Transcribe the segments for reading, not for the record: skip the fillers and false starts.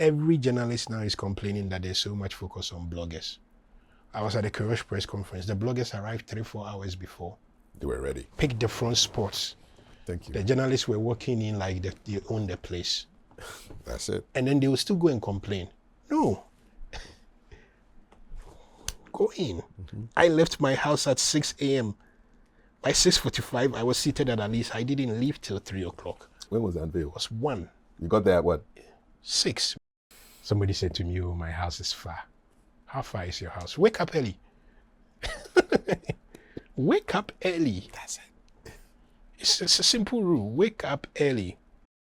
every journalist now is complaining that there's so much focus on bloggers. I was at the Kurosh press conference. The bloggers arrived 3-4 hours before. They were ready. Picked the front spots. Thank you. The journalists were walking in like they own the place. That's it. And then they will still go and complain. No. Go in. I left my house at 6 a.m. By 6:45, I was seated at least. I didn't leave till 3 o'clock. When was the unveil? It was 1. You got there at what? 6. Somebody said to me, oh, my house is far. How far is your house? Wake up early. Wake up early. That's it. It's a simple rule. Wake up early.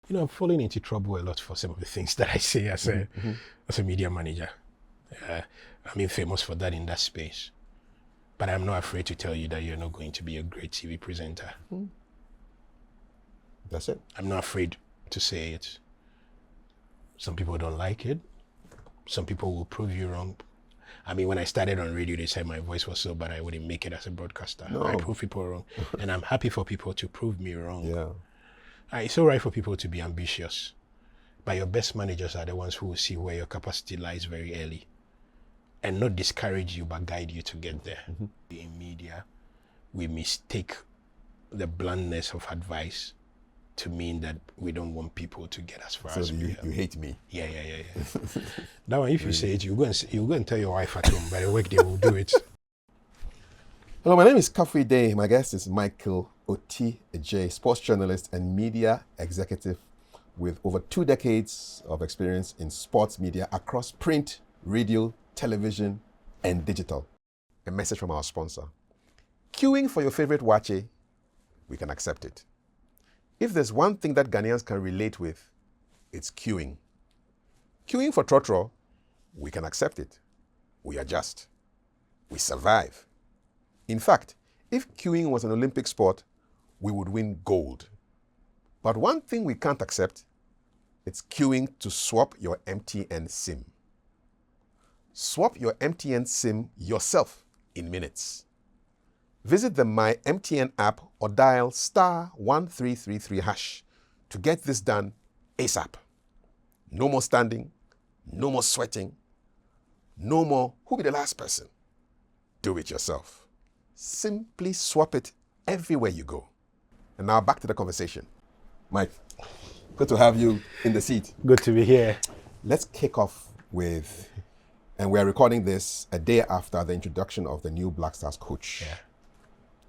You know, I'm falling into trouble a lot for some of the things that I say as a media manager. I'm infamous for that in that space. But I'm not afraid to tell you that you're not going to be a great TV presenter. That's it. I'm not afraid to say it. Some people don't like it. Some people will prove you wrong. I mean, when I started on radio, they said my voice was so bad I wouldn't make it as a broadcaster. No. I prove people wrong. And I'm happy for people to prove me wrong. Yeah. It's all right for people to be ambitious. But your best managers are the ones who will see where your capacity lies very early and not discourage you, but guide you to get there. In media, we mistake the bluntness of advice to mean that we don't want people to get as far as we you hate me. Yeah. That one, if you say it, you go and tell your wife at home. By the work, they will do it. Hello, my name is Kafui Dey. My guest is Michael Oti Adjei, sports journalist and media executive with over 2 decades of experience in sports media across print, radio, television, and digital. A message from our sponsor. Queuing for your favorite wache, we can accept it. If there's one thing that Ghanaians can relate with, it's queuing. Queuing for trotro, we can accept it. We adjust. We survive. In fact, if queuing was an Olympic sport, we would win gold. But one thing we can't accept, it's queuing to swap your MTN SIM. Swap your MTN SIM yourself in minutes. Visit the My MTN app or dial *1333# to get this done ASAP. No more standing, no more sweating, no more who be the last person. Do it yourself. Simply swap it everywhere you go. And now back to the conversation. Mike, good to have you in the seat. Good to be here. Let's kick off with, and we are recording this a day after the introduction of the new Black Stars coach. Yeah.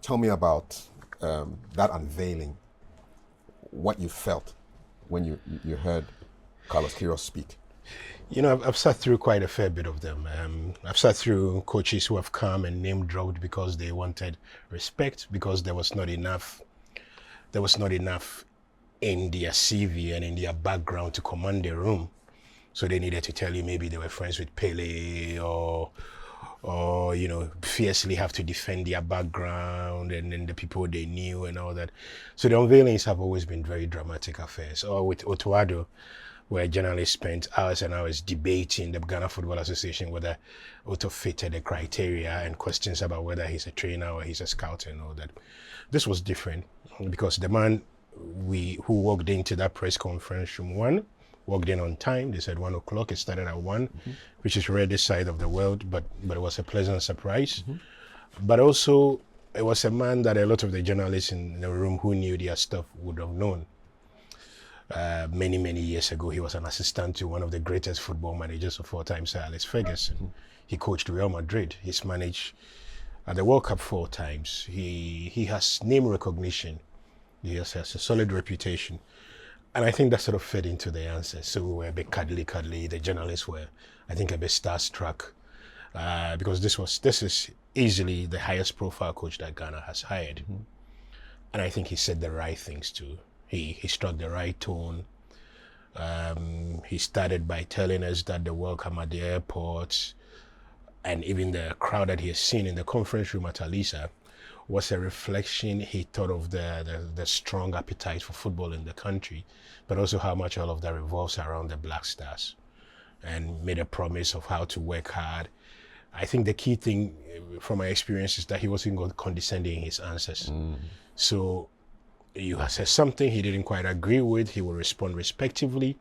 Tell me about that unveiling, what you felt when you heard Carlos Queiroz speak. You know, I've sat through quite a fair bit of them. I've sat through coaches who have come and name dropped because they wanted respect, because there was not enough in their CV and in their background to command the room. So they needed to tell you maybe they were friends with Pele or you know, fiercely have to defend their background and then the people they knew and all that. So the unveilings have always been very dramatic affairs. Or with Otuado, where journalists spent hours and hours debating the Ghana Football Association whether Otto fitted the criteria and questions about whether he's a trainer or he's a scout and all that. This was different because the man who walked into that press conference room, walked in on time. They said 1 o'clock. It started at 1, which is rare this side of the world, but it was a pleasant surprise. But also, it was a man that a lot of the journalists in the room who knew their stuff would have known. Many years ago, he was an assistant to one of the greatest football managers of all time, Sir Alex Ferguson. He coached Real Madrid. He's managed at the World Cup 4 times. He has name recognition. He has a solid reputation. And I think that sort of fed into the answer. So we were a bit cuddly. The journalists were, I think, a bit starstruck because this is easily the highest profile coach that Ghana has hired. And I think he said the right things too. He struck the right tone. He started by telling us that the welcome at the airport and even the crowd that he has seen in the conference room at Alisa was a reflection, he thought, of the strong appetite for football in the country, but also how much all of that revolves around the Black Stars, and made a promise of how to work hard. I think the key thing from my experience is that he wasn't condescending in his answers. So you have said something he didn't quite agree with, he will respond respectfully,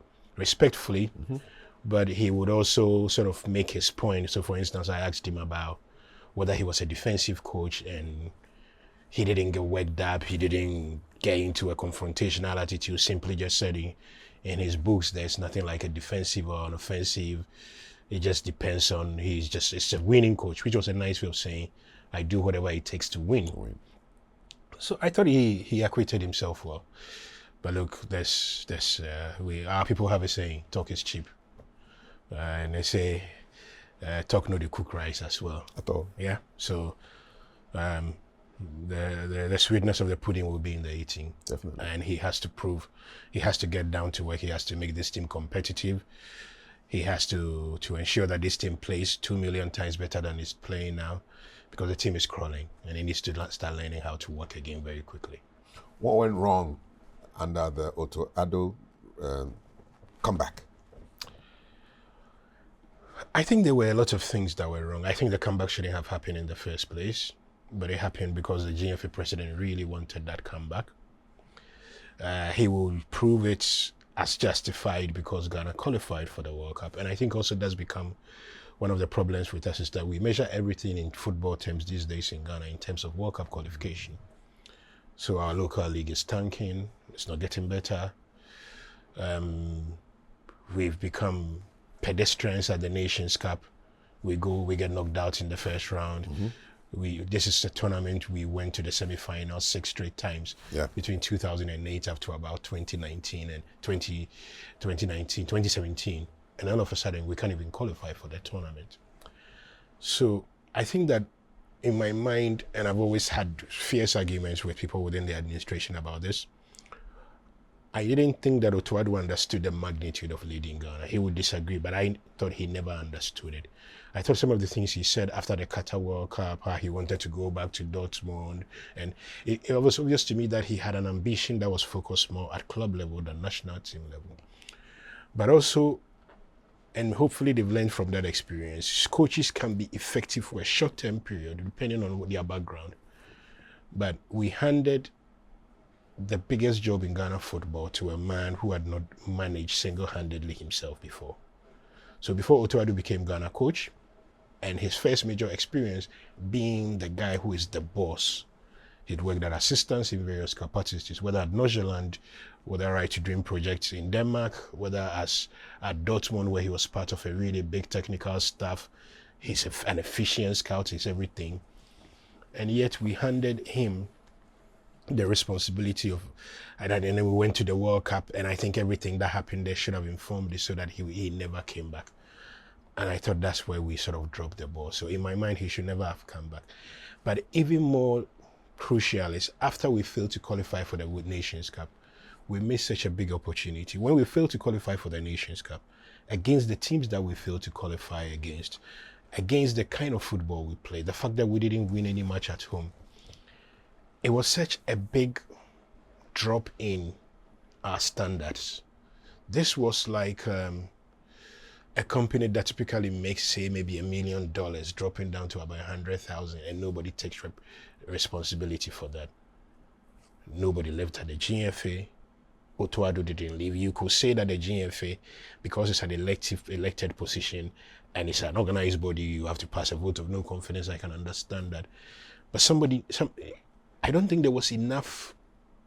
but he would also sort of make his point. So, for instance, I asked him about whether he was a defensive coach, and he didn't get worked up. He didn't get into a confrontational attitude. Simply just said in his books, there's nothing like a defensive or an offensive. It just depends on, it's a winning coach, which was a nice way of saying, I do whatever it takes to win. So I thought he acquitted himself well. But look, our people have a saying, talk is cheap. And they say, talk no the cook rice as well. At all. Yeah. So the sweetness of the pudding will be in the eating. Definitely. And he has to get down to work. He has to make this team competitive. He has to ensure that this team plays 2 million times better than it's playing now, because the team is crawling, and he needs to start learning how to work again very quickly. What went wrong under the Oti Adjei comeback? I think there were a lot of things that were wrong. I think the comeback shouldn't have happened in the first place, but it happened because the GFA president really wanted that comeback. He will prove it as justified because Ghana qualified for the World Cup. And I think also that's become one of the problems with us, is that we measure everything in football terms these days in Ghana in terms of World Cup qualification. So our local league is tanking. It's not getting better. We've become pedestrians at the Nations Cup. We get knocked out in the first round. This is a tournament we went to the semi-finals 6 straight times between 2008 up to about 2019 and 2017, and all of a sudden we can't even qualify for the tournament. So I think that in my mind, and I've always had fierce arguments with people within the administration about this, I didn't think that Oti Adjei understood the magnitude of leading Ghana. He would disagree, but I thought he never understood it. I thought some of the things he said after the Qatar World Cup, how he wanted to go back to Dortmund, and it was obvious to me that he had an ambition that was focused more at club level than national team level. But also, and hopefully they've learned from that experience, coaches can be effective for a short-term period, depending on their background. But we handed the biggest job in Ghana football to a man who had not managed single-handedly himself before. So before Oti Adjei became Ghana coach, and his first major experience being the guy who is the boss, he'd worked as assistants in various capacities, whether at Norgeland, whether Right to Dream projects in Denmark, whether as at Dortmund, where he was part of a really big technical staff. He's an efficient scout, he's everything. And yet we handed him the responsibility of, and then we went to the World Cup, and I think everything that happened there should have informed it so that he never came back. And I thought that's where we sort of dropped the ball. So in my mind, he should never have come back. But even more crucial is, after we failed to qualify for the Nations Cup, we missed such a big opportunity. When we failed to qualify for the Nations Cup, against the teams that we failed to qualify against the kind of football we played, the fact that we didn't win any match at home, it was such a big drop in our standards. This was like a company that typically makes, say, maybe $1 million, dropping down to about 100,000, and nobody takes responsibility for that. Nobody left at the GFA. Oti Adjei didn't leave. You could say that the GFA, because it's an elected position and it's an organized body, you have to pass a vote of no confidence. I can understand that. But I don't think there was enough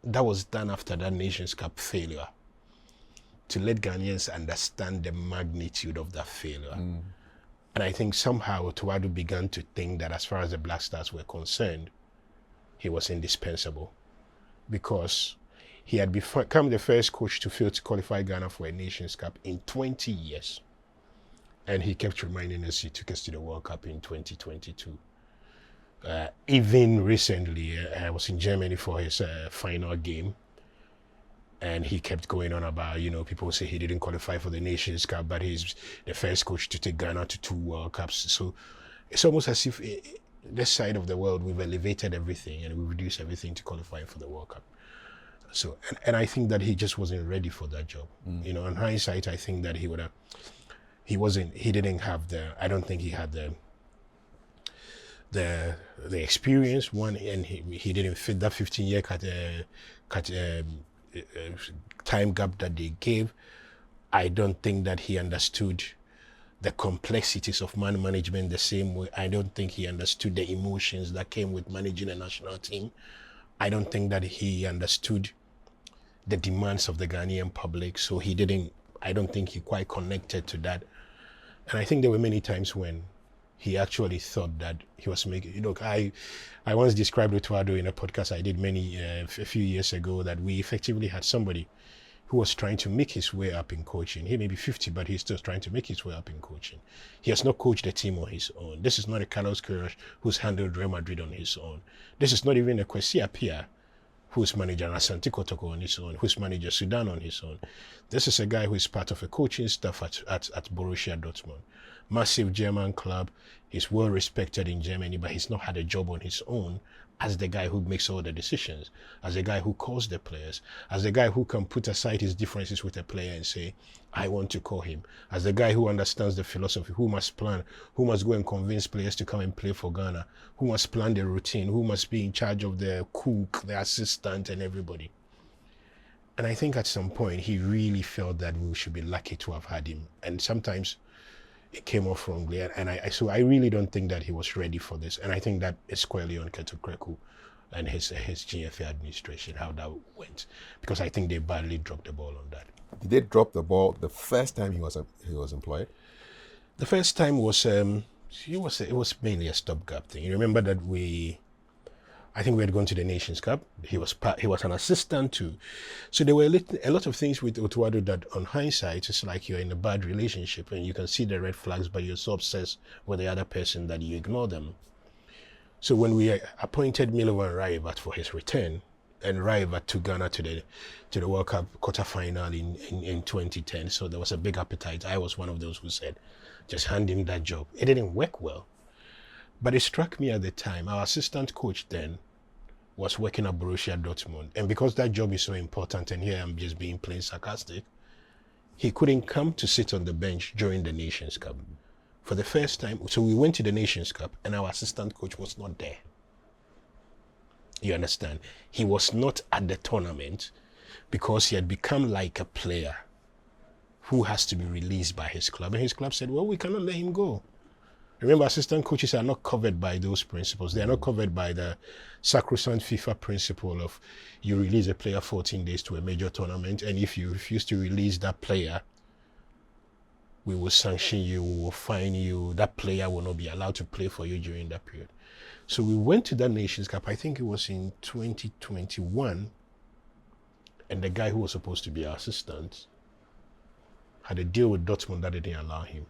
that was done after that Nations Cup failure to let Ghanaians understand the magnitude of that failure. And I think somehow Oti Adjei began to think that as far as the Black Stars were concerned, he was indispensable, because he had become the first coach to fail to qualify Ghana for a Nations Cup in 20 years. And he kept reminding us he took us to the World Cup in 2022. Even recently, I was in Germany for his final game, and he kept going on about, people say he didn't qualify for the Nations Cup, but he's the first coach to take Ghana to 2 World Cups. So it's almost as if this side of the world, we've elevated everything and we reduced everything to qualify for the World Cup. So, and I think that he just wasn't ready for that job. In hindsight, I think that I don't think he had the experience, one, and he didn't fit that 15-year time gap that they gave. I don't think that he understood the complexities of man management the same way. I don't think he understood the emotions that came with managing a national team. I don't think that he understood the demands of the Ghanaian public. So I don't think he quite connected to that. And I think there were many times when he actually thought that he was making, I once described Oti Adjei in a podcast I did a few years ago, that we effectively had somebody who was trying to make his way up in coaching. He may be 50, but he's still trying to make his way up in coaching. He has not coached a team on his own. This is not a Carlos Queiroz who's handled Real Madrid on his own. This is not even a Kwesi Appiah who's managed Asante Kotoko on his own, who's managed Sudan on his own. This is a guy who is part of a coaching staff at Borussia Dortmund. Massive German club. He's well respected in Germany, but he's not had a job on his own as the guy who makes all the decisions, as the guy who calls the players, as the guy who can put aside his differences with a player and say, I want to call him, as the guy who understands the philosophy, who must plan, who must go and convince players to come and play for Ghana, who must plan the routine, who must be in charge of the cook, the assistant, and everybody. And I think at some point he really felt that we should be lucky to have had him. And sometimes it came off wrongly, and so I really don't think that he was ready for this. And I think that is squarely on Keto Kreku and his GFA administration, how that went, because I think they badly dropped the ball on that. Did they drop the ball the first time he was employed? The first time was it was mainly a stopgap thing. You remember that I think we had gone to the Nations Cup. He was an assistant too. So there were a lot of things with Oti Adjei that on hindsight, it's like you're in a bad relationship and you can see the red flags, but you're so obsessed with the other person that you ignore them. So when we appointed Milovan Rayevat for his return, and Rayevat took Ghana to the World Cup quarterfinal in 2010, so there was a big appetite. I was one of those who said, just hand him that job. It didn't work well. But it struck me at the time, our assistant coach then was working at Borussia Dortmund. And because that job is so important, and here I'm just being plain sarcastic, he couldn't come to sit on the bench during the Nations Cup. For the first time, so we went to the Nations Cup and our assistant coach was not there. You understand? He was not at the tournament because he had become like a player who has to be released by his club. And his club said, well, we cannot let him go. Remember, assistant coaches are not covered by those principles. They are not covered by the sacrosanct FIFA principle of you release a player 14 days to a major tournament, and if you refuse to release that player, we will sanction you, we will fine you. That player will not be allowed to play for you during that period. So we went to that Nations Cup, I think it was in 2021, and the guy who was supposed to be our assistant had a deal with Dortmund that didn't allow him.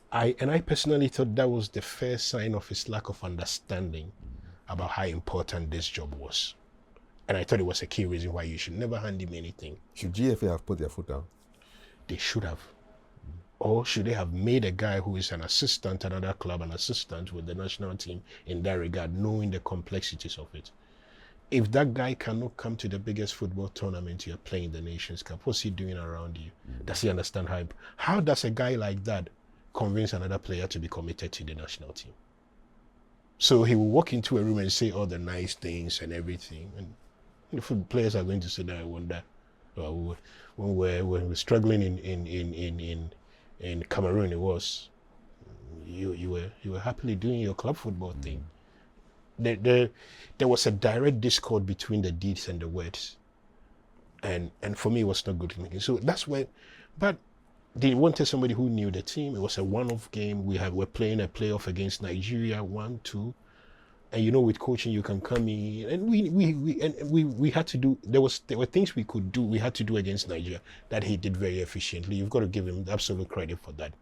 I personally thought that was the first sign of his lack of understanding about how important this job was. And I thought it was a key reason why you should never hand him anything. Should GFA have put their foot down? They should have. Or should they have made a guy who is an assistant at another club, an assistant with the national team in that regard, knowing the complexities of it? If that guy cannot come to the biggest football tournament you're playing, the Nations Cup, what's he doing around you? Does he understand how does a guy like that convince another player to be committed to the national team? So he will walk into a room and say all the nice things and everything, and the players are going to sit there and wonder. When we're struggling in Cameroon, it was you were happily doing your club football thing. There was a direct discord between the deeds and the words, and for me it was not good thinking. So that's why, but they wanted somebody who knew the team. It was a one-off game. We're playing a playoff against Nigeria, 1-2, and with coaching you can come in, and we had to do. There were things we could do. We had to do against Nigeria that he did very efficiently. You've got to give him absolute credit for that.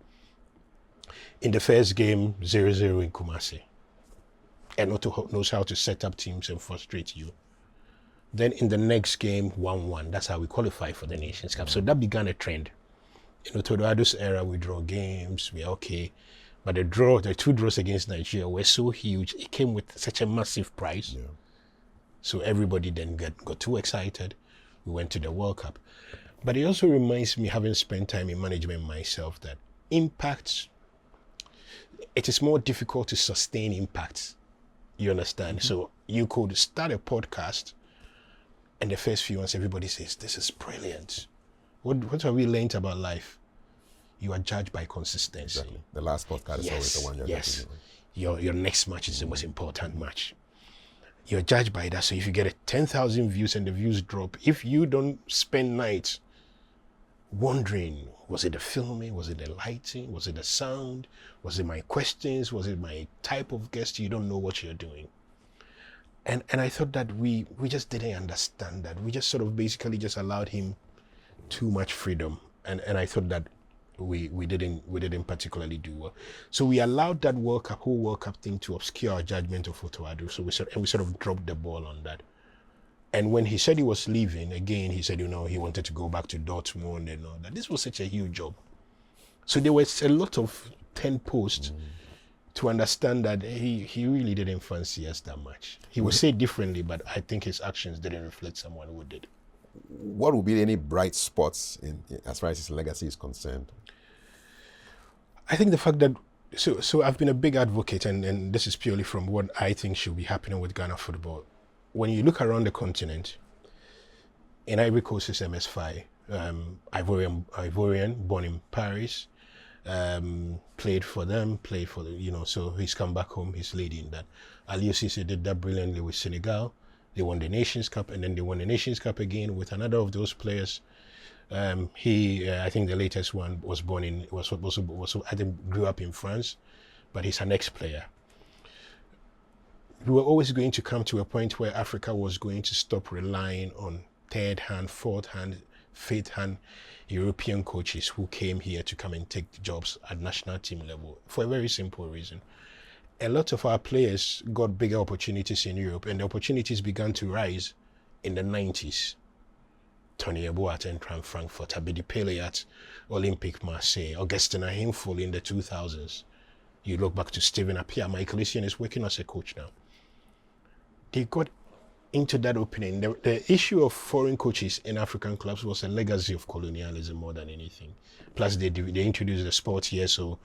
In the first game, 0-0 in Kumasi, and Otto knows how to set up teams and frustrate you. Then in the next game, 1-1. That's how we qualify for the Nations Cup. So that began a trend. In Oti Adjei's era, we draw games, we're okay. But the two draws against Nigeria were so huge, it came with such a massive prize. Yeah. So everybody then got too excited. We went to the World Cup. But it also reminds me, having spent time in management myself, that impact, it is more difficult to sustain impact. You understand? Mm-hmm. So you could start a podcast, and the first few months, everybody says, this is brilliant. What have we learned about life? You are judged by consistency. Exactly. The last podcast is always the one you're yes. getting. Your next match is the most important match. You're judged by that. So if you get 10,000 views and the views drop, if you don't spend nights wondering, was it the filming, was it the lighting, was it the sound, was it my questions, was it my type of guest, you don't know what you're doing. And I thought that we just didn't understand that. We just sort of basically just allowed him too much freedom. And I thought that we didn't particularly do well. So we allowed that whole World Cup thing to obscure our judgment of Oti Adjei. So we sort of dropped the ball on that. And when he said he was leaving, again, he said, he wanted to go back to Dortmund and all that. This was such a huge job. So there was a lot of 10 posts to understand that he really didn't fancy us that much. He would say differently, but I think his actions didn't reflect someone who did. What would be any bright spots as far as his legacy is concerned? I think the fact that, so I've been a big advocate, and this is purely from what I think should be happening with Ghana football. When you look around the continent, in Ivory Coast is MS5, Ivorian, born in Paris, played for them, so he's come back home, he's leading that. Aliou Cisse did that brilliantly with Senegal. They won the Nations Cup, and then they won the Nations Cup again with another of those players. I think the latest one was I think grew up in France, but he's an ex-player. We were always going to come to a point where Africa was going to stop relying on third-hand, fourth-hand, fifth-hand European coaches who came here to come and take jobs at national team level for a very simple reason. A lot of our players got bigger opportunities in Europe, and the opportunities began to rise in the 90s. Tony Eboat and Frankfurt, Abedi Pele at Olympique Marseille, Augustin Ahimful in the 2000s. You look back to Steven Appiah, Michael Oti Adjei is working as a coach now. They got into that opening. The issue of foreign coaches in African clubs was a legacy of colonialism more than anything. Plus, they introduced the sport here, so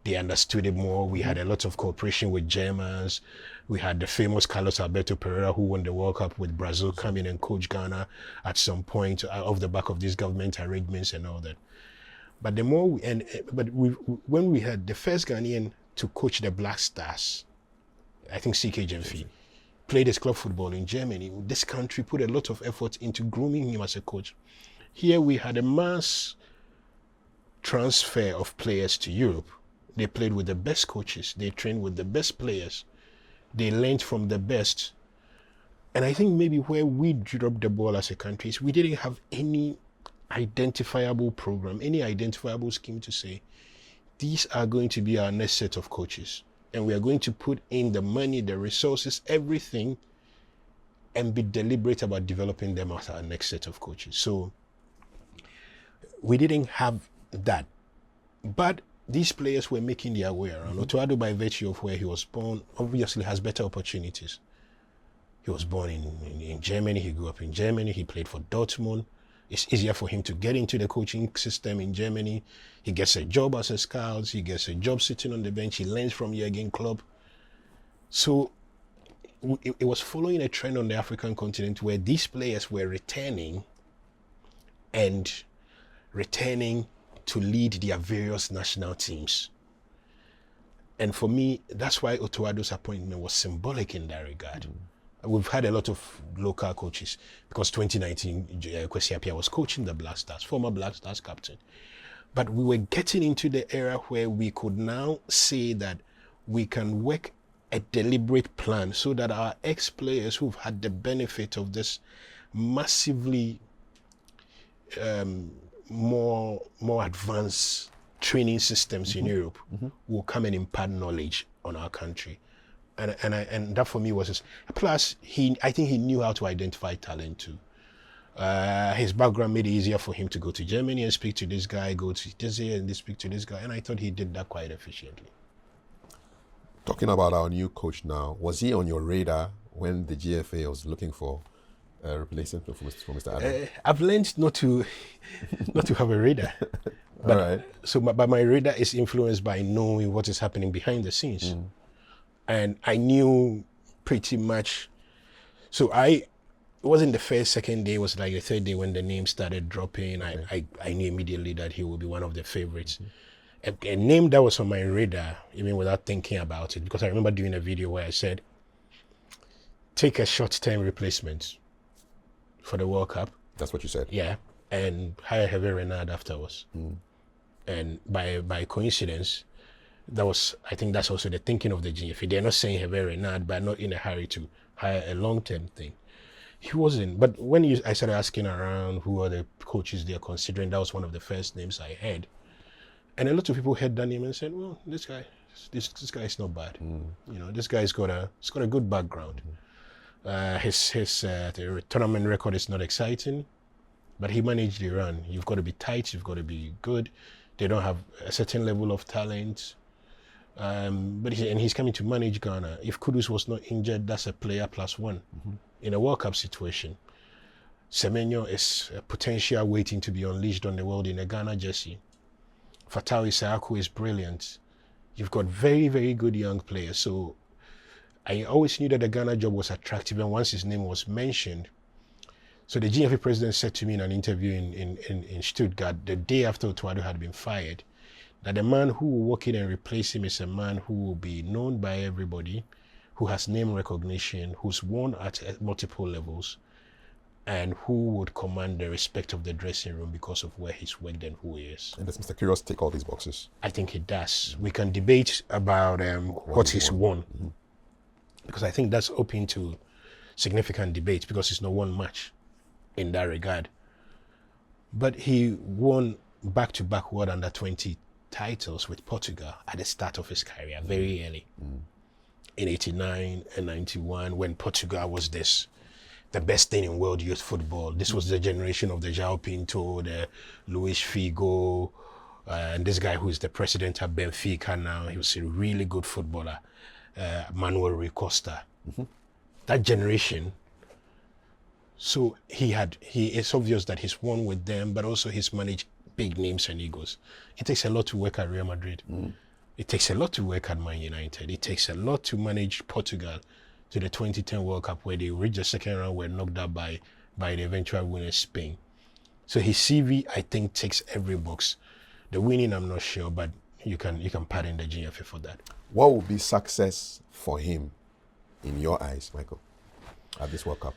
they understood it more. We had a lot of cooperation with Germans. We had the famous Carlos Alberto Pereira, who won the World Cup with Brazil, come in and coach Ghana at some point off the back of these government arrangements and all that. But when we had the first Ghanaian to coach the Black Stars, I think CK Jemfi, played his club football in Germany. This country put a lot of effort into grooming him as a coach. Here we had a mass transfer of players to Europe. They played with the best coaches. They trained with the best players. They learned from the best. And I think maybe where we dropped the ball as a country is we didn't have any identifiable program, any identifiable scheme to say, these are going to be our next set of coaches. And we are going to put in the money, the resources, everything, and be deliberate about developing them as our next set of coaches. So we didn't have that. But these players were making their way around. Oti Adjei, by virtue of where he was born, obviously has better opportunities. He was born in Germany. He grew up in Germany. He played for Dortmund. It's easier for him to get into the coaching system in Germany. He gets a job as a scout. He gets a job sitting on the bench. He learns from Jürgen Klopp. So it was following a trend on the African continent where these players were returning to lead their various national teams. And for me, that's why Oti Adjei's appointment was symbolic in that regard. We've had a lot of local coaches because 2019, Kwesi Appiah was coaching the Black Stars, former Black Stars captain. But we were getting into the era where we could now say that we can work a deliberate plan so that our ex-players who've had the benefit of this massively more advanced training systems in Europe will come and impart knowledge on our country. And that for me was his. Plus, I think he knew how to identify talent too. His background made it easier for him to go to Germany and speak to this guy, go to this here and speak to this guy. And I thought he did that quite efficiently. Talking about our new coach now, was he on your radar when the GFA was looking for a replacement for Mr. Adjei? I've learned not to have a radar. But, all right. But my radar is influenced by knowing what is happening behind the scenes. And I knew pretty much. So it wasn't the first, second day. It was like the third day when the name started dropping. I knew immediately that he would be one of the favorites. A name that was on my radar, even without thinking about it, because I remember doing a video where I said, take a short-term replacement for the World Cup. That's what you said. Yeah, and hire Hervé Renard afterwards. And by coincidence, I think that's also the thinking of the GFA. They're not saying Hervé Renard, but not in a hurry to hire a long-term thing. He wasn't. But when I started asking around who are the coaches they're considering, that was one of the first names I heard. And a lot of people heard that name and said, well, this guy is not bad. This guy's got a good background. His tournament record is not exciting, but he managed Iran. You've got to be tight. You've got to be good. They don't have a certain level of talent. But he's coming to manage Ghana. If Kudus was not injured, that's a player plus one in a World Cup situation. Semenyo is a potential waiting to be unleashed on the world in a Ghana jersey. Fatau Isaaku is brilliant. You've got very, very good young players. So I always knew that the Ghana job was attractive, and once his name was mentioned, so the GFA president said to me in an interview in Stuttgart the day after Otuado had been fired, that the man who will walk in and replace him is a man who will be known by everybody, who has name recognition, who's won at multiple levels, and who would command the respect of the dressing room because of where he's worked and who he is. And does Mr. Kyrgios tick all these boxes? I think he does. We can debate about what he's won, because I think that's open to significant debate because it's not one match in that regard. But he won back-to-back World Under-20 titles with Portugal at the start of his career, very early. In 89 and 91, when Portugal was the best thing in world youth football. This was the generation of the João Pinto, the Luis Figo, and this guy who is the president at Benfica now. He was a really good footballer, Manuel Rui Costa. That generation. So it's obvious that he's won with them, but also he's managed big names and egos. It takes a lot to work at Real Madrid. It takes a lot to work at Man United. It takes a lot to manage Portugal to the 2010 World Cup, where they reached the second round, were knocked out by the eventual winner, Spain. So his CV, I think, ticks every box. The winning, I'm not sure, but you can pardon the GFA for that. What would be success for him, in your eyes, Michael, at this World Cup?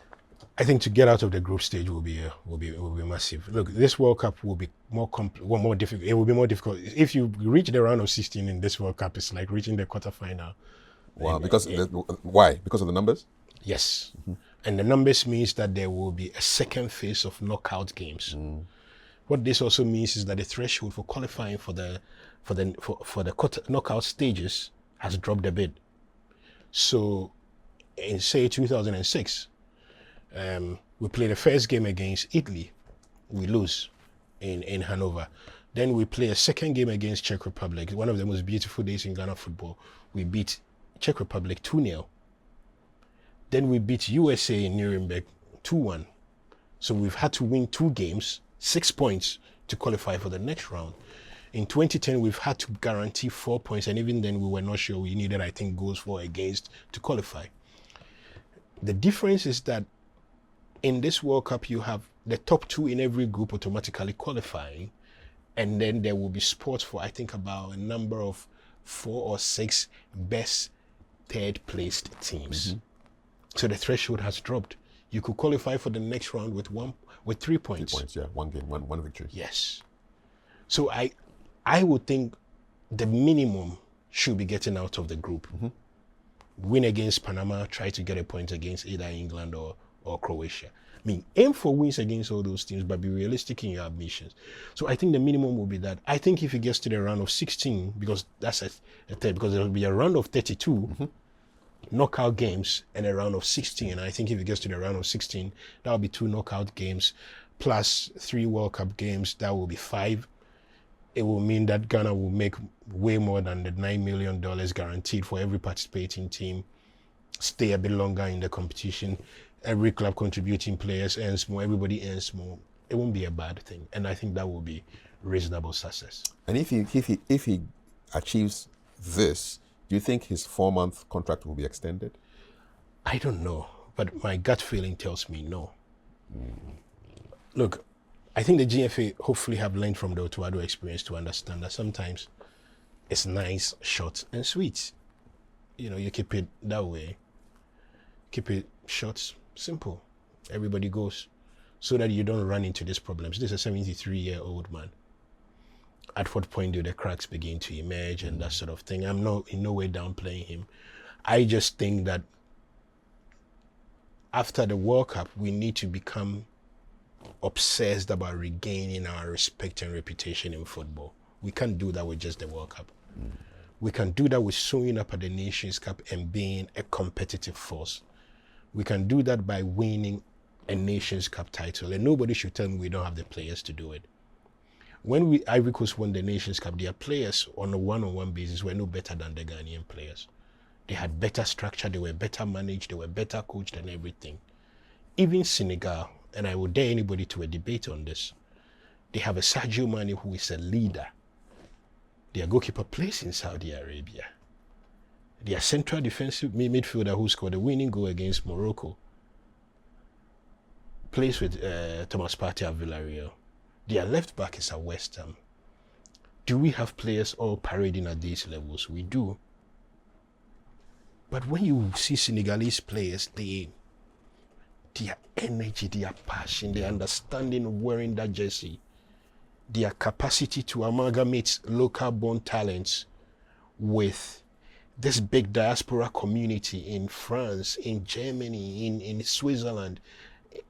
I think to get out of the group stage will be massive. Look, this World Cup will be more difficult. It will be more difficult if you reach the round of 16 in this World Cup. It's like reaching the quarterfinal. Wow! Why? Because of the numbers? Yes, and the numbers means that there will be a second phase of knockout games. What this also means is that the threshold for qualifying for the knockout stages has dropped a bit. So, in say 2006. We play the first game against Italy, we lose in Hanover. Then we play a second game against Czech Republic, one of the most beautiful days in Ghana football. We beat Czech Republic 2-0. Then we beat USA in Nuremberg 2-1. So we've had to win 2 games, 6 points to qualify for the next round. In 2010, we've had to guarantee 4 points, and even then we were not sure. We needed, I think, goals for against to qualify. The difference is that in this World Cup, you have the top 2 in every group automatically qualifying, and then there will be spots for, I think, about a number of 4 or 6 best third-placed teams. So the threshold has dropped. You could qualify for the next round with 3 points. 3 points, yeah. 1 game, one victory. Yes. So I would think the minimum should be getting out of the group. Win against Panama, try to get a point against either England or Croatia. I mean, aim for wins against all those teams, but be realistic in your ambitions. So I think the minimum will be that. I think if he gets to the round of 16, because that's a third, because there will be a round of 32 knockout games and a round of 16. And I think if he gets to the round of 16, that will be 2 knockout games plus 3 World Cup games. That will be 5. It will mean that Ghana will make way more than the $9 million guaranteed for every participating team, stay a bit longer in the competition. Every club contributing players earns more, everybody earns more. It won't be a bad thing. And I think that will be reasonable success. And if he achieves this, do you think his 4-month contract will be extended? I don't know. But my gut feeling tells me no. Look, I think the GFA hopefully have learned from the Oti Adjei experience to understand that sometimes it's nice, short, and sweet. You keep it that way. Keep it short, simple. Everybody goes, so that you don't run into these problems. This is a 73-year-old man. At what point do the cracks begin to emerge and that sort of thing? I'm not in no way downplaying him. I just think that after the World Cup, we need to become obsessed about regaining our respect and reputation in football. We can't do that with just the World Cup. We can do that with showing up at the Nations Cup and being a competitive force. We can do that by winning a Nations Cup title, and nobody should tell me we don't have the players to do it. When Ivory Coast won the Nations Cup, their players on a one-on-one basis were no better than the Ghanaian players. They had better structure, they were better managed, they were better coached and everything. Even Senegal, and I would dare anybody to a debate on this, they have a Sadio Mane who is a leader. Their goalkeeper plays in Saudi Arabia. Their central defensive midfielder who scored the winning goal against Morocco plays with Thomas Partey at Villarreal. Their left back is at West Ham. Do we have players all parading at these levels? We do. But when you see Senegalese players, their energy, their passion, their understanding of wearing that jersey, their capacity to amalgamate local-born talents with this big diaspora community in France, in Germany, in Switzerland,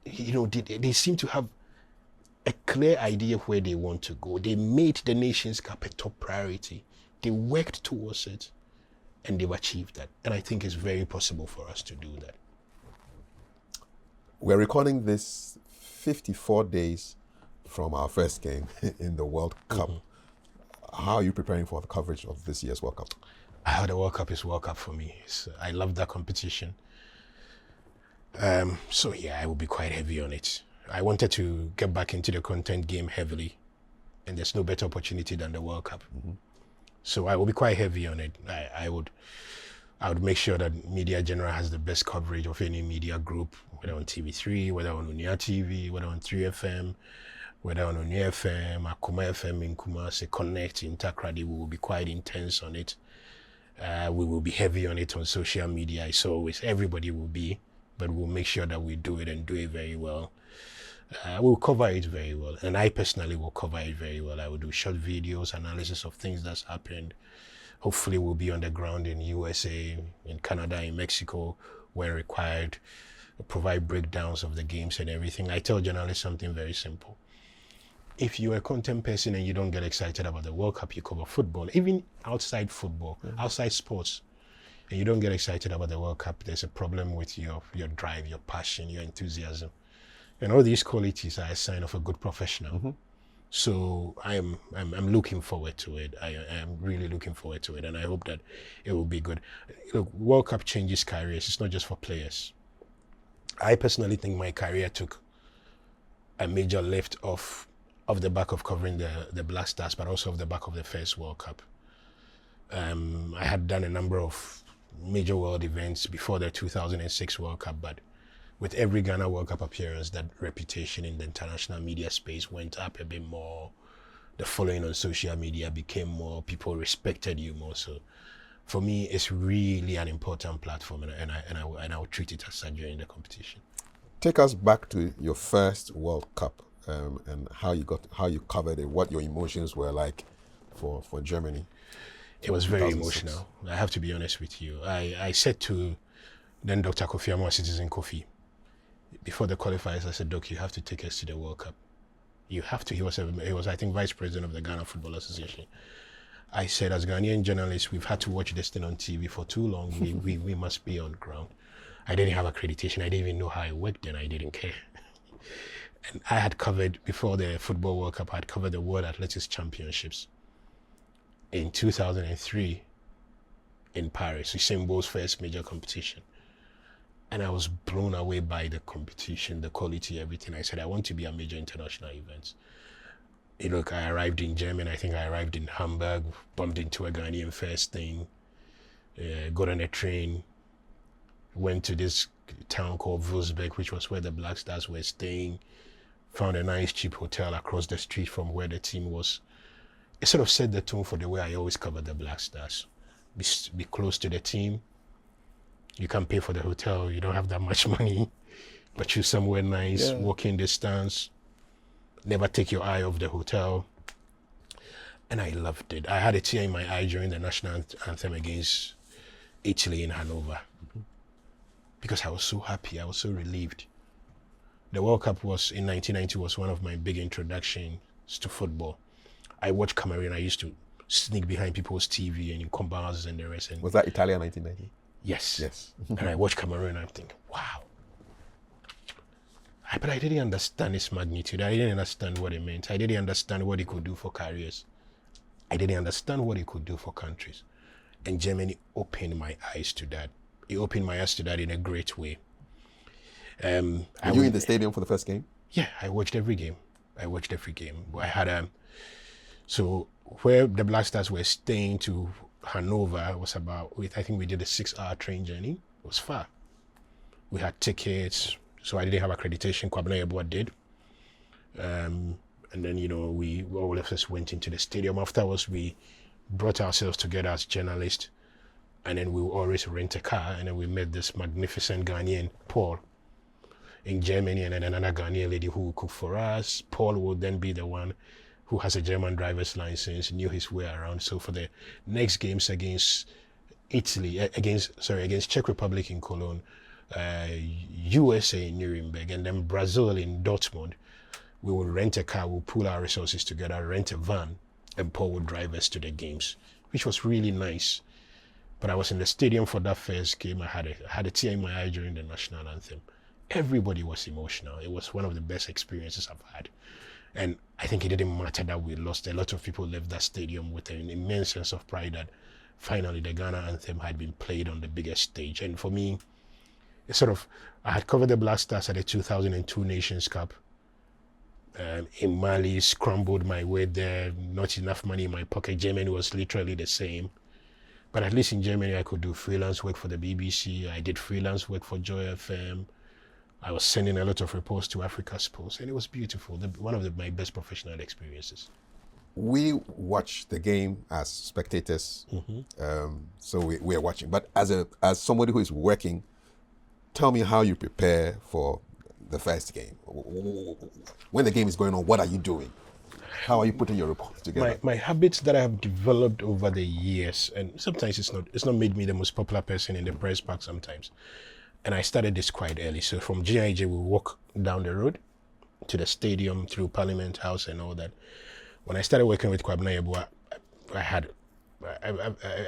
they seem to have a clear idea of where they want to go. They made the Nations Cup a top priority. They worked towards it, and they've achieved that. And I think it's very possible for us to do that. We're recording this 54 days from our first game in the World Cup. How are you preparing for the coverage of this year's World Cup? The World Cup is World Cup for me. I love that competition. So yeah, I will be quite heavy on it. I wanted to get back into the content game heavily, and there's no better opportunity than the World Cup. So I will be quite heavy on it. I would make sure that Media General has the best coverage of any media group, whether on TV3, whether on Unia TV, whether on 3FM, whether on Unia FM, Akuma FM in Kumasi, Connect, in Takrady. We will be quite intense on it. We will be heavy on it on social media. It's always, everybody will be, but we'll make sure that we do it and do it very well. We'll cover it very well, and I personally will cover it very well. I will do short videos, analysis of things that's happened. Hopefully we'll be on the ground in USA, in Canada, in Mexico, where required, provide breakdowns of the games and everything. I tell journalists something very simple. If you're a content person and you don't get excited about the World Cup, you cover football, even outside football, outside sports, and you don't get excited about the World Cup, there's a problem with your drive, your passion, your enthusiasm. And all these qualities are a sign of a good professional. So I'm looking forward to it. I am really looking forward to it, and I hope that it will be good. Look, World Cup changes careers. It's not just for players. I personally think my career took a major lift off the back of covering the Black Stars, but also off the back of the first World Cup. I had done a number of major world events before the 2006 World Cup, but with every Ghana World Cup appearance, that reputation in the international media space went up a bit more. The following on social media became more. People respected you more. So, for me, it's really an important platform, and I will treat it as such during the competition. Take us back to your first World Cup and how you covered it. What your emotions were like for Germany. It was very emotional. I have to be honest with you. I said to then Dr. Kofi Amwa, Citizen Kofi, before the qualifiers, I said, Doc, you have to take us to the World Cup. You have to. He was, I think, vice president of the Ghana Football Association. I said, as Ghanaian journalists, we've had to watch this thing on TV for too long. We must be on ground. I didn't have accreditation. I didn't even know how it worked, and I didn't care. And I had covered, before the Football World Cup, I had covered the World Athletics Championships in 2003 in Paris, Usain Bolt's first major competition. And I was blown away by the competition, the quality, everything. I said, I want to be at major international events. Look, I arrived in Germany. I think I arrived in Hamburg, bumped into a Ghanaian first thing, got on a train, went to this town called Wolfsburg, which was where the Black Stars were staying. Found a nice cheap hotel across the street from where the team was. It sort of set the tone for the way I always cover the Black Stars. Be close to the team. You can pay for the hotel. You don't have that much money, but choose somewhere nice, walking distance. Never take your eye off the hotel. And I loved it. I had a tear in my eye during the national anthem against Italy in Hanover because I was so happy. I was so relieved. The World Cup was in 1990 was one of my big introductions to football. I watched Cameroon. I used to sneak behind people's TV and in compounds and the rest. And was that Italia 1990? Yes. Yes. And I watched Cameroon and I'm thinking, wow. But I didn't understand its magnitude. I didn't understand what it meant. I didn't understand what it could do for careers. I didn't understand what it could do for countries. And Germany opened my eyes to that. It opened my eyes to that in a great way. Were you in the stadium for the first game? Yeah, I watched every game. I had so where the Black Stars were staying to Hanover was about, I think we did a 6-hour train journey. It was far. We had tickets, so I didn't have accreditation. Kafui Dey did. And then, we all of us went into the stadium. Afterwards, we brought ourselves together as journalists, and then we would always rent a car, and then we met this magnificent Ghanaian, Paul, in Germany, and then another Ghanaian lady who would cook for us. Paul would then be the one who has a German driver's license, knew his way around. So for the next games against against Czech Republic in Cologne, USA in Nuremberg, and then Brazil in Dortmund, we would rent a car, we'll pool our resources together, rent a van, and Paul would drive us to the games, which was really nice. But I was in the stadium for that first game. I had a tear in my eye during the national anthem. Everybody was emotional. It was one of the best experiences I've had. And I think it didn't matter that we lost. A lot of people left that stadium with an immense sense of pride that finally the Ghana anthem had been played on the biggest stage. And for me, it's I had covered the Black Stars at the 2002 Nations Cup. In Mali, scrambled my way there, not enough money in my pocket. Germany was literally the same. But at least in Germany, I could do freelance work for the BBC. I did freelance work for Joy FM. I was sending a lot of reports to Africa Sports, and it was beautiful. One of my best professional experiences. We watch the game as spectators, so we are watching. But as somebody who is working, tell me how you prepare for the first game. When the game is going on, what are you doing? How are you putting your reports together? My habits that I have developed over the years, and sometimes it's not made me the most popular person in the press park sometimes. And I started this quite early. So from GIJ, we walk down the road to the stadium through Parliament House and all that. When I started working with Kafui Dey,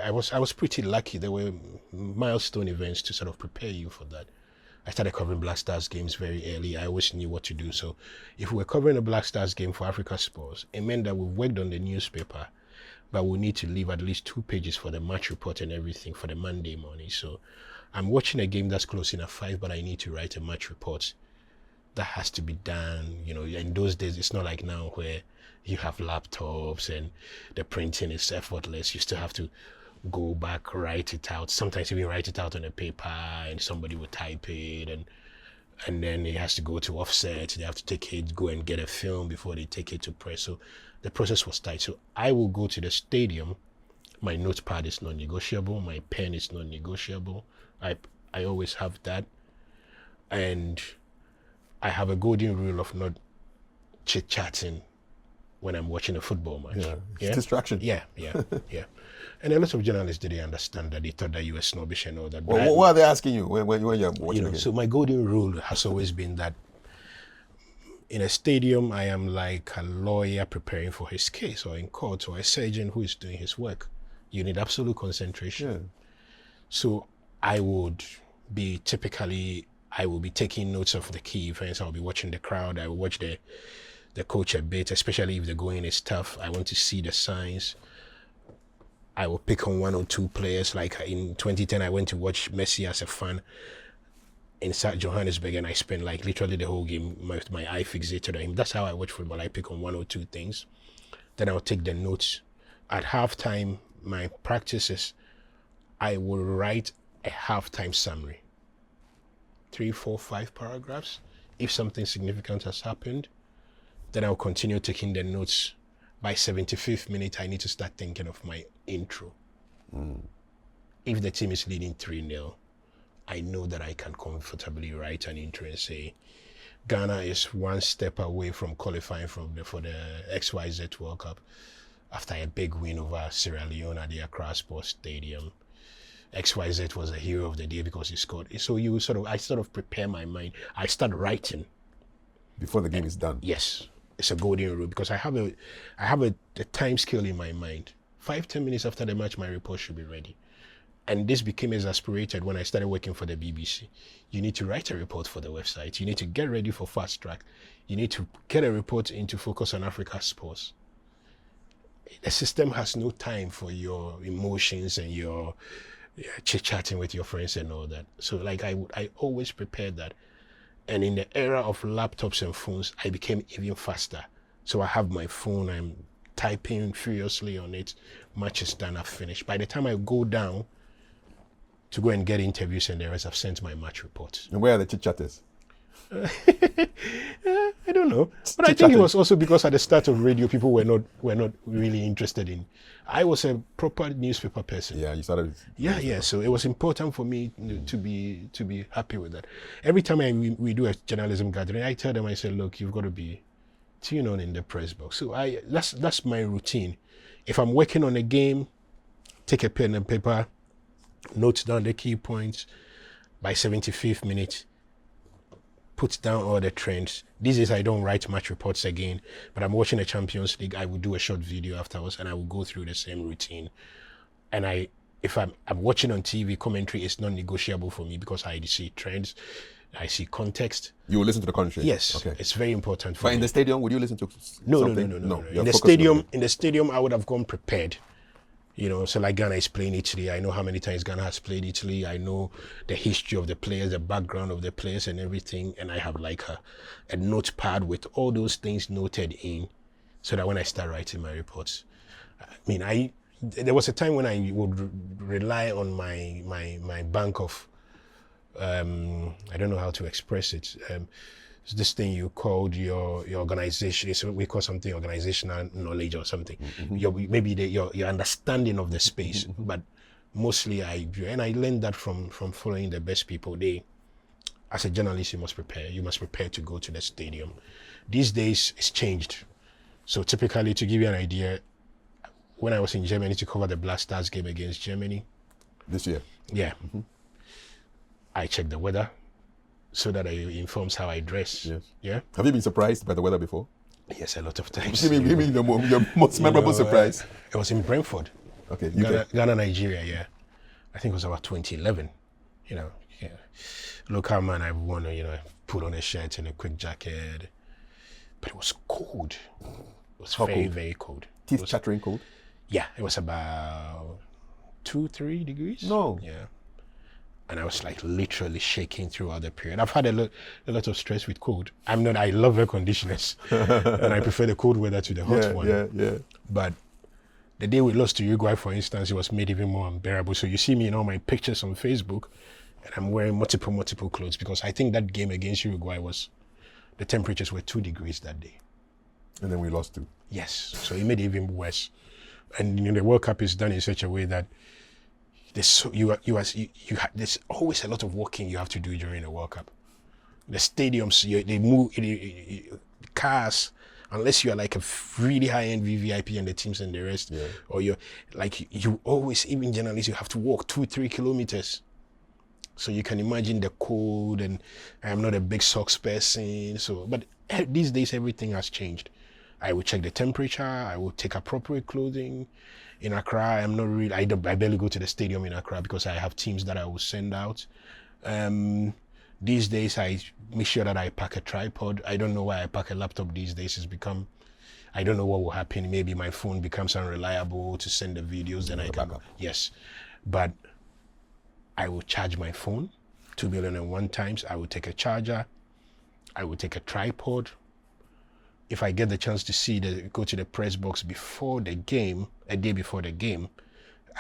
I was pretty lucky. There were milestone events to sort of prepare you for that. I started covering Black Stars games very early. I always knew what to do. So if we were covering a Black Stars game for Africa Sports, it meant that we worked on the newspaper, but we need to leave at least 2 pages for the match report and everything for the Monday morning. So I'm watching a game that's closing at 5, but I need to write a match report. That has to be done. In those days, it's not like now where you have laptops and the printing is effortless. You still have to go back, write it out. Sometimes even write it out on a paper and somebody will type it, and then it has to go to offset. They have to take it, go and get a film before they take it to press. So the process was tight. So I will go to the stadium. My notepad is non-negotiable. My pen is non-negotiable. I always have that. And I have a golden rule of not chit-chatting when I'm watching a football match. It's distraction. Yeah. And a lot of journalists didn't understand that. They thought that you were snobbish and all that. Well, what are they asking you when you're watching the game? So my golden rule has always been that in a stadium, I am like a lawyer preparing for his case, or in court, or a surgeon who is doing his work. You need absolute concentration. Yeah. So I will be taking notes of the key events. I'll be watching the crowd. I will watch the coach a bit, especially if the going is tough. I want to see the signs. I will pick on 1 or 2 players. Like in 2010, I went to watch Messi as a fan in South Johannesburg, and I spent like literally the whole game with my eye fixated on him. That's how I watch football. I pick on 1 or 2 things. Then I'll take the notes. At halftime, my practice is I will write a halftime summary. 3, 4, 5 paragraphs. If something significant has happened, then I'll continue taking the notes. By 75th minute, I need to start thinking of my intro. If the team is leading 3-0, I know that I can comfortably write an intro and say, Ghana is one step away from qualifying for the XYZ World Cup after a big win over Sierra Leone at the Accra Sports Stadium. XYZ was the hero of the day because he scored. So I sort of prepare my mind. I start writing before the game is done. Yes, it's a golden rule because I have a time scale in my mind. 5-10 minutes after the match, my report should be ready. And this became exasperated when I started working for the BBC. You need to write a report for the website. You need to get ready for Fast Track. You need to get a report into Focus on Africa Sports. The system has no time for your emotions and your chit-chatting with your friends and all that. So I always prepared that. And in the era of laptops and phones, I became even faster. So I have my phone, I'm typing furiously on it. Match is done, I've finished. By the time I go down to go and get interviews and the rest, I've sent my match reports. And where are the chit-chatters? I don't know. But I think it was also because at the start of radio, people were not really interested in. I was a proper newspaper person. Yeah, you started. Yeah. So it was important for me to be happy with that. Every time we do a journalism gathering, I tell them, I say, look, you've got to be tuned on in the press box. So that's my routine. If I'm working on a game, take a pen and paper, note down the key points. By 75th minute, put down all the trends. These days I don't write match reports again, but I'm watching the Champions League. I will do a short video afterwards and I will go through the same routine. And if I'm watching on TV, commentary is non-negotiable for me because I see trends, I see context. You will listen to the commentary? Yes, okay. It's very important for but me. in the stadium, would you listen to something? No. In the stadium, I would have gone prepared. So like Ghana is playing Italy. I know how many times Ghana has played Italy. I know the history of the players, the background of the players and everything. And I have like a notepad with all those things noted in so that when I start writing my reports, there was a time when I would rely on my bank of, I don't know how to express it. It's this thing you called your organization. So we call something organizational knowledge or something. Your understanding of the space. But mostly I learned that from following the best people. As a journalist, you must prepare. You must prepare to go to the stadium. These days, it's changed. So typically, to give you an idea, when I was in Germany to cover the Black Stars game against Germany. This year? Yeah. I checked the weather so that it informs how I dress. Yes. Yeah. Have you been surprised by the weather before? Yes, a lot of times. Give me your most memorable surprise. It was in Brentford. Okay. Ghana, Nigeria, yeah. I think it was about 2011. Local man, I want to, put on a shirt and a quick jacket. But it was cold. It was very, very cold. Teeth chattering cold? Yeah, it was about 2-3 degrees. No. Yeah. And I was like literally shaking throughout the period. I've had a lot of stress with cold. I love air conditioners. And I prefer the cold weather to the hot one. Yeah. But the day we lost to Uruguay, for instance, it was made even more unbearable. So you see me in all my pictures on Facebook, and I'm wearing multiple clothes because I think that game against Uruguay the temperatures were 2 degrees that day. And then we lost 2. Yes. So it made it even worse. And the World Cup is done in such a way that there's always a lot of walking you have to do during the World Cup. The stadiums, they move, cars, unless you are like a really high-end VVIP and the teams and the rest, or you always, even journalists, you have to walk 2-3 kilometers. So you can imagine the cold, and I'm not a big socks person. But these days everything has changed. I will check the temperature. I will take appropriate clothing. In Accra, I'm not really. I barely go to the stadium in Accra because I have teams that I will send out. These days, I make sure that I pack a tripod. I don't know why I pack a laptop these days. It's become. I don't know what will happen. Maybe my phone becomes unreliable to send the videos. Then I can. Yes, but I will charge my phone 2,000,001 times. I will take a charger. I will take a tripod. If I get the chance to go to the press box before the game, a day before the game,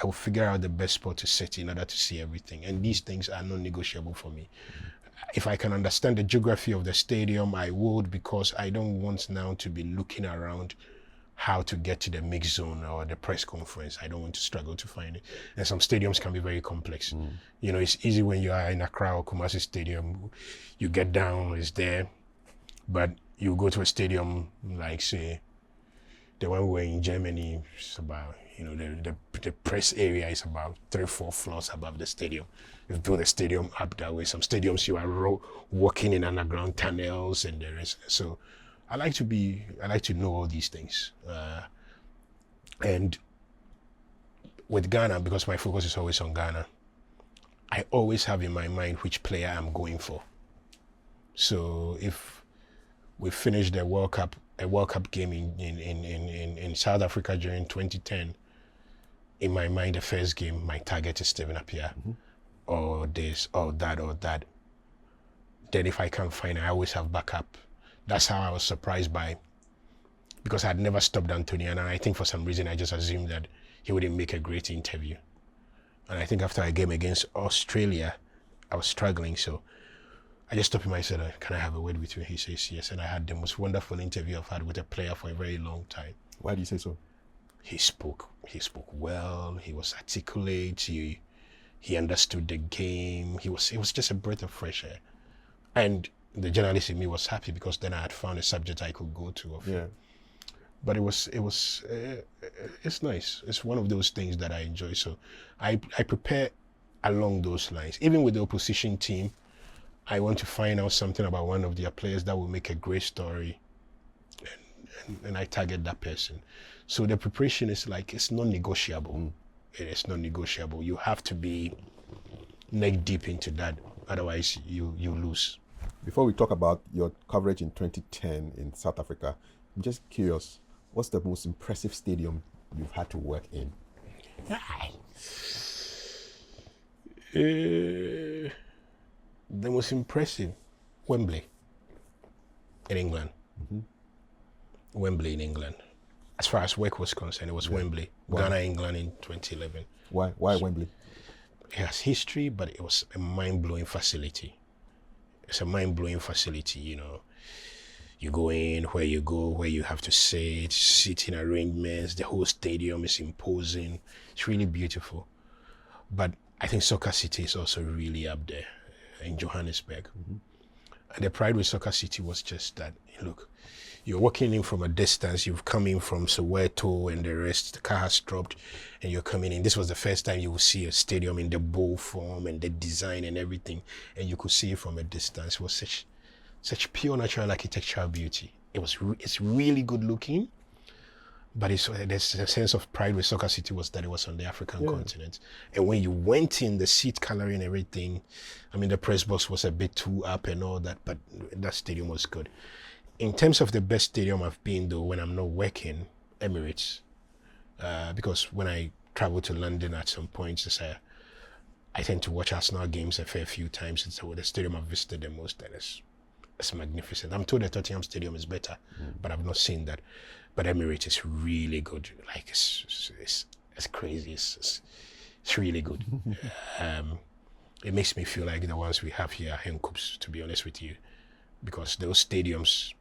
I will figure out the best spot to sit in order to see everything. And these things are non-negotiable for me. if I can understand the geography of the stadium, I would, because I don't want now to be looking around how to get to the mix zone or the press conference. I don't want to struggle to find it. And some stadiums can be very complex. You know, it's easy when you are in Accra or Kumasi Stadium, you get down, it's there. But you go to a stadium like, say, the one we were in Germany, it's about, you know, the press area is about 3-4 floors above the stadium. You've built the stadium up that way. Some stadiums you are walking in underground tunnels and the rest. So I like to know all these things. And with Ghana, because my focus is always on Ghana, I always have in my mind which player I'm going for. So if we finish the World Cup, a World Cup game in South Africa during 2010, in my mind, the first game, my target is Stephen Appiah, or this, or that, or that. Then if I can't find it, I always have backup. That's how I was surprised by, because I had never stopped Anthony, and I think for some reason I just assumed that he wouldn't make a great interview. And I think after a game against Australia, I was struggling, so I just stopped him. I said, "Can I have a word with you?" He says yes, and I had the most wonderful interview I've had with a player for a very long time. Why do you say so? He spoke well. He was articulate. He understood the game. He was just a breath of fresh air. And the journalist in me was happy, because then I had found a subject I could go to. Yeah. But it's nice. It's one of those things that I enjoy. So I prepare along those lines. Even with the opposition team, I want to find out something about one of their players that will make a great story, and I target that person. So the preparation is like, it's non-negotiable. It is non-negotiable. You have to be neck deep into that. Otherwise, you lose. Before we talk about your coverage in 2010 in South Africa, I'm just curious, what's the most impressive stadium you've had to work in? The most impressive, Wembley in England. Wembley in England. As far as work was concerned, it was Wembley. Why? Ghana, England in 2011. Why Wembley? It has history, but it was a mind-blowing facility. It's a mind-blowing facility, you know. You go in, where you have to sit, seating arrangements, the whole stadium is imposing. It's really beautiful. But I think Soccer City is also really up there in Johannesburg. And the pride with Soccer City was just that, look, you're walking in from a distance, you've come in from Soweto and the rest, the car has dropped, and you're coming in. This was the first time you will see a stadium in the bowl form and the design and everything, and you could see it from a distance. It was such pure natural architectural beauty. It's really good looking, but there's a sense of pride with Soccer City was that it was on the African continent. And when you went in, the seat coloring and everything, I mean, the press box was a bit too up and all that, but that stadium was good. In terms of the best stadium I've been, though, when I'm not working, Emirates. Because when I travel to London at some points, I tend to watch Arsenal games a fair few times. It's the stadium I've visited the most, and it's magnificent. I'm told the Tottenham Stadium is better, but I've not seen that. But Emirates is really good. Like, it's crazy. It's really good. It makes me feel like the ones we have here are Henkups, to be honest with you, because those stadiums,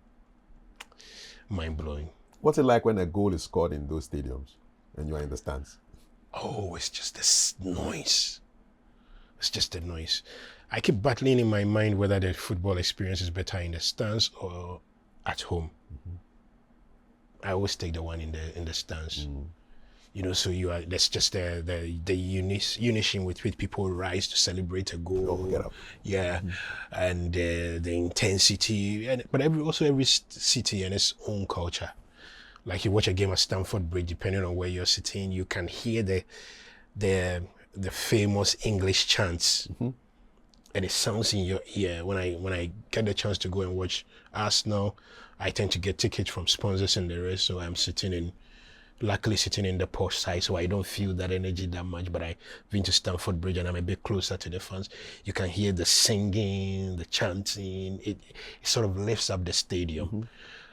mind-blowing. What's it like when a goal is scored in those stadiums and you are in the stands? Oh, it's just this noise. It's just the noise. I keep battling in my mind whether the football experience is better in the stands or at home. I always take the one in the stands. You know, so that's just the unison with which people rise to celebrate a goal. Get up. Yeah, and the intensity, but every city and its own culture. Like, you watch a game at Stamford Bridge, depending on where you're sitting, you can hear the famous English chants, and it sounds in your ear. When I get the chance to go and watch Arsenal, I tend to get tickets from sponsors and the rest, so I'm luckily sitting in the posh side, so I don't feel that energy that much. But I've been to Stamford Bridge and I'm a bit closer to the fans. You can hear the singing, the chanting. It sort of lifts up the stadium.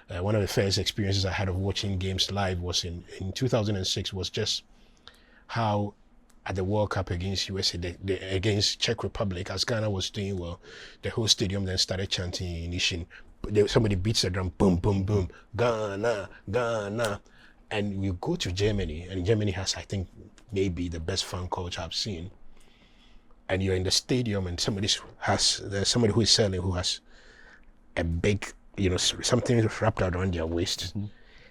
One of the first experiences I had of watching games live was in 2006, was just how at the World Cup against USA, against Czech Republic, as Ghana was doing well, the whole stadium then started chanting in Ishin. Somebody beats the drum, boom, boom, boom, Ghana, Ghana. And you go to Germany, and Germany has, I think, maybe the best fan culture I've seen. And you're in the stadium, and there's somebody who is selling who has a big, something wrapped around their waist,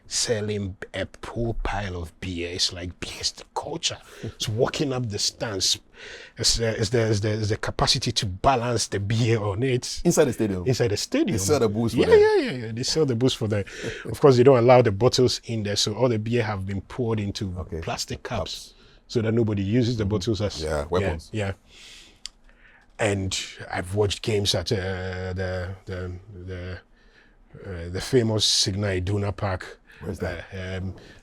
selling a whole pile of beer. It's like beer is the culture. It's walking up the stands. It's the capacity to balance the beer on it. Inside the stadium? Inside the stadium. They sell the booze for them. Yeah. They sell the booze for them. Of course, they don't allow the bottles in there, so all the beer have been poured into plastic cups so that nobody uses the bottles as weapons. Yeah. And I've watched games at the famous Signal Iduna Park. Where's that?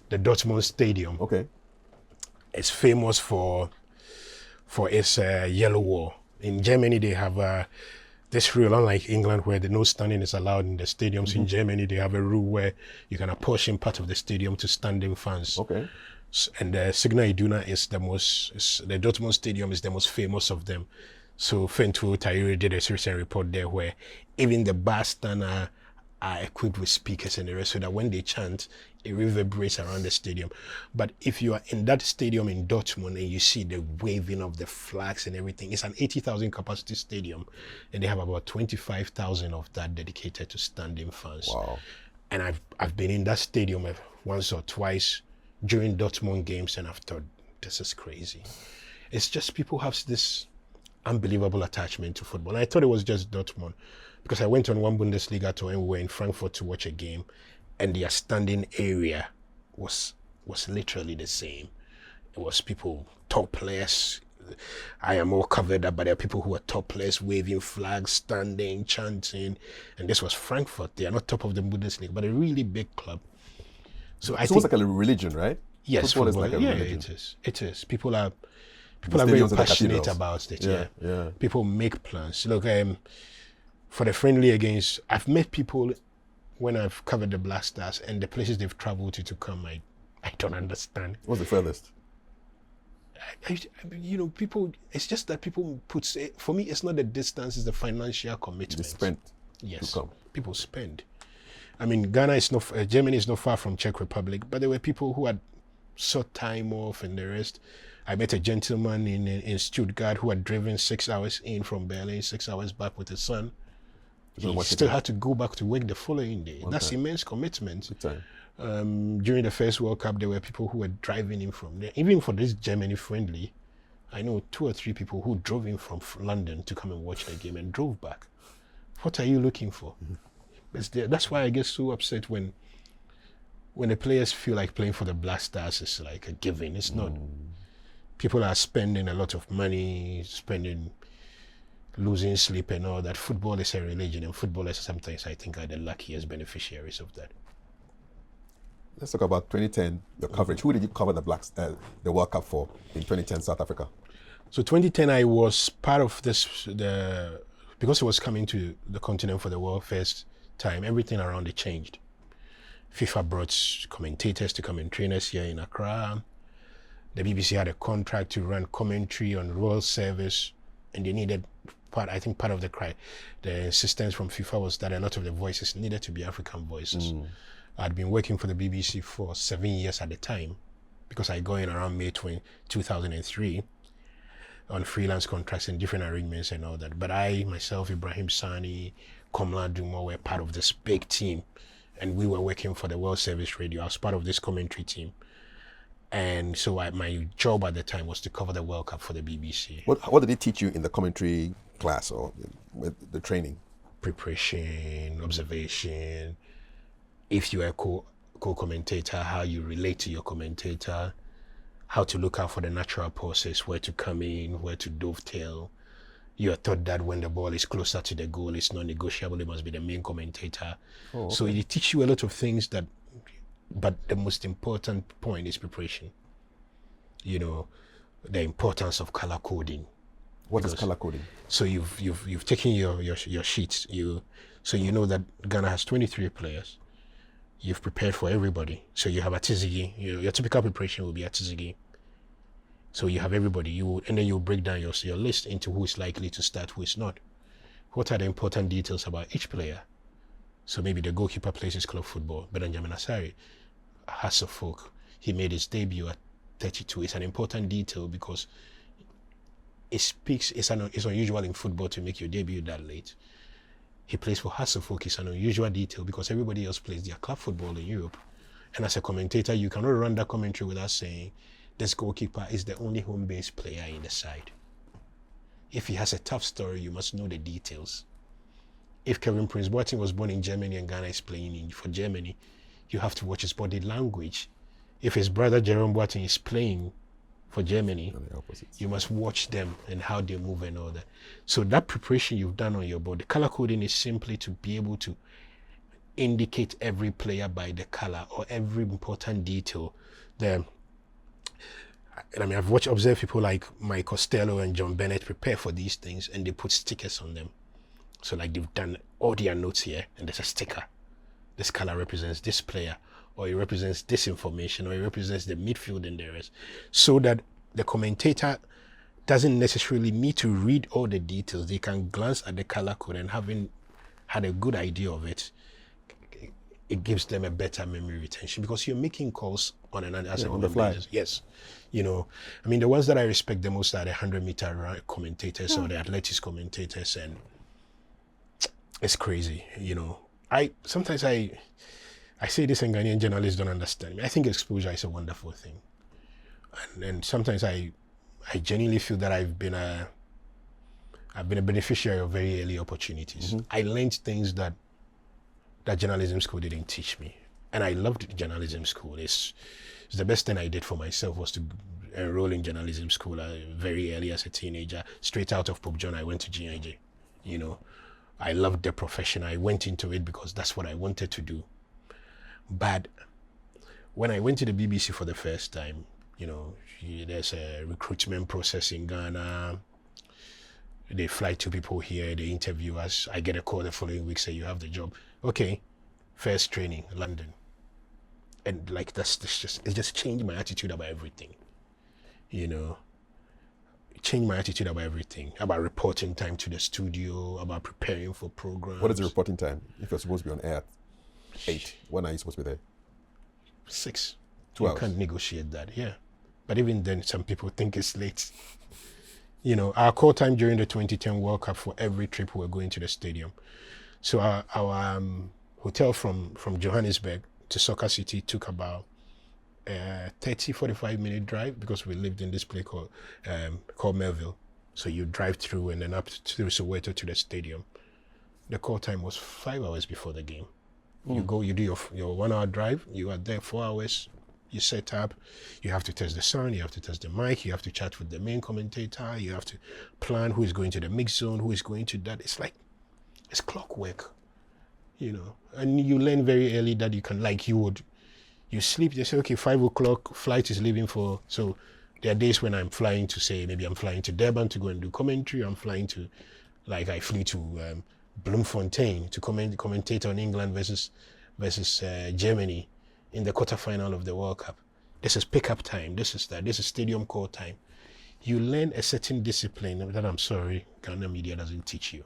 The Dortmund Stadium. Okay. It's famous for its yellow wall. In Germany, they have this rule, unlike England, where no standing is allowed in the stadiums. In Germany, they have a rule where you can apportion part of the stadium to standing fans. Okay. And the Signal Iduna the Dortmund Stadium is the most famous of them. So Fentu Tayuri did a recent report there where even the bar stand are equipped with speakers and the rest, so that when they chant, it reverberates around the stadium. But if you are in that stadium in Dortmund and you see the waving of the flags and everything, it's an 80,000 capacity stadium, and they have about 25,000 of that dedicated to standing fans. Wow. And I've been in that stadium once or twice during Dortmund games, and I've thought, this is crazy. It's just people have this unbelievable attachment to football. And I thought it was just Dortmund, because I went on one Bundesliga tour and we were in Frankfurt to watch a game, and their standing area was literally the same. It was people topless. I am all covered up, but there are people who are topless, waving flags, standing, chanting. And this was Frankfurt. They are not top of the Bundesliga, but a really big club. So I think it's like a religion, right? Yes, football is like a religion. It is. People are very passionate about it. Yeah. People make plans. Look, for the friendly against, I've met people when I've covered the Black Stars, and the places they've traveled to come, I don't understand. What's the furthest? People, it's just that people for me, it's not the distance, it's the financial commitment. They spend yes, to come. People spend. I mean, Germany is not far from Czech Republic, but there were people who had sought time off and the rest. I met a gentleman in Stuttgart who had driven 6 hours in from Berlin, 6 hours back with his son. He still had to go back to work the following day. Okay. That's immense commitment. Good time. During the first World Cup, there were people who were driving in from there. Even for this Germany friendly, I know 2 or 3 people who drove in from London to come and watch the game and drove back. What are you looking for? That's why I get so upset when the players feel like playing for the Black Stars is like a given. It's not. People are spending a lot of money, losing sleep and all that. Football is a religion, and footballers sometimes, I think, are the luckiest beneficiaries of that. Let's talk about 2010, your coverage. Who did you cover the World Cup for in 2010 South Africa? So 2010, I was part of because it was coming to the continent for the world first time, everything around it changed. FIFA brought commentators to come and train us here in Accra. The BBC had a contract to run commentary on Royal Service, and they needed part of the insistence from FIFA was that a lot of the voices needed to be African voices. I'd been working for the BBC for 7 years at the time, because I got in around May 2003 on freelance contracts and different arrangements and all that. But I, myself, Ibrahim Sani, Komla Dumo were part of this big team, and we were working for the World Service Radio. I was part of this commentary team. And so my job at the time was to cover the World Cup for the BBC. What did they teach you in the commentary class or with the training? Preparation, observation. If you are a co-commentator, how you relate to your commentator, how to look out for the natural pauses, where to come in, where to dovetail. You are taught that when the ball is closer to the goal, it's non-negotiable. It must be the main commentator. Oh, okay. So it teaches you a lot of things but the most important point is preparation. The importance of color coding. What is color coding? So you've taken your sheets. So you know that Ghana has 23 players. You've prepared for everybody. So you have Atizigi. Your typical preparation will be Atizigi. So you have everybody, and then you break down your list into who is likely to start, who is not. What are the important details about each player? So maybe the goalkeeper plays his club football, Benjamin Asari has a folk. He made his debut at 32. It's an important detail because it's unusual in football to make your debut that late. He plays for Hasselhoff. It's an unusual detail because everybody else plays their club football in Europe. And as a commentator, you cannot run that commentary without saying this goalkeeper is the only home-based player in the side. If he has a tough story, you must know the details. If Kevin Prince Boateng was born in Germany and Ghana is playing for Germany, you have to watch his body language. If his brother Jerome Boateng is playing for Germany, you must watch them and how they move and all that. So that preparation you've done on your board, the color coding is simply to be able to indicate every player by the color or every important detail. I've observed people like Mike Costello and John Bennett prepare for these things and they put stickers on them. So like they've done all their notes here and there's a sticker. This color represents this player, or it represents this information, or it represents the midfield and the rest. So that the commentator doesn't necessarily need to read all the details. They can glance at the color code and having had a good idea of it, it gives them a better memory retention because you're making calls on the fly. Basis. Yes. The ones that I respect the most are the 100-meter commentators or the athletics commentators, and it's crazy. Sometimes I say this and Ghanaian journalists don't understand me. I think exposure is a wonderful thing. And sometimes I genuinely feel that I've been a beneficiary of very early opportunities. Mm-hmm. I learned things that journalism school didn't teach me. And I loved journalism school. It's the best thing I did for myself was to enroll in journalism school very early as a teenager. Straight out of Pope John, I went to GIJ. I loved the profession. I went into it because that's what I wanted to do. But when I went to the BBC for the first time, there's a recruitment process in Ghana. They fly two people here, they interview us. I get a call the following week, say you have the job. Okay, first training, London. And like it just changed my attitude about everything. It changed my attitude about everything. About reporting time to the studio, about preparing for programs. What is the reporting time? If you're supposed to be on air at 8, when are you supposed to be there? 6. 2 hours. You can't negotiate that, yeah. But even then, some people think it's late. Our call time during the 2010 World Cup for every trip we were going to the stadium. So our hotel from Johannesburg to Soccer City took about 45-minute drive because we lived in this place called Melville. So you drive through and then up through Soweto to the stadium. The call time was 5 hours before the game. You go, you do your 1 hour drive, you are there 4 hours, you set up, you have to test the sound, you have to test the mic, you have to chat with the main commentator, you have to plan who is going to the mix zone, who is going to that. It's clockwork, and you learn very early that you can, you sleep, they say, okay, 5 o'clock, flight is leaving so there are days when I'm flying to maybe I'm flying to Durban to go and do commentary, I'm flying to, I flew to Bloemfontein to commentate on England versus Germany in the quarterfinal of the World Cup. This is pickup time, this is stadium call time. You learn a certain discipline that, I'm sorry, Ghana media doesn't teach you.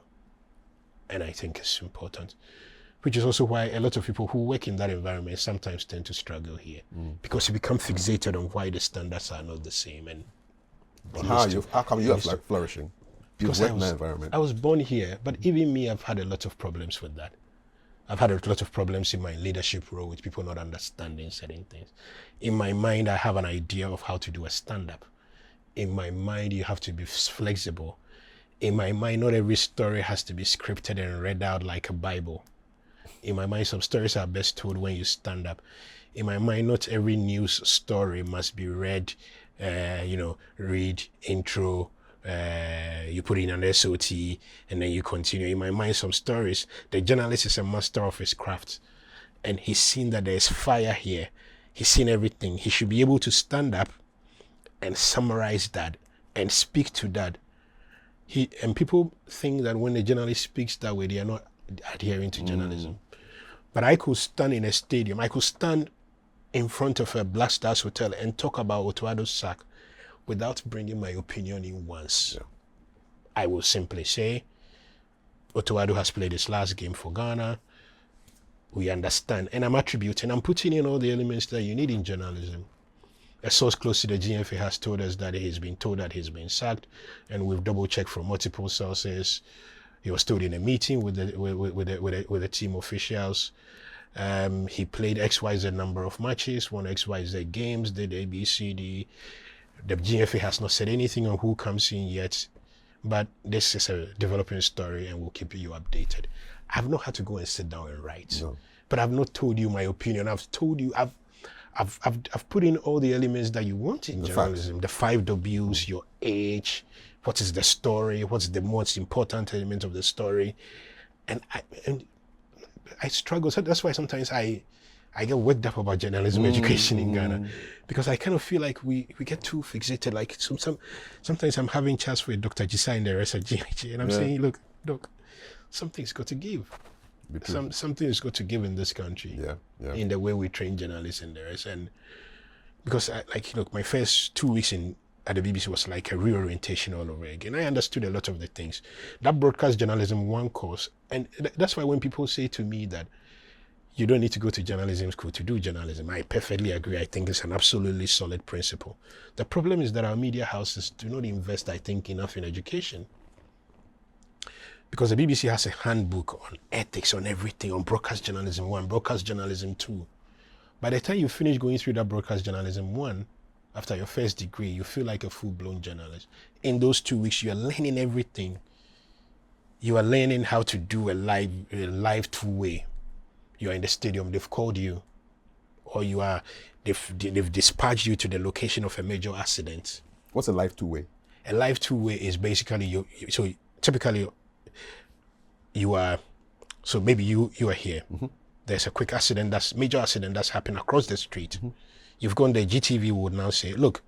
And I think it's important. Which is also why a lot of people who work in that environment sometimes tend to struggle here. Because you become fixated on why the standards are not the same. And how come you are flourishing? Because in that environment. I was born here, but even me, I've had a lot of problems with that. I've had a lot of problems in my leadership role with people not understanding certain things. In my mind, I have an idea of how to do a stand-up. In my mind, you have to be flexible. In my mind, not every story has to be scripted and read out like a Bible. In my mind, some stories are best told when you stand up. In my mind, not every news story must be read, read, intro, you put in an SOT, and then you continue. In my mind, some stories, the journalist is a master of his craft, and he's seen that there's fire here. He's seen everything. He should be able to stand up and summarize that and speak to that. And people think that when a journalist speaks that way, they are not adhering to journalism. But I could stand in a stadium, I could stand in front of a Black Stars hotel and talk about Otto Adjoi's sack without bringing my opinion in once. Yeah. I will simply say, Oti Adjei has played his last game for Ghana. We understand. And I'm putting in all the elements that you need in journalism. A source close to the GFA has told us that he's been told that he's been sacked, and we've double-checked from multiple sources. He was told in a meeting with the team officials. He played XYZ number of matches, won XYZ games, did ABCD. The GFA has not said anything on who comes in yet, but this is a developing story, and we'll keep you updated. I've not had to go and sit down and write, but I've not told you my opinion. I've told you, I've put in all the elements that you want in journalism. The 5 Ws, your age, what is the story, what's the most important element of the story, and I struggle. So that's why sometimes I get worked up about journalism education in Ghana, because I kind of feel like we get too fixated. Like sometimes I'm having chats with Dr. Jisa and the rest of GIG, and I'm saying, look, something's got to give. Something's got to give in this country. In the way we train journalists and the rest. And because my first 2 weeks at the BBC was like a reorientation all over again. I understood a lot of the things. That broadcast journalism 1 course, and that's why when people say to me that you don't need to go to journalism school to do journalism, I perfectly agree. I think it's an absolutely solid principle. The problem is that our media houses do not invest, I think, enough in education. Because the BBC has a handbook on ethics, on everything, on broadcast journalism 1, broadcast journalism 2. By the time you finish going through that broadcast journalism 1, after your first degree, you feel like a full-blown journalist. In those 2 weeks, you are learning everything. You are learning how to do a live two-way. You are in the stadium, they've called you, or they've dispatched you to the location of a major accident. What's a live two-way? A live two-way is basically typically you are, so maybe you are here. There's a quick major accident that's happened across the street. You've gone there, GTV would now say, look,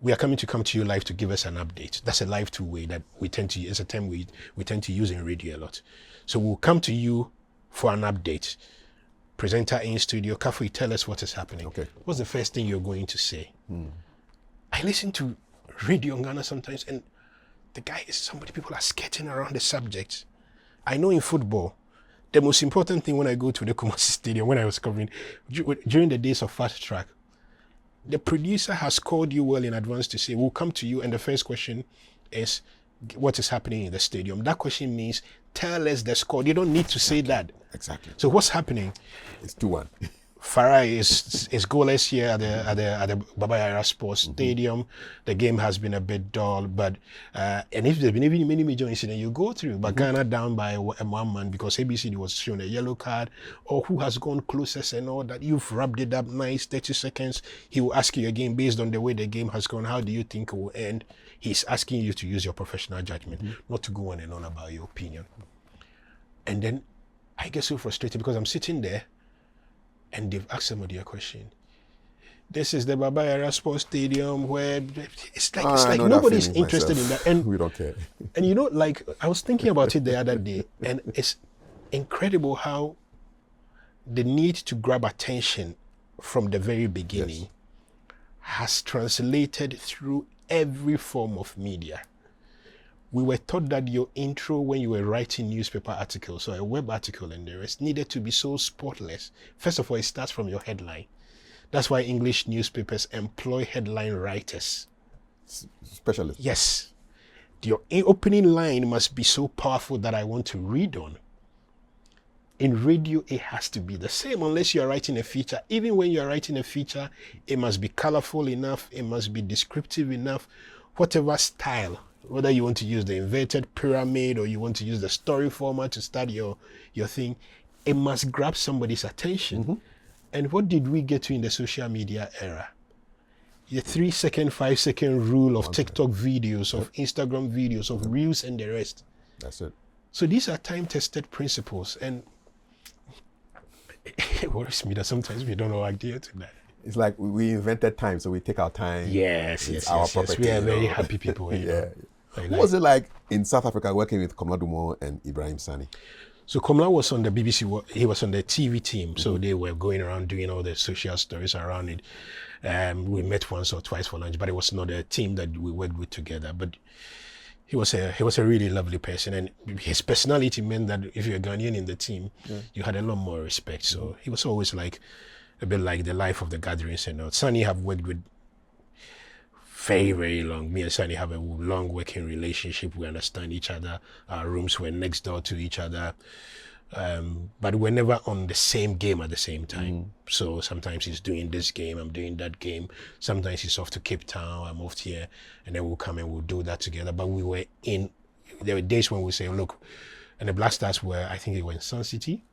we are coming to come to you live to give us an update. That's a live two-way that we tend to use. It's a term we tend to use in radio a lot. So we'll come to you for an update. Presenter in studio, Kafui, tell us what is happening. Okay. What's the first thing you're going to say? I listen to radio in Ghana sometimes, and people are skirting around the subject. I know in football, the most important thing when I go to the Kumasi Stadium, when I was covering, during the days of Fast Track, the producer has called you well in advance to say, we'll come to you, and the first question is, what is happening in the stadium? That question means, tell us the score. You don't need to say that. Exactly. So what's happening? It's 2-1. Farah is goalless here at the Baba Yara Sports Stadium. The game has been a bit dull, but and if there's been even many major incidents you go through, but Ghana down by 1 man because ABCD was shown a yellow card, or who has gone closest and all that. You've wrapped it up nice, 30 seconds. He will ask you again based on the way the game has gone. How do you think it will end? He's asking you to use your professional judgment, not to go on and on about your opinion. And then I get so frustrated because I'm sitting there. And they've asked somebody a question. This is the Baba Yara Sports Stadium where it's like nobody's interested in that. And we don't care. And I was thinking about it the other day, and it's incredible how the need to grab attention from the very beginning has translated through every form of media. We were taught that your intro when you were writing newspaper articles or a web article and the rest needed to be so spotless. First of all, it starts from your headline. That's why English newspapers employ headline writers. Specialists. Yes. Your opening line must be so powerful that I want to read on. In radio, it has to be the same unless you're writing a feature. Even when you're writing a feature, it must be colorful enough. It must be descriptive enough. Whatever style. Whether you want to use the inverted pyramid or you want to use the story format to start your thing, it must grab somebody's attention. And what did we get to in the social media era? The 3-second, 5-second rule of TikTok videos, of Instagram videos, of Reels and the rest. That's it. So these are time-tested principles, and it worries me that sometimes we don't know idea to that. It's like we invented time, so we take our time. Yes. Property, we are very happy people. What was it like in South Africa working with Komla Dumont and Ibrahim Sani? So Komla was on the BBC, he was on the TV team, so they were going around doing all the social stories around it. We met once or twice for lunch, but it was not a team that we worked with together. But he was a really lovely person, and his personality meant that if you're a Ghanaian in the team, you had a lot more respect. So he was always like a bit like the life of the gatherings and all. Sunny have worked with very, very long. Me and Sunny have a long working relationship. We understand each other. Our rooms were next door to each other. But we're never on the same game at the same time. So sometimes he's doing this game, I'm doing that game. Sometimes he's off to Cape Town, I'm off here, and then we'll come and we'll do that together. But there were days when we say, look, and the Black Stars were, I think it was in Sun City,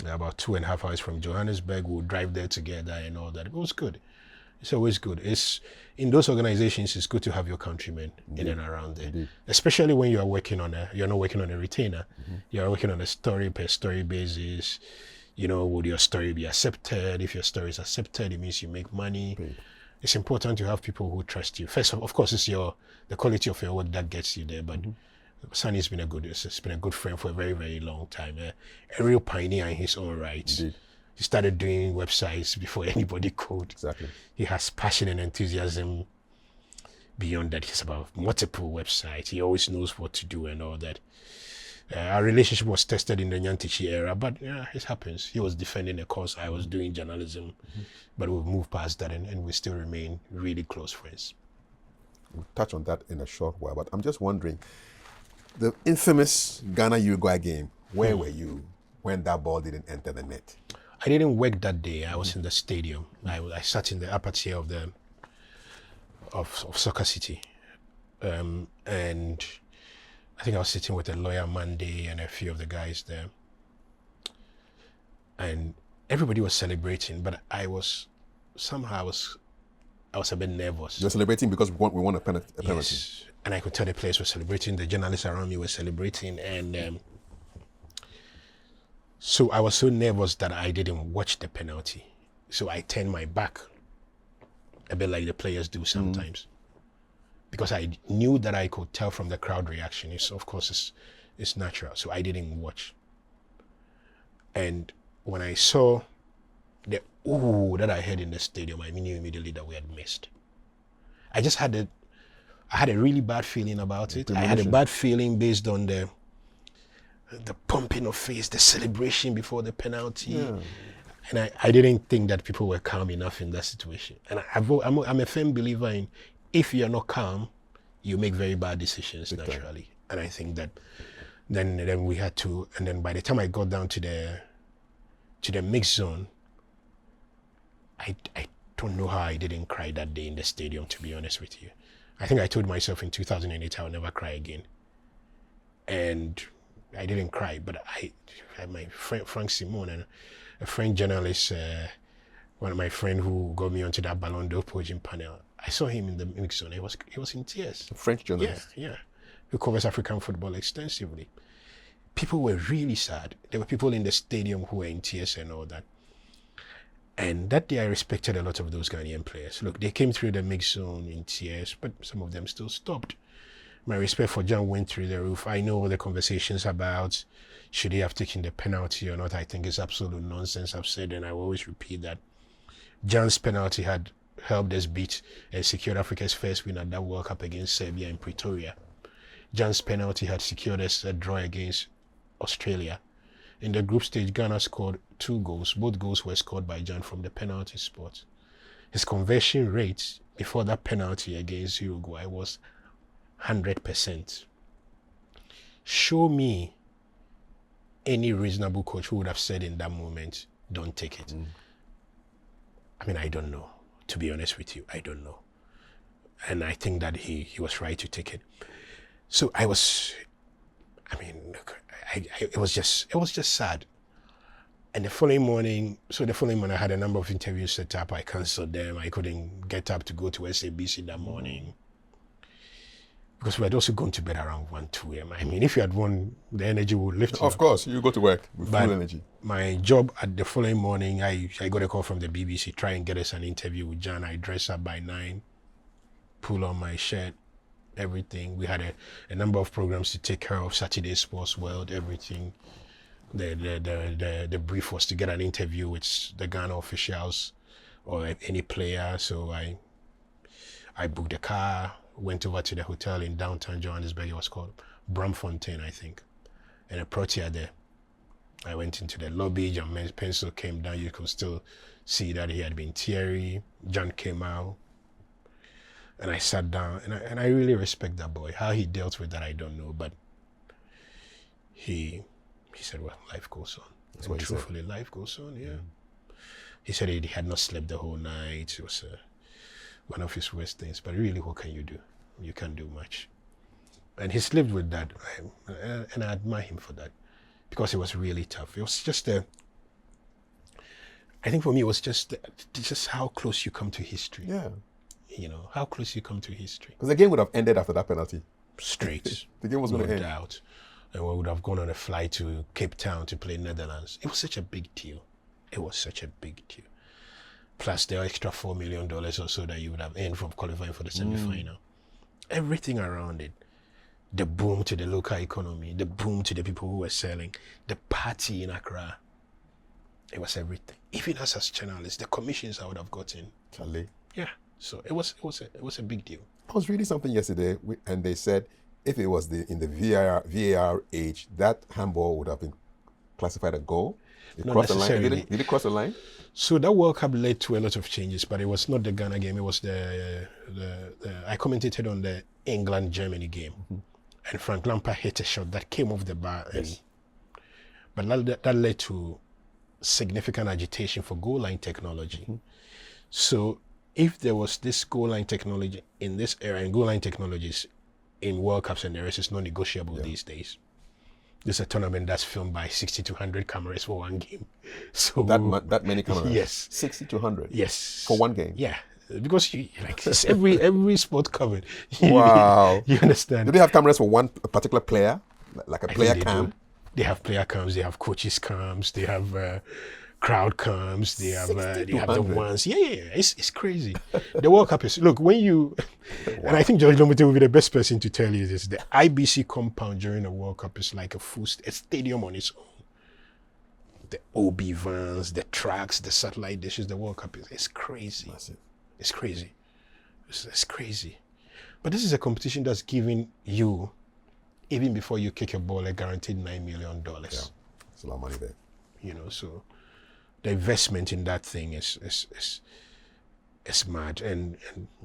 about 2.5 hours from Johannesburg. We'll drive there together and all that. It was good. It's always good. It's in those organizations, it's good to have your countrymen in and around there, especially when you are working you're not working on a retainer. You're working on a story per story basis. Would your story be accepted? If your story is accepted, it means you make money. It's important to have people who trust you. First, of course, it's the quality of your work that gets you there. But Sunny's been a good friend for a very, very long time. A real pioneer in his own right. Indeed. He started doing websites before anybody could. Exactly. He has passion and enthusiasm beyond that. He's about multiple websites. He always knows what to do and all that. Our relationship was tested in the Nyantichi era, but it happens. He was defending a cause. I was doing journalism, but we've moved past that and we still remain really close friends. We'll touch on that in a short while, but I'm just wondering, the infamous Ghana-Uruguay game, where were you when that ball didn't enter the net? I didn't work that day. I was in the stadium. I sat in the upper tier of Soccer City, and I think I was sitting with a lawyer Monday and a few of the guys there, and everybody was celebrating, but I was a bit nervous. You're celebrating because we won a penalty. Yes, and I could tell the players were celebrating. The journalists around me were celebrating, and so I was so nervous that I didn't watch the penalty. So I turned my back, a bit like the players do sometimes, because I knew that I could tell from the crowd reaction. It's natural. So I didn't watch. And when I saw the ooh that I heard in the stadium, I knew immediately that we had missed. I had a really bad feeling about it. I had a bad feeling based on the pumping of face, the celebration before the penalty. And I didn't think that people were calm enough in that situation. And I'm a firm believer in, if you're not calm, you make very bad decisions naturally. And I think that then we had to, and then by the time I got down to the mixed zone, I don't know how I didn't cry that day in the stadium, to be honest with you. I think I told myself in 2008 I'll never cry again. And I didn't cry, but I had my friend Frank Simon and a friend journalist, one of my friends who got me onto that Ballon d'Or podium panel. I saw him in the mix zone. He was in tears. A French journalist. Yeah. Who covers African football extensively. People were really sad. There were people in the stadium who were in tears and all that. And that day I respected a lot of those Ghanaian players. Look, they came through the mix zone in tears, but some of them still stopped. My respect for John went through the roof. I know the conversations about should he have taken the penalty or not. I think it's absolute nonsense. I've said, and I will always repeat that. John's penalty had helped us beat and secured Africa's first win at that World Cup against Serbia in Pretoria. John's penalty had secured us a draw against Australia. In the group stage, Ghana scored 2 goals. Both goals were scored by John from the penalty spot. His conversion rate before that penalty against Uruguay was 100%. Show me any reasonable coach who would have said in that moment, don't take it. I mean, I don't know. To be honest with you, I don't know. And I think that he was right to take it. So it was just sad. And the following morning I had a number of interviews set up. I cancelled them. I couldn't get up to go to SABC that morning, because we had also gone to bed around 1, 2 a.m. I mean, if you had won, the energy would lift you. Of course, you go to work with full energy. My job at the following morning, I got a call from the BBC, try and get us an interview with John. I dress up by 9, pull on my shirt, everything. We had a number of programs to take care of, Saturday Sports World, everything. The brief was to get an interview with the Ghana officials or any player. So I booked a car, went over to the hotel in downtown Johannesburg. It was called Bramfontein, I think. And a Protea there. I went into the lobby. John Pencil came down. You could still see that he had been teary. John came out. And I sat down. And I really respect that boy. How he dealt with that, I don't know. But he said, well, life goes on. That's what he truthfully, life goes on, yeah. He said he had not slept the whole night. It was one of his worst things. But really, what can you do? You can't do much. And he's lived with that. And I admire him for that. Because it was really tough. It was just I think for me, it was just how close you come to history. Yeah. You know, how close you come to history. Because the game would have ended after that penalty. Straight. The game was going to end. No doubt. And we would have gone on a flight to Cape Town to play Netherlands. It was such a big deal. It was such a big deal. Plus the extra $4 million or so that you would have earned from qualifying for the semi-final. Everything around it. The boom to the local economy, the boom to the people who were selling, the party in Accra. It was everything. Even us as journalists, the commissions I would have gotten. Charlie. Yeah. So it was a big deal. I was reading something yesterday, and they said if it was in the VAR age, that handball would have been classified a goal. Not necessarily. Did it cross the line? So that World Cup led to a lot of changes, but it was not the Ghana game. It was I commentated on the England-Germany game. And Frank Lampard hit a shot that came off the bar. Yes. But that led to significant agitation for goal line technology. So if there was this goal line technology in this era, and goal line technologies in World Cups and the rest is non-negotiable these days. This is a tournament that's filmed by 60 to 100 cameras for one game. So that many cameras? Yes. 60 to 100? Yes. For one game? Yeah. Because it's every sport covered. Wow. You understand? Do they have cameras for one particular player? Like a player cam? They have player cams, they have coaches cams, they have crowd cams, they have the ones. Yeah. It's crazy. The World Cup is, look, when you, and I think George Lomite will be the best person to tell you this, the IBC compound during the World Cup is like a stadium on its own. The OB vans, the tracks, the satellite dishes, the World Cup is crazy. Massive. It's crazy. It's crazy. But this is a competition that's giving you, even before you kick a ball, a guaranteed $9 million. Yeah, it's a lot of money there. You know, so the investment in that thing is mad, and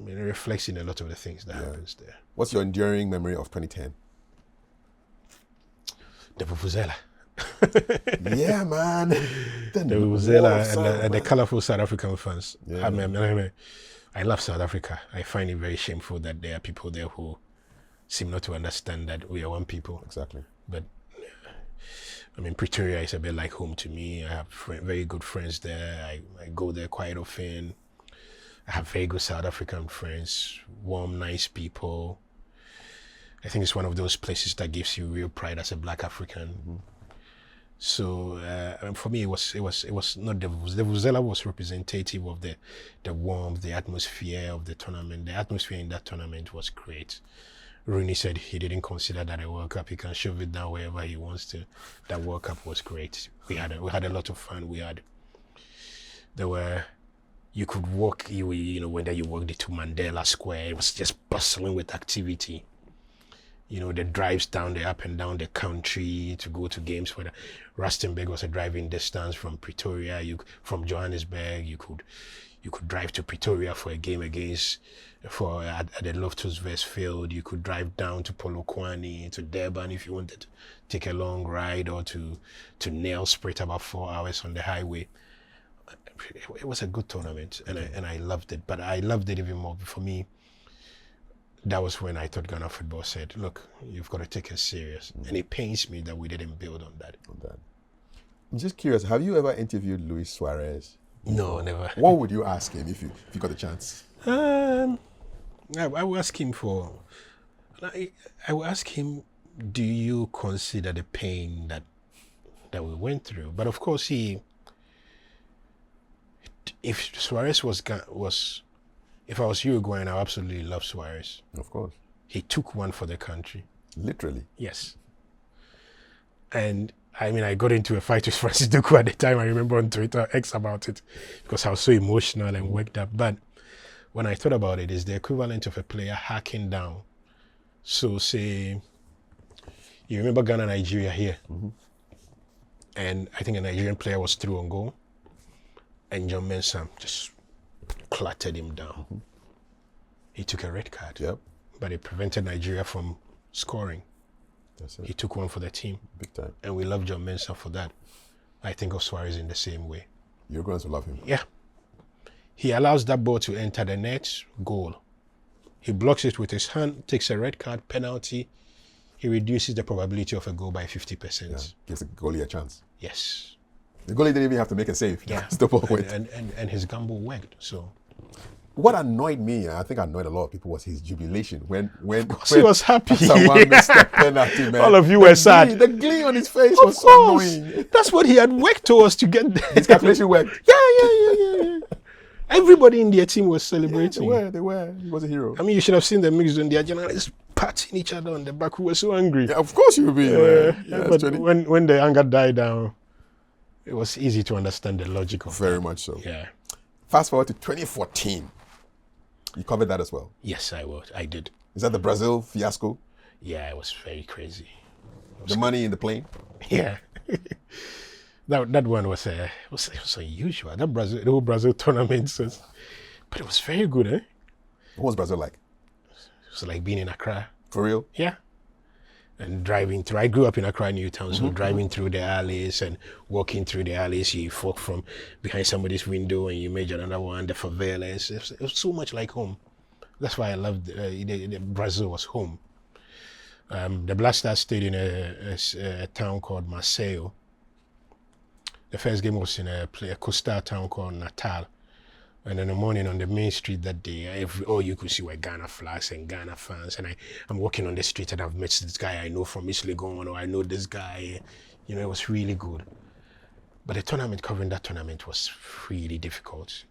it reflects in a lot of the things that happens there. What's your enduring memory of 2010? The Vuvuzela. Yeah, man. The Vuvuzela and the colorful South African fans. Yeah. I love South Africa. I find it very shameful that there are people there who seem not to understand that we are one people. Exactly. But Pretoria is a bit like home to me. I have very good friends there. I go there quite often. I have very good South African friends, warm, nice people. I think it's one of those places that gives you real pride as a Black African. So for me, it was not the Vuvuzela was representative of the warmth, the atmosphere of the tournament. The atmosphere in that tournament was great. Rooney said he didn't consider that a World Cup. He can shove it down wherever he wants to. That World Cup was great. We had a lot of fun. You could walk. Whether you walked into Mandela Square, it was just bustling with activity. The drives down up and down the country to go to games. For Rustenburg was a driving distance from Pretoria. From Johannesburg, you could drive to Pretoria for a game at the Loftus Vests field. You could drive down to Polokwane, to Durban if you wanted to take a long ride, or to Nelspruit, about 4 hours on the highway. It was a good tournament, and I loved it. But I loved it even more. For me, that was when I thought Ghana football said, look, you've got to take it serious. And it pains me that we didn't build on that. I'm just curious, have you ever interviewed Luis Suarez? No, never. What would you ask him if you got the chance? I will ask him do you consider the pain that we went through? But of course, if Suarez if I was Uruguayan, I absolutely love Suarez. Of course. He took one for the country. Literally. Yes. And I mean, I got into a fight with Francis Duku at the time. I remember on Twitter X about it because I was so emotional and worked up. But when I thought about it, it's the equivalent of a player hacking down. So say, you remember Ghana, Nigeria here? And I think a Nigerian player was through on goal. And John Mensah just clattered him down. He took a red card. Yep. But it prevented Nigeria from scoring. That's it. He took one for the team. Big time. And we love John Mensah for that. I think of Suarez in the same way. You're going to love him. Yeah. He allows that ball to enter the net, goal. He blocks it with his hand, takes a red card, penalty. He reduces the probability of a goal by 50%. Yeah. Gives the goalie a chance. Yes. The goalie didn't even have to make a save. Yeah. The ball went. And his gamble worked. So What annoyed me, and I think annoyed a lot of people, was his jubilation when he was happy. Someone missed the penalty, man. All of you were sad. The glee on his face Of was so course. annoying. That's what he had worked towards to get there. His calculation worked. Yeah. Everybody in their team was celebrating. They were. He was a hero. I mean, you should have seen the mix zone. Their journalists patting each other on the back who were so angry. Yeah, of course you will be. Man. Yeah, but when the anger died down, it was easy to understand the logic of very that. much so. Yeah. Fast forward to 2014. You covered that as well. Yes, I did. Is that the Brazil fiasco? Yeah, it was very crazy. The money in the plane? Yeah. that one was unusual. The whole Brazil tournament but it was very good, eh? What was Brazil like? It was like being in Accra. For real? Yeah. And driving through, I grew up in Accra, Newtown, so driving through the alleys and walking through the alleys, you walk from behind somebody's window and you measure another one, the favelas. It was so much like home. That's why I loved Brazil was home. The Black Stars stayed in a town called Maceió. The first game was in a coastal town called Natal. And in the morning on the main street that day, all you could see were Ghana flags and Ghana fans. And I'm walking on the street and I've met this guy I know from East Legon, or I know this guy. You know, it was really good. But the tournament, covering that tournament was really difficult.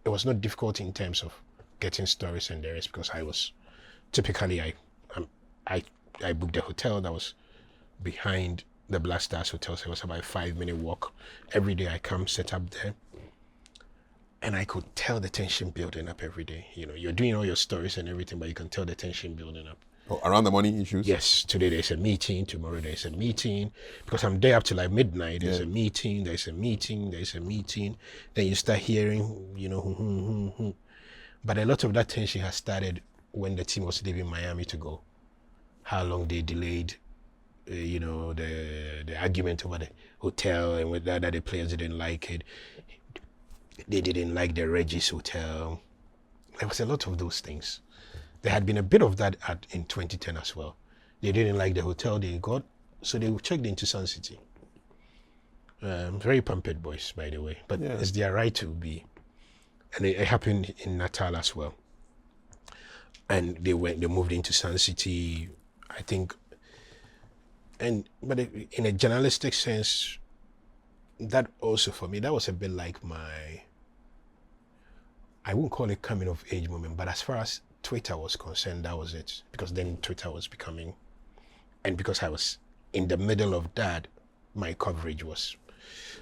It was not difficult in terms of getting stories and the rest, because I was, typically, I booked a hotel that was behind the Black Stars Hotel, so it was about a 5-minute walk. Every day I come, set up there. And I could tell the tension building up every day. You know, you're doing all your stories and everything, but you can tell the tension building up. Oh, around the money issues? Yes, today there's a meeting, tomorrow there's a meeting. Because I'm there up to like midnight, there's a meeting, there's a meeting. Then you start hearing, you know, But a lot of that tension has started when the team was leaving Miami to go. How long they delayed, the argument over the hotel, and with that the players didn't like it. They didn't like the Regis Hotel. There was a lot of those things. There had been a bit of that in 2010 as well. They didn't like the hotel they got, so they checked into Sun City. Very pampered boys, by the way, but it's their right to be. And it happened in Natal as well. And they moved into Sun City, I think. But in a journalistic sense, that also for me, that was a bit like I won't call it coming of age moment, but as far as Twitter was concerned, that was it. Because then Twitter was becoming, and because I was in the middle of that, my coverage was,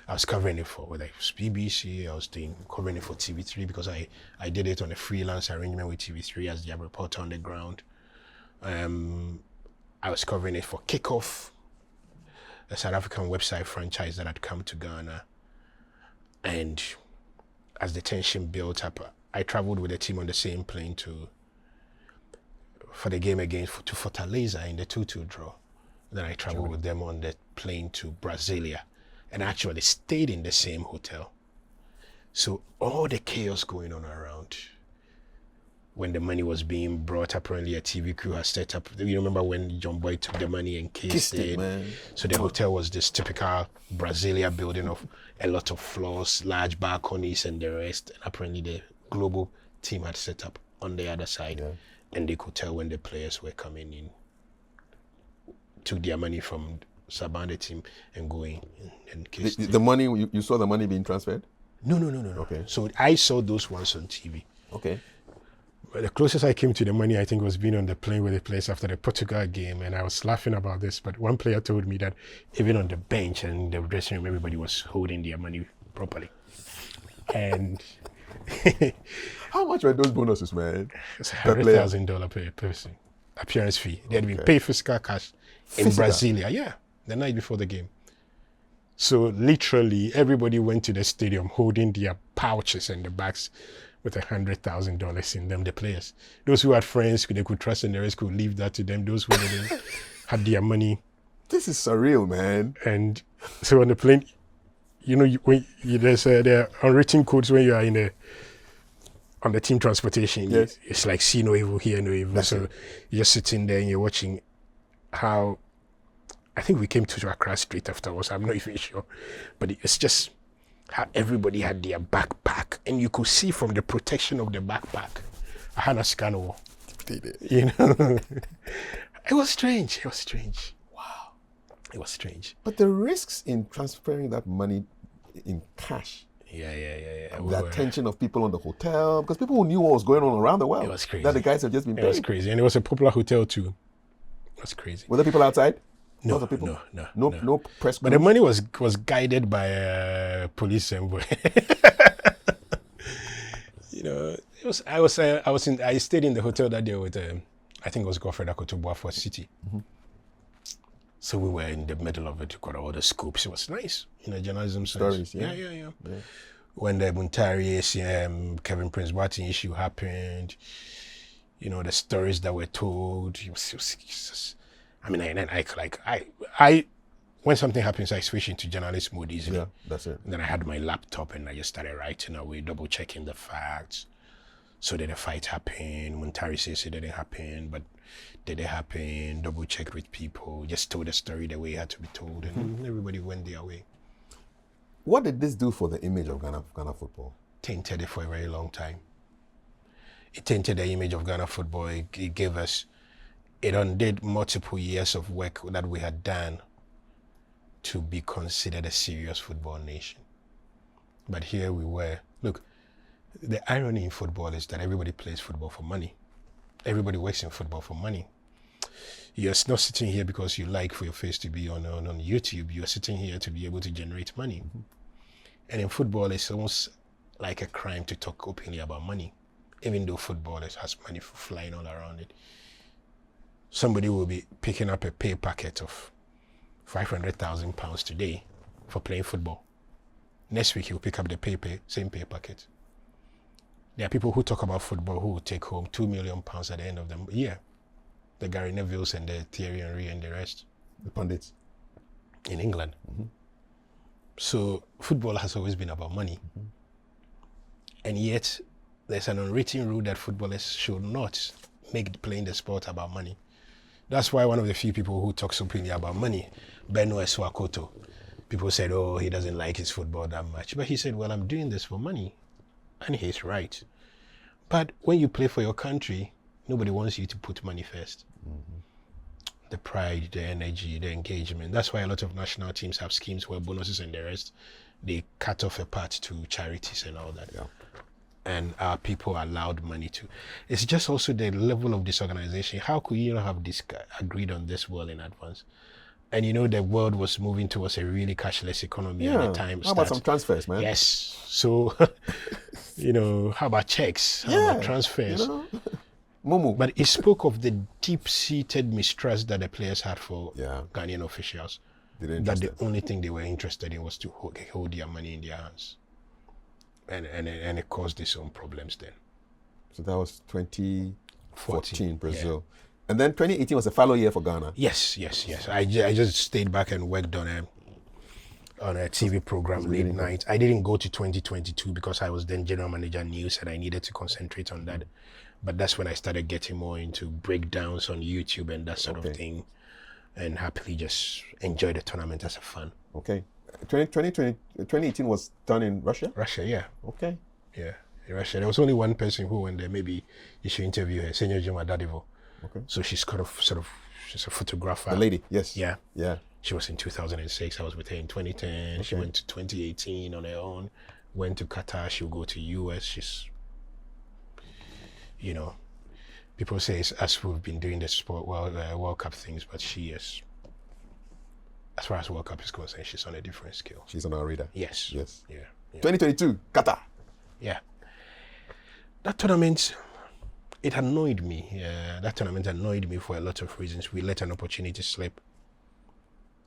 I was covering it for whether it was BBC, I was covering it for TV3, because I did it on a freelance arrangement with TV3 as their reporter on the ground. I was covering it for Kickoff, a South African website franchise that had come to Ghana. And as the tension built up, I traveled with the team on the same plane for the game against to Fortaleza in the 2-2 draw. Then I traveled with them on the plane to Brasilia, and actually stayed in the same hotel. So all the chaos going on around, when the money was being brought, apparently a TV crew has set up. You remember when John Boy took the money and kissed it? Man. So the hotel was this typical Brasilia building of a lot of floors, large balconies and the rest. And apparently the global team had set up on the other side. Yeah. And they could tell when the players were coming in, took their money from Sabande team and going and kissed it. The money, you saw the money being transferred? No. Okay. So I saw those ones on TV. Okay. But the closest I came to the money, I think, was being on the plane with the players after the Portugal game, and I was laughing about this. But one player told me that even on the bench and the dressing room, everybody was holding their money properly. And How much were those bonuses, man? it's Per player? $100,000 per person appearance fee. They had been paid physical cash in Physical? Brasilia, yeah, the night before the game. So literally, everybody went to the stadium holding their pouches and the bags with $100,000 in them. The players, those who had friends they could trust, and the rest could leave that to them. Those who didn't had their money. This is surreal, man. And so on the plane, there's there are unwritten codes when you are on the team transportation. Yes. It's like see no evil, hear no evil. That's so it. you're sitting there and you're watching how. I think we came to Accra straight afterwards. I'm not even sure, but it's just how everybody had their backpack, and you could see from the protection of the backpack, a Hana Scano. It was strange. It was strange. Wow. It was strange. But the risks in transferring that money in cash, Yeah. the attention of people on the hotel, because people knew what was going on around the world. It was crazy. That the guys have just been It was paid. crazy, and it was a popular hotel too. It was crazy. Were there people outside? No, Lots of people? no. No press. But the money was guided by a police envoy. It was. I stayed in the hotel that day with I think it was Godfred Akotobua for City. Mm-hmm. So we were in the middle of it. We got all the scoops. It was nice, journalism Stories, sense. yeah. Yeah. When the Muntari Kevin Prince Boateng issue happened, the stories that were told. It was I mean, I when something happens, I switch into journalist mode easily. Yeah, that's it. And then I had my laptop and I just started writing away, double checking the facts. So did the fight happen? Muntari says it didn't happen, but did it happen? Double checked with people, just told the story the way it had to be told, and everybody went their way. What did this do for the image of Ghana football? Tainted it for a very long time. It tainted the image of Ghana football. It gave us, it undid multiple years of work that we had done to be considered a serious football nation. But here we were. Look, the irony in football is that everybody plays football for money. Everybody works in football for money. You're not sitting here because you like for your face to be on YouTube. You're sitting here to be able to generate money. Mm-hmm. And in football, it's almost like a crime to talk openly about money, even though football has money flying all around it. Somebody will be picking up a pay packet of £500,000 today for playing football. Next week, he'll pick up the same pay packet. There are people who talk about football who will take home £2 million at the end of the year. The Gary Nevilles and the Thierry Henry and the rest. The pundits. In England. Mm-hmm. So football has always been about money. Mm-hmm. And yet, there's an unwritten rule that footballers should not make playing the sport about money. That's why one of the few people who talks openly about money, Beno Eswakoto, people said, oh, he doesn't like his football that much. But he said, well, I'm doing this for money. And he's right. But when you play for your country, nobody wants you to put money first. Mm-hmm. The pride, the energy, the engagement. That's why a lot of national teams have schemes where bonuses and the rest, they cut off a part to charities and all that. Yeah. And our people are allowed money to. It's just also the level of disorganization. How could you not have agreed on this well in advance? And the world was moving towards a really cashless economy at the time. How about some transfers, man? Yes. So, how about checks? How about transfers? Momo. But it spoke of the deep-seated mistrust that the players had for Ghanaian officials. That the only thing they were interested in was to hold their money in their hands. And it caused its own problems then. So that was 2014, Brazil. Yeah. And then 2018 was a fallow year for Ghana. Yes. I just stayed back and worked on a TV program late night. I didn't go to 2022 because I was then general manager news and I needed to concentrate on that. But that's when I started getting more into breakdowns on YouTube and that sort of thing, and happily just enjoy the tournament as a fan. Okay. 2018 was done in Russia? Russia, yeah. Okay. Yeah, in Russia. There was only one person who went there. Maybe you should interview her, Senior Jima Dadivo. Okay. So she's she's a photographer. The lady, yes. Yeah. Yeah. She was in 2006. I was with her in 2010. Okay. She went to 2018 on her own. Went to Qatar. She'll go to US. you know, people say it's us who've been doing the World Cup things, but she is, as far as World Cup is concerned, she's on a different scale. She's on our radar. Yes. Yes. Yeah. 2022, Qatar. Yeah. That tournament, it annoyed me. That tournament annoyed me for a lot of reasons. We let an opportunity slip.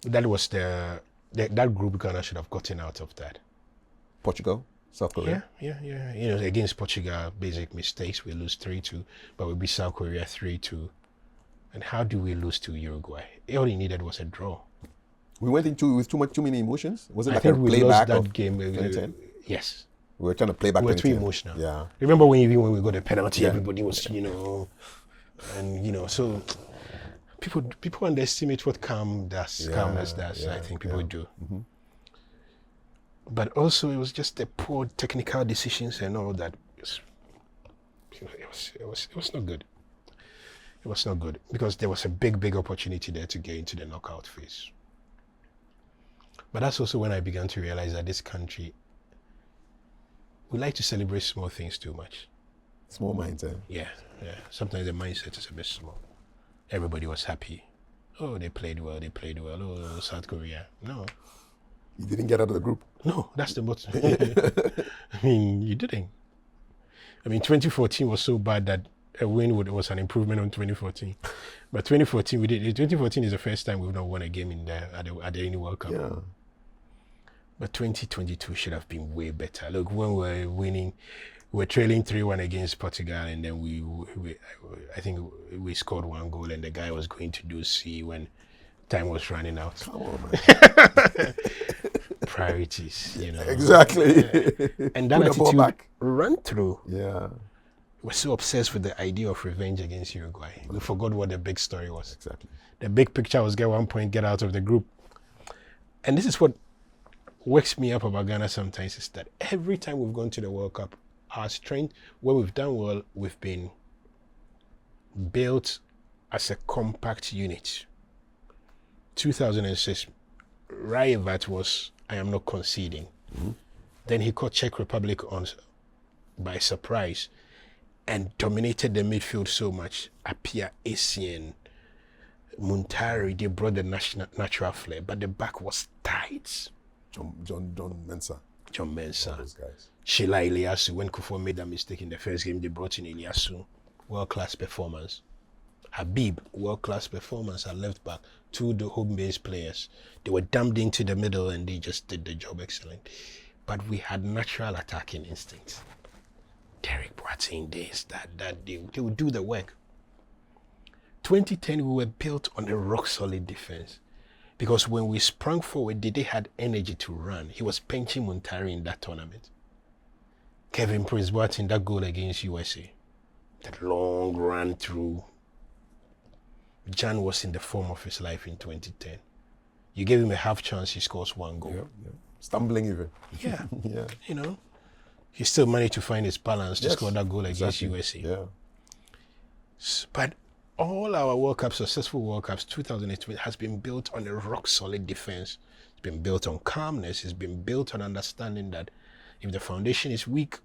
That was that group Ghana should have gotten out of that. Portugal, South Korea. Yeah. You know, against Portugal, basic mistakes. We lose 3-2, but we beat South Korea 3-2. And how do we lose to Uruguay? All he needed was a draw. We went into with too many emotions. Was it I like think a we playback lost of that game. 2010? Yes. We were trying to play back. We were too 2010. emotional. Yeah. Remember when we got the penalty, Yeah. everybody was, and so people underestimate what calmness does. I think people do. Mm-hmm. But also it was just the poor technical decisions and all that. It was not good. It was not good because there was a big opportunity there to get into the knockout phase. But that's also when I began to realize that this country, we like to celebrate small things too much. Small minds, eh? Yeah. Sometimes the mindset is a bit small. Everybody was happy. Oh, they played well. Oh, South Korea. No. You didn't get out of the group. No, that's the most. I mean, you didn't. I mean, 2014 was so bad that a win was an improvement on 2014. But 2014, we did. 2014 is the first time we've not won a game at the World Cup. Yeah. But 2022 should have been way better. Look, when we were winning, we were trailing 3-1 against Portugal, and then I think we scored 1 goal, and the guy was going to do C when time was running out. Come on, man. Priorities, Exactly. And that Put the ball attitude back. ran through. Yeah. We're so obsessed with the idea of revenge against Uruguay. We forgot what the big story was. Exactly. The big picture was get out of the group. And this is what wakes me up about Ghana sometimes, is that every time we've gone to the World Cup, our strength, when we've done well, we've been built as a compact unit. 2006, Rayevat was, I am not conceding. Mm-hmm. Then he caught Czech Republic by surprise and dominated the midfield so much. Apia, Essien, Muntari, they brought the natural flair, but the back was tight. John Mensah. John Mensah. All those guys. Sheila Iliasu, when Kufo made that mistake in the first game, they brought in Iliasu. World-class performance. Habib, world-class performance at left back. 2 home-based players. They were dumped into the middle and they just did the job excellent. But we had natural attacking instincts. Derek Boateng, this, that, they would do the work. 2010, we were built on a rock-solid defense. Because when we sprang forward, Dede had energy to run. He was pinching Muntari in that tournament. Kevin Prince Boateng, that goal against USA. That long run through. Jan was in the form of his life in 2010. You gave him a half chance, he scores 1 goal. Yeah. Stumbling even. Yeah. Yeah. He still managed to find his balance to Yes, score that goal against USA. Yeah. But all our World Cups, successful World Cups, 2018 has been built on a rock-solid defense. It's been built on calmness. It's been built on understanding that if the foundation is weak,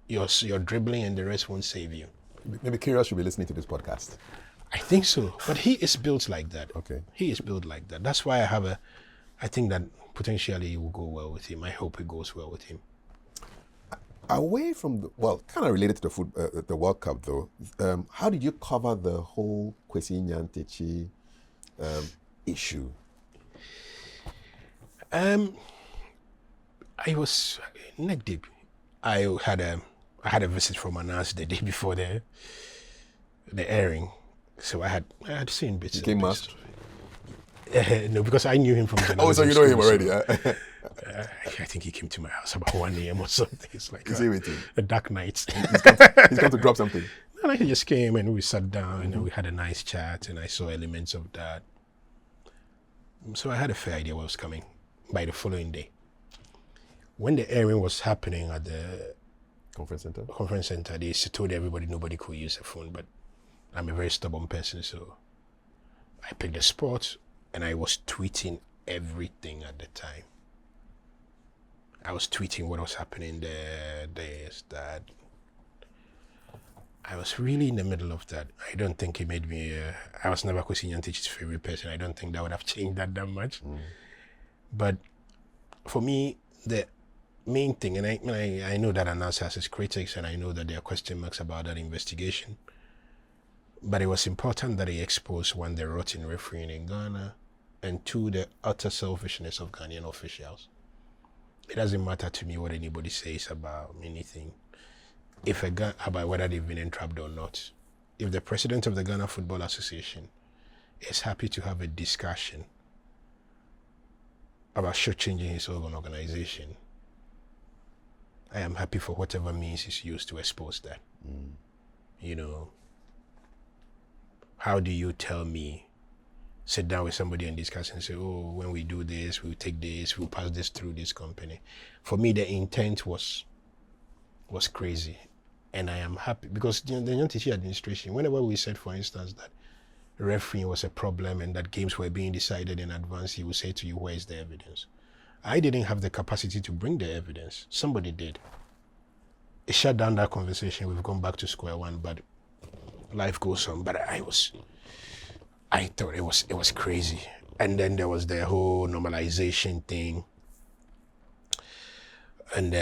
your dribbling and the rest won't save you. Maybe Kyrgios should be listening to this podcast. I think so. But he is built like that. Okay. He is built like that. That's why I think that potentially it will go well with him. I hope it goes well with him. Away from kind of related to the World Cup though, how did you cover the whole Kwesi Nyantakyi issue? I was neck deep. I had a visit from Anas the day before the airing, so I had seen bits. You came masked? No, because I knew him from journalism. Oh, so you know him school, already? so, Huh? I think he came to my house about 1 a.m. or something. It's like Is he with you? a dark night. He's come to drop something. And he just came and we sat down and we had a nice chat and I saw elements of that. So I had a fair idea what was coming by the following day. When the airing was happening at the Conference center, they told everybody nobody could use a phone, but I'm a very stubborn person, so I picked the spot and I was tweeting everything at the time. I was tweeting what was happening there, this, that. I was really in the middle of that. I don't think it made me, I was never Kwesi Nyantich's favorite person. I don't think that would have changed that much. But for me, the main thing, and I know that Anas has his critics, and I know that there are question marks about that investigation, but it was important that he exposed, one, the rotten refereeing in Ghana, and two, the utter selfishness of Ghanaian officials. It doesn't matter to me what anybody says about anything, about whether they've been entrapped or not. If the president of the Ghana Football Association is happy to have a discussion about shortchanging his own organization, I am happy for whatever means is used to expose that. You know, how do you tell me, sit down with somebody and discuss and say, oh, when we do this, we'll take this, we'll pass this through this company. For me, the intent was crazy. And I am happy because the Nyantichi administration, whenever we said, for instance, that refereeing was a problem and that games were being decided in advance, he would say to you, where is the evidence? I didn't have the capacity to bring the evidence. Somebody did. It shut down that conversation. We've gone back to square one, but life goes on. But I thought it was crazy. And then there was the whole normalization thing. And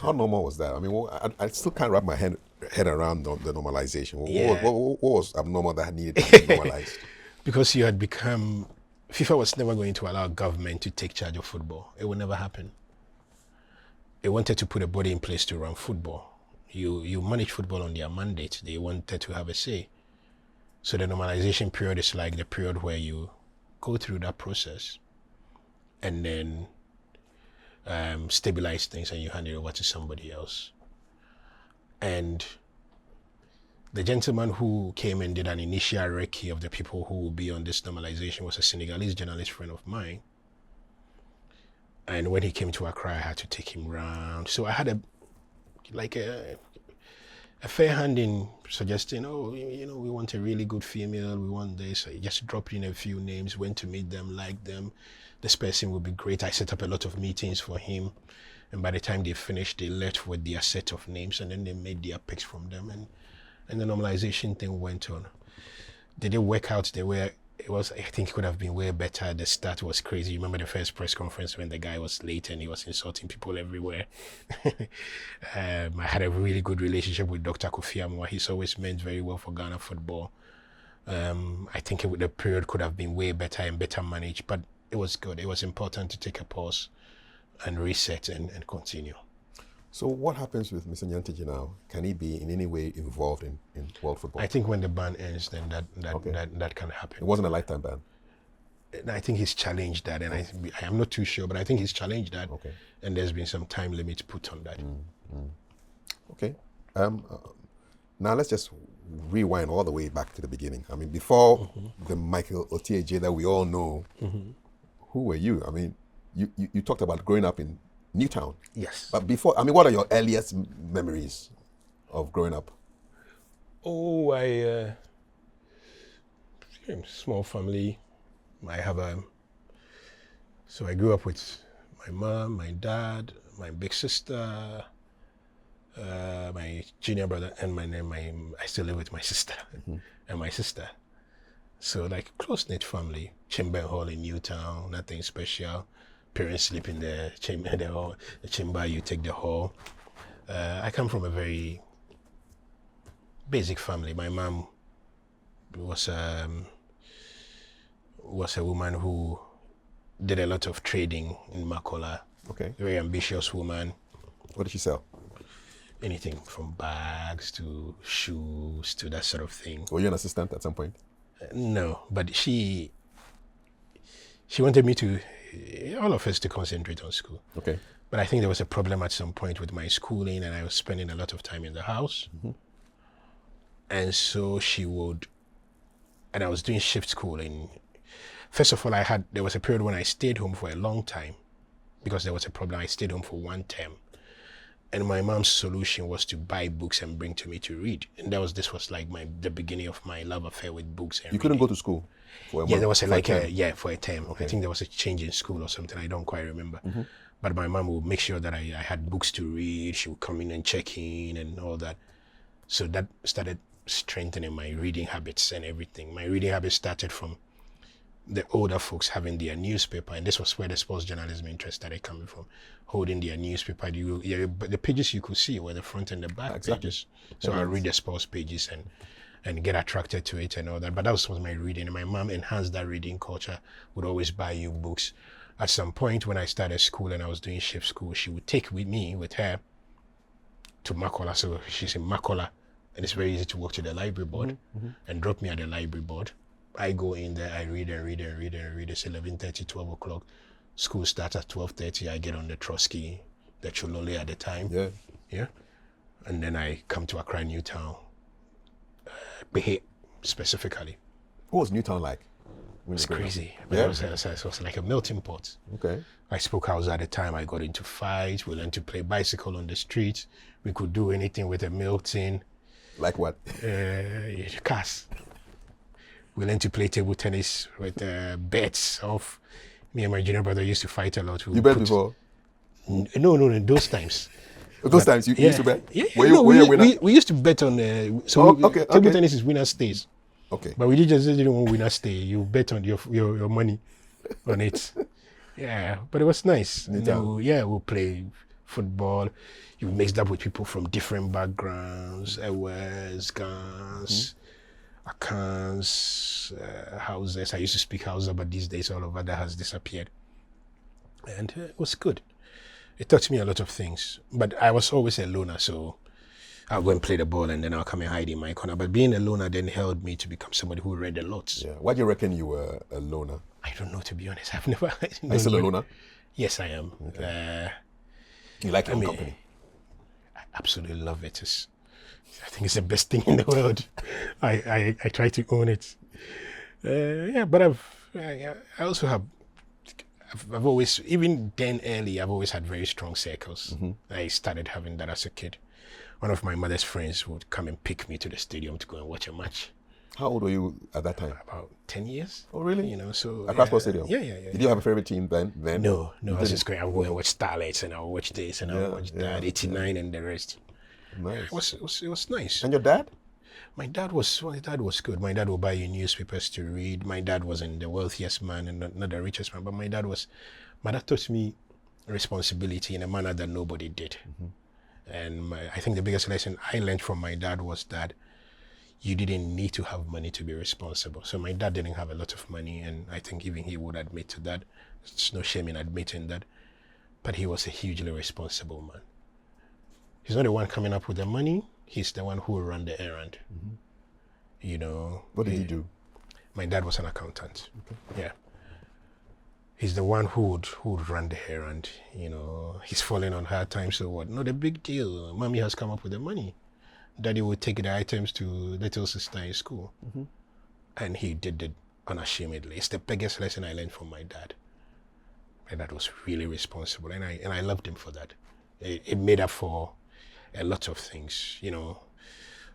how normal was that? I mean, I still can't wrap my head around the normalization. Yeah. What was abnormal that needed to be normalized? Because you had become, FIFA was never going to allow government to take charge of football. It would never happen. They wanted to put a body in place to run football. You manage football on their mandate. They wanted to have a say. So the normalization period is like the period where you go through that process and then stabilize things and you hand it over to somebody else. And the gentleman who came and did an initial recce of the people who will be on this normalization was a Senegalese journalist friend of mine. And when he came to Accra, I had to take him round. So I had a fair hand in suggesting, oh, you know, we want a really good female, we want this. I just dropped in a few names, went to meet them, liked them. This person would be great. I set up a lot of meetings for him. And by the time they finished, they left with their set of names and then they made their picks from them. And the normalization thing went on. Did it work out the way it was? I think it could have been way better. The start was crazy. You remember the first press conference when the guy was late and he was insulting people everywhere. I had a really good relationship with Dr. Kofi Amwa. He's always meant very well for Ghana football. I think the period could have been way better and better managed, but it was good. It was important to take a pause and reset and continue. So what happens with Mr. Nyantichi now? Can he be in any way involved in world football? I think when the ban ends, then that can happen. It wasn't a lifetime ban? I think he's challenged that, and I am not too sure, but I think he's challenged that. Okay. And there's been some time limit put on that. Okay. Now let's just rewind all the way back to the beginning. I mean, before the Michael Oti Adjei that we all know, who were you? I mean, you talked about growing up in Newtown. Yes. But before, I mean, what are your earliest memories of growing up? Oh, small family. So I grew up with my mom, my dad, my big sister, my junior brother, and I still live with my sister and my sister. So like close-knit family. Chamber Hall in Newtown, nothing special. Parents sleep in the chamber, the chamber, you take the hall. I come from a very basic family. My mom was a woman who did a lot of trading in Makola. Okay. Very ambitious woman. What did she sell? Anything from bags to shoes to that sort of thing. Were you an assistant at some point? No, but she wanted me to, all of us to concentrate on school. Okay. But I think there was a problem at some point with my schooling and I was spending a lot of time in the house. And so and I was doing shift schooling. First of all, there was a period when I stayed home for a long time because there was a problem. I stayed home for one term. And my mom's solution was to buy books and bring to me to read. And this was like the beginning of my love affair with books. And you couldn't go to school for a month? Yeah, there was for a term. Okay. I think there was a change in school or something. I don't quite remember. But my mom would make sure that I had books to read. She would come in and check in and all that. So that started strengthening my reading habits and everything. My reading habits started from the older folks having their newspaper, and this was where the sports journalism interest started coming from. Holding their newspaper, but the pages you could see were the front and the back pages. So I read the sports pages and get attracted to it and all that. But that was my reading. And my mom enhanced that reading culture, would always buy you books. At some point when I started school and I was doing shift school, she would take with her to Makola. So she's in Makola, and it's very easy to walk to the library board and drop me at the library board. I go in there, I read and read and read and read. It's 11:30, 12 o'clock. School starts at 12:30. I get on the Trotsky, the Cholole at the time. Yeah. And then I come to Accra, Newtown, Behe specifically. What was Newtown like? It's crazy. It was like a melting pot. Okay. I spoke Hausa at the time. I got into fights. We learned to play bicycle on the street. We could do anything with a melting. Like what? Cars. We learned to play table tennis with bets off. Me and my junior brother used to fight a lot. You bet before? No, in those times. Those times you used to bet? Yeah. We used to bet on table tennis is winner stays. Okay. But we didn't want winner stay. You bet on your money on it. Yeah, but it was nice. We'll play football. You mixed up with people from different backgrounds, Ewes, Gans, Akans, Hausas. I used to speak Hausa, but these days all of that has disappeared. And it was good. It taught me a lot of things. But I was always a loner, so I'll go and play the ball and then I'll come and hide in my corner. But being a loner then helped me to become somebody who read a lot. Yeah. Why do you reckon you were a loner? I don't know, to be honest. I've never... Are you still a loner? Yes, I am. Okay. You like your own company? I absolutely love it. I think it's the best thing in the world. I try to own it. But I also have... I've always, even then early, I've always had very strong circles. I started having that as a kid. One of my mother's friends would come and pick me to the stadium to go and watch a match. How old were you at that time? About 10 years. Oh, really? So... At Crossport Stadium? Yeah. Did you have a favorite team then? No, I was just going, I would go and watch Starlights and I would watch this and I would watch that, 89 and the rest. Nice. It was nice. And your dad? My dad was good. My dad would buy you newspapers to read. My dad wasn't the wealthiest man and not the richest man, but my dad taught me responsibility in a manner that nobody did. And I think the biggest lesson I learned from my dad was that you didn't need to have money to be responsible. So my dad didn't have a lot of money, and I think even he would admit to that. There's no shame in admitting that. But he was a hugely responsible man. He's not the one coming up with the money. He's the one who ran the errand. What did he do? My dad was an accountant. Okay. Yeah. He's the one who would run the errand. He's falling on hard times, so what? Not a big deal. Mommy has come up with the money. Daddy would take the items to little sister in school. And he did it unashamedly. It's the biggest lesson I learned from my dad. My dad was really responsible, and I loved him for that. It made up for a lot of things.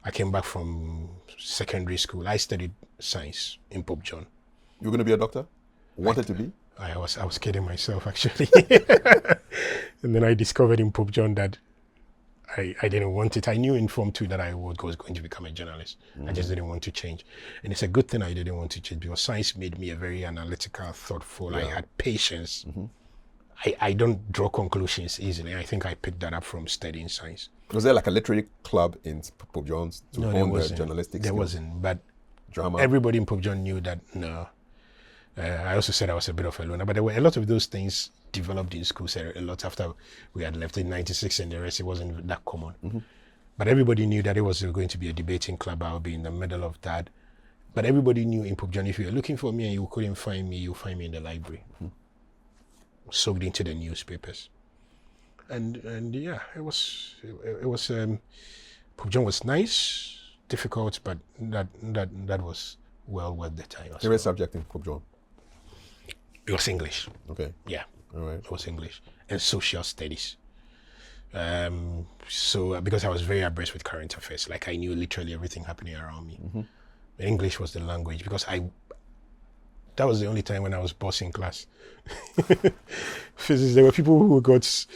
I came back from secondary school. I studied science in Pope John. You were going to be a doctor? Wanted to be? I was kidding myself, actually. And then I discovered in Pope John that I didn't want it. I knew in Form 2 that I was going to become a journalist. I just didn't want to change. And it's a good thing I didn't want to change, because science made me a very analytical, thoughtful. I had patience. I don't draw conclusions easily. I think I picked that up from studying science. Was there like a literary club in Pope John's to hone the journalistic skills? There wasn't, but drama. Everybody in Pope John knew that. No. I also said I was a bit of a loner, but there were a lot of those things developed in schools a lot after we had left in '96 and the rest. It wasn't that common. But everybody knew that it was going to be a debating club. I'll be in the middle of that. But everybody knew in Pope John, if you were looking for me and you couldn't find me, you'll find me in the library. Soaked into the newspapers. And yeah, it was Pope John was nice, difficult, but that was well worth the time. Favorite subject in Pope John? It was English. Okay. Yeah. All right. It was English and social studies. So because I was very abreast with current affairs, like I knew literally everything happening around me. English was the language, because that was the only time when I was boss in class. Physics, there were people who got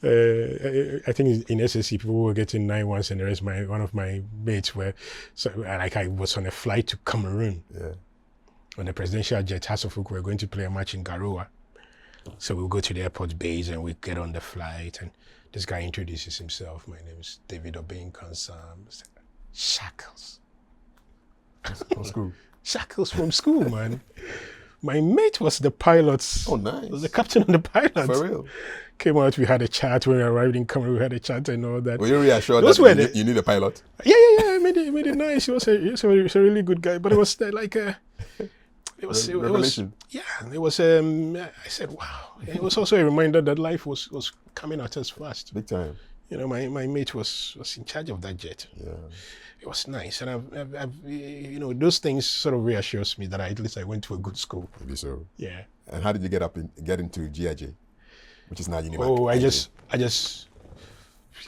I think in SSC people were getting 9-1s, and the rest, one of my mates were, so like I was on a flight to Cameroon on the presidential jet. Hasselhoff were going to play a match in Garoua. So we'll go to the airport base and we get on the flight, and this guy introduces himself. My name is David Obeng Kansam. Shackles. From school. Shackles from school, man. My mate was the pilot. Oh, nice. Was the captain of the pilot. For real. Came out, we had a chat. When we arrived in Cameroon, we had a chat and all that. Were you reassured that you need a pilot? Yeah. I made it nice. He was a really good guy. But it was like a... It was revelation. It was I said, wow. It was also a reminder that life was coming at us fast. Big time. You know, my mate was in charge of that jet. Yeah. It was nice, and I've you know, those things sort of reassures me that at least I went to a good school. Maybe so. Yeah. And how did you get into GIJ, which is now Unimac? Oh,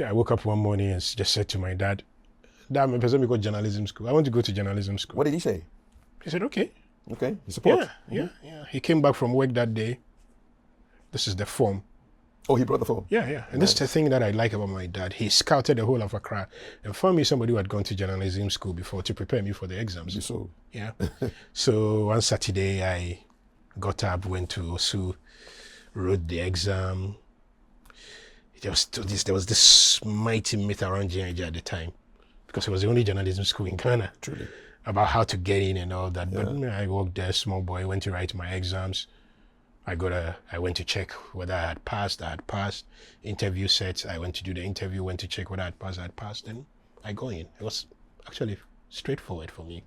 I woke up one morning and just said to my dad, "Dad, my person go journalism school. I want to go to journalism school." What did he say? He said, "Okay." Okay, you support? Yeah. He came back from work that day. This is the form. Oh, he brought the form? Yeah. And nice. This is the thing that I like about my dad. He scouted the whole of Accra and found me somebody who had gone to journalism school before to prepare me for the exams. So. Yeah. So one Saturday I got up, went to Osu, wrote the exam. There was this mighty myth around GIJ at the time, because it was the only journalism school in Ghana. Truly. About how to get in and all that. Yeah. But I worked there, small boy, went to write my exams. I went to check whether I had passed. I had passed. Interview sets. I went to do the interview, went to check whether I had passed. Then I go in. It was actually straightforward for me.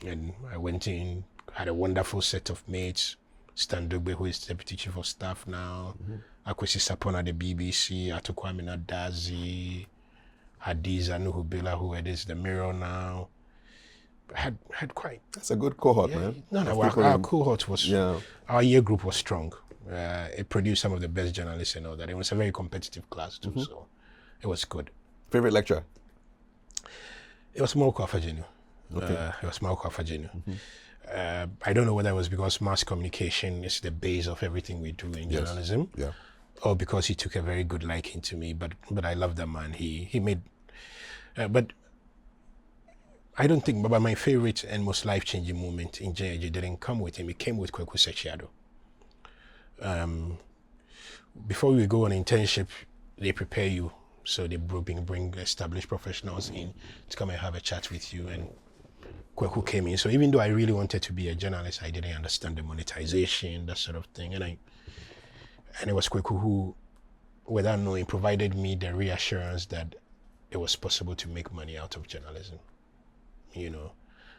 And I went in, had a wonderful set of mates. Stan Dugbe, who is Deputy Chief of Staff now. Akwesi Sapon at the BBC. Atokwamina Dazi. Hadiza Nuhubila, who is the Mirror now. Had quite... That's a good cohort, man. No, our cohort was... Yeah. Our year group was strong. It produced some of the best journalists and all that. It was a very competitive class too, so it was good. Favorite lecturer? It was Michael Oti Adjei. Okay. It was Michael Oti Adjei. I don't know whether it was because mass communication is the base of everything we do in journalism, or because he took a very good liking to me. But I love that man. He made... but I don't think, but my favorite and most life-changing moment in GIJ didn't come with him. It came with Kweku Sechiado. Before we go on internship, they prepare you. So they bring established professionals in to come and have a chat with you. And Kweku came in. So even though I really wanted to be a journalist, I didn't understand the monetization, that sort of thing. And it was Kweku who, without knowing, provided me the reassurance that it was possible to make money out of journalism. You know,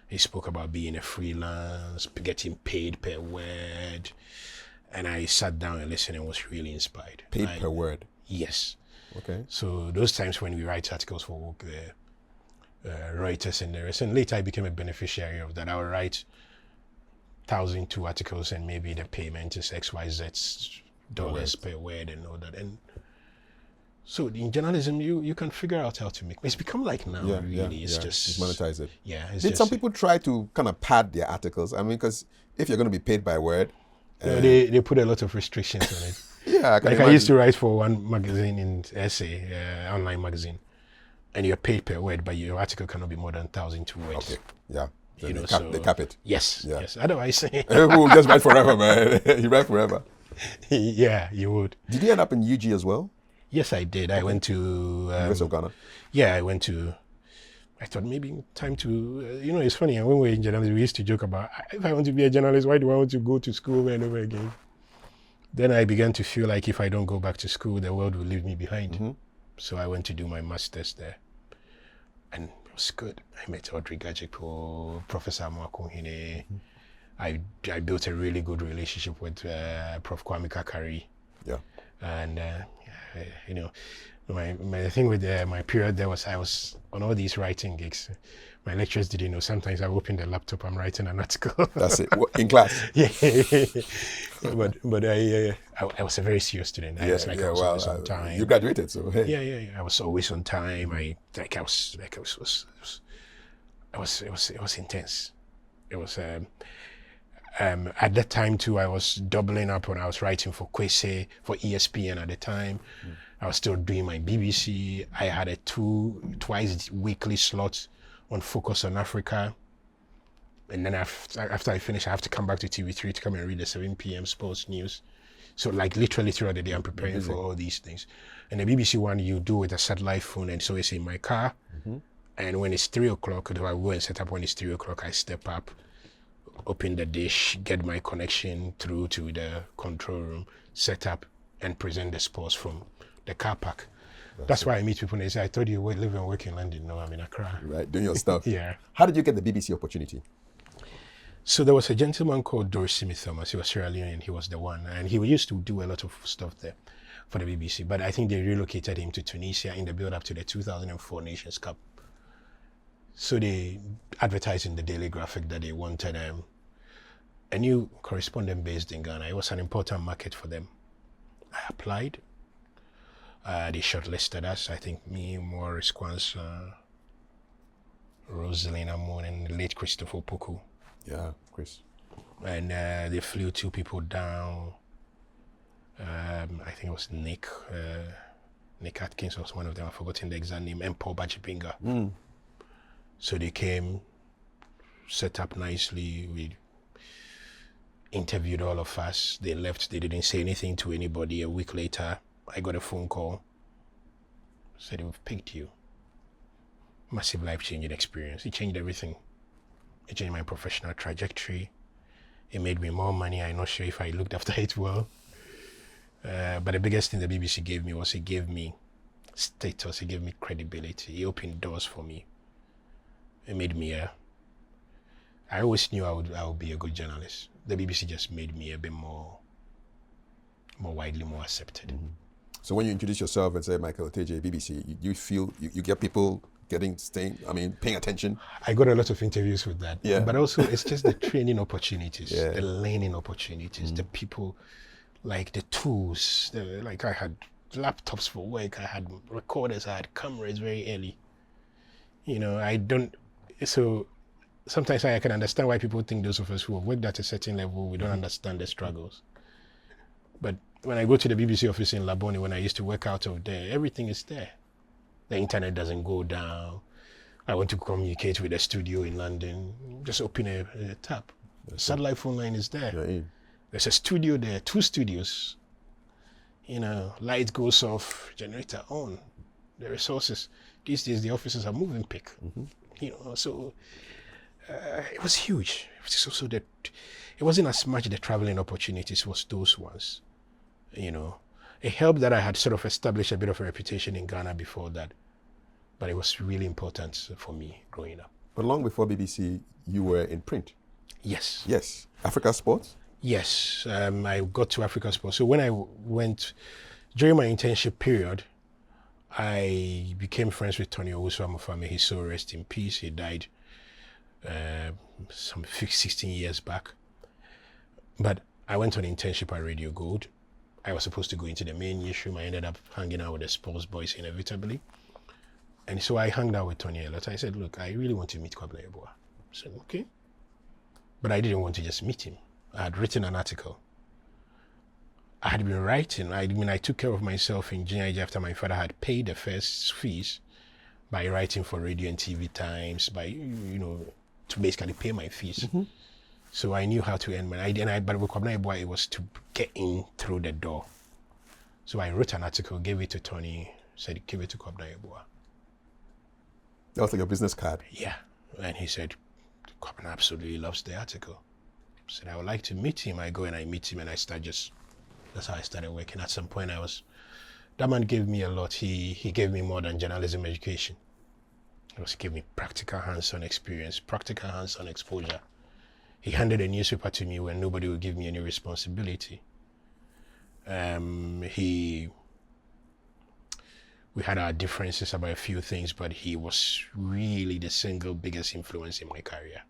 he spoke about being a freelance, getting paid per word. And I sat down and listened and was really inspired. Paid per word? Yes. Okay. So those times when we write articles for work, Reuters and the rest, and later I became a beneficiary of that. I would write 1,002 articles and maybe the payment is XYZ dollars per word and all that. And so in journalism, you can figure out how to make. It's become like now, really. It's just monetize it. Yeah. Did some people try to kind of pad their articles? I mean, because if you're going to be paid by word, they put a lot of restrictions on it. Yeah, I used to write for one magazine in Essay, online magazine, and you're paid per word, but your article cannot be more than 1,002 words. Okay. Yeah. You know, they cap it. Yes. Yeah. Yes. Otherwise, we'll just write forever, man. You write forever. Yeah, you would. Did you end up in UG as well? Yes, I did. I went to... University of Ghana? Yeah, I went to... I thought maybe time to... you know, it's funny. When we were in journalism, we used to joke about, if I want to be a journalist, why do I want to go to school over and over again? Then I began to feel like if I don't go back to school, the world will leave me behind. So I went to do my master's there. And it was good. I met Audrey Gajipo, Professor Mwakunhine. I built a really good relationship with Prof. Kwame Kakari. Yeah. And, you know, my thing with my period there was I was on all these writing gigs. My lecturers didn't know. Sometimes I open the laptop, I'm writing an article. That's it. In class? Yeah. but I was a very serious student. I was always on time. You graduated, so hey. Yeah. I was always on time. It was intense. It was At that time too, I was doubling up when I was writing for Kwese, for ESPN at the time. I was still doing my BBC. I had a twice weekly slot on Focus on Africa. And then after I finish, I have to come back to TV3 to come and read the 7 p.m. sports news. So like literally throughout the day, I'm preparing for all these things. And the BBC one, you do with a satellite phone, and so it's in my car. And when it's 3 o'clock, I go and set up. When it's 3 o'clock, I step up, open the dish, get my connection through to the control room, set up, and present the sports from the car park. That's why I meet people and they say, I thought you live and work in London. No, I'm in Accra. Right, doing your stuff. Yeah. How did you get the BBC opportunity? So there was a gentleman called Doris Smith Thomas. He was Sierra Leonean. He was the one. And he used to do a lot of stuff there for the BBC. But I think they relocated him to Tunisia in the build-up to the 2004 Nations Cup. So they advertised in the Daily Graphic that they wanted a new correspondent based in Ghana. It was an important market for them. I applied. They shortlisted us. I think me, Morris Kwanzaa, Rosalina Moon, and the late Christopher Poku. Yeah, Chris. And they flew 2 people down. I think it was Nick Atkins was one of them. I've forgotten the exact name. And Paul Bachipinga. So they came, set up nicely. We interviewed all of us. They left. They didn't say anything to anybody. A week later, I got a phone call. Said, we've picked you. Massive life-changing experience. It changed everything. It changed my professional trajectory. It made me more money. I'm not sure if I looked after it well. But the biggest thing the BBC gave me was it gave me status. It gave me credibility. It opened doors for me. It made me I always knew I would be a good journalist. The BBC just made me a bit more widely more accepted. So when you introduce yourself and say Michael Oti Adjei, BBC, you feel you get people paying attention? I got a lot of interviews with that. Yeah. But also it's just the training opportunities, the learning opportunities, the people, like the tools, like I had laptops for work, I had recorders, I had cameras very early. So sometimes I can understand why people think those of us who have worked at a certain level, we don't understand the struggles. But when I go to the BBC office in Labone, when I used to work out of there, everything is there. The internet doesn't go down. I want to communicate with a studio in London, just open a tap. The satellite phone line is there. Right. There's a studio there, 2 studios. Light goes off, generator on. The resources. These days, the offices are moving pick. So it was huge. It was also that it wasn't as much the traveling opportunities, was those ones. It helped that I had sort of established a bit of a reputation in Ghana before that, but it was really important for me growing up. But long before BBC, you were in print. Yes. Yes. Africa Sports? Yes. I got to Africa Sports. So when I went, during my internship period, I became friends with Tony Owusu-Amofame. His soul rest in peace. He died some 16 years back. But I went on internship at Radio Gold. I was supposed to go into the main newsroom. I ended up hanging out with the sports boys inevitably. And so I hung out with Tony a lot. I said, look, I really want to meet Kwabena Yeboah. I said, okay. But I didn't want to just meet him. I had written an article. I had been writing. I took care of myself in GIG after my father had paid the first fees by writing for Radio and TV Times, to basically pay my fees. So I knew how to earn money. But with Kwabena Yeboah, it was to get in through the door. So I wrote an article, gave it to Tony, said, give it to Kwabena Yeboah. That was like your business card. Yeah. And he said, Kwabena absolutely loves the article. I said, I would like to meet him. I go and I meet him and I start that's how I started working. At some point that man gave me a lot. He gave me more than journalism education. He gave me practical hands-on experience, practical hands-on exposure. He handed a newspaper to me when nobody would give me any responsibility. We had our differences about a few things, but he was really the single biggest influence in my career.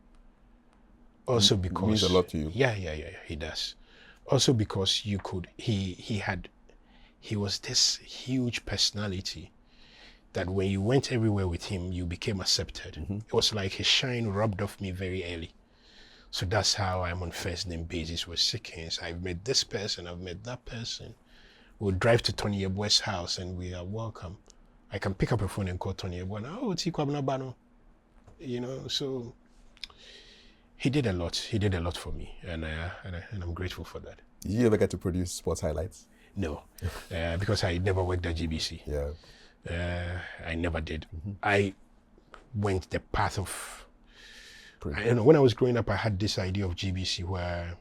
Also because... It means a lot to you. Yeah, he does. Also because he was this huge personality that when you went everywhere with him, you became accepted. It was like his shine rubbed off me very early. So that's how I'm on first name basis with Sickins. I've met this person, I've met that person. We'll drive to Tony Yeboah's house and we are welcome. I can pick up a phone and call Tony Yeboah. Oh, it's Kwabena Bano. You know, so he did a lot. He did a lot for me, and I'm grateful for that. Did you ever get to produce sports highlights? No, because I never worked at GBC. Yeah. I never did. I went the path of, Pretty you know, when I was growing up, I had this idea of GBC where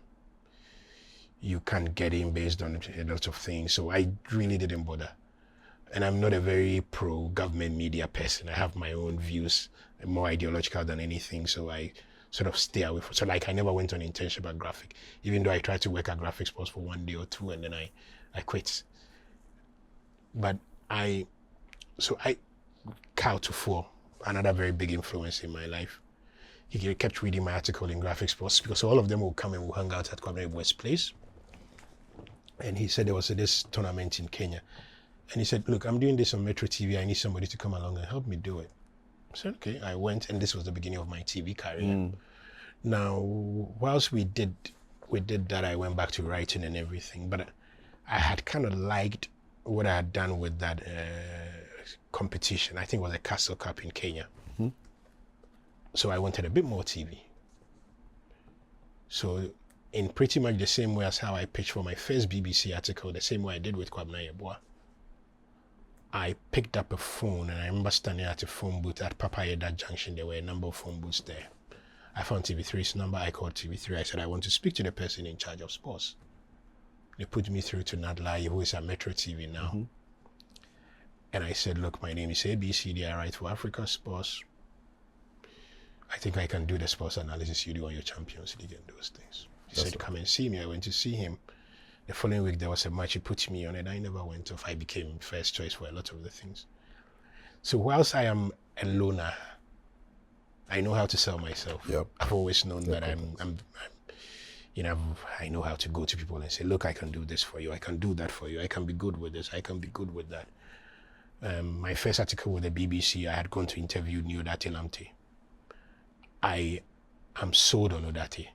you can get in based on a lot of things. So I really didn't bother. And I'm not a very pro-government media person. I have my own views, more ideological than anything. So I sort of stay away from. So like I never went on internship at Graphic, even though I tried to work at Graphic Sports for 1 day or two, and then I quit. But Kyle Tufo, another very big influence in my life. He kept reading my article in Graphic Sports because all of them will come and will hang out at Kwabena West Place. And he said there was this tournament in Kenya. And he said, look, I'm doing this on Metro TV. I need somebody to come along and help me do it. I said, okay. I went, and this was the beginning of my TV career. Now, whilst we did that, I went back to writing and everything. But I had kind of liked what I had done with that competition. I think it was a Castle Cup in Kenya. So I wanted a bit more TV. So in pretty much the same way as how I pitched for my first BBC article, the same way I did with Kwabena Yeboah, I picked up a phone, and I remember standing at a phone booth at Papayeda Junction. There were a number of phone booths there. I found TV3's number. I called TV3. I said, I want to speak to the person in charge of sports. They put me through to Nadlai, who is at Metro TV now. And I said, look, my name is ABCD. I write for Africa Sports. I think I can do the sports analysis you do on your Champions League and those things. He said, come and see me. I went to see him. The following week, there was a match. He put me on it. I never went off. I became first choice for a lot of the things. So whilst I am a loner, I know how to sell myself. I've always known that I'm you know, I know how to go to people and say, look, I can do this for you. I can do that for you. I can be good with this. I can be good with that. My first article with the BBC, I had gone to interview Odate Lamte. I am sold on Odate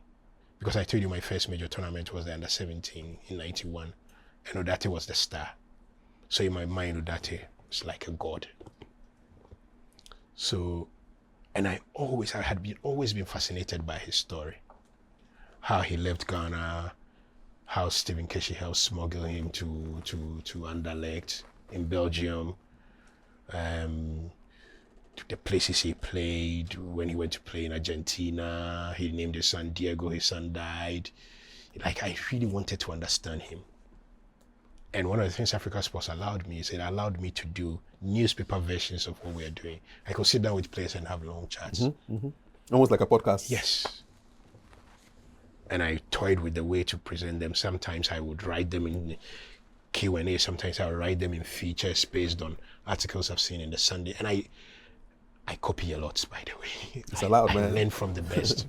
because I told you my first major tournament was the Under-17 in 91, and Odate was the star. So in my mind, Odate was like a god. So, and I had always been fascinated by his story. How he left Ghana, how Stephen Keshi helped smuggle him to Anderlecht in Belgium, the places he played. When he went to play in Argentina, he named his son Diego. His son died. Like, I really wanted to understand him. And one of the things Africa Sports allowed me is it allowed me to do newspaper versions of what we are doing. I could sit down with players and have long chats. Almost like a podcast. Yes. And I toyed with the way to present them. Sometimes I would write them in Q&A. Sometimes I would write them in features based on articles I've seen in the Sunday. And I copy a lot, by the way. It's allowed, man. I learn from the best.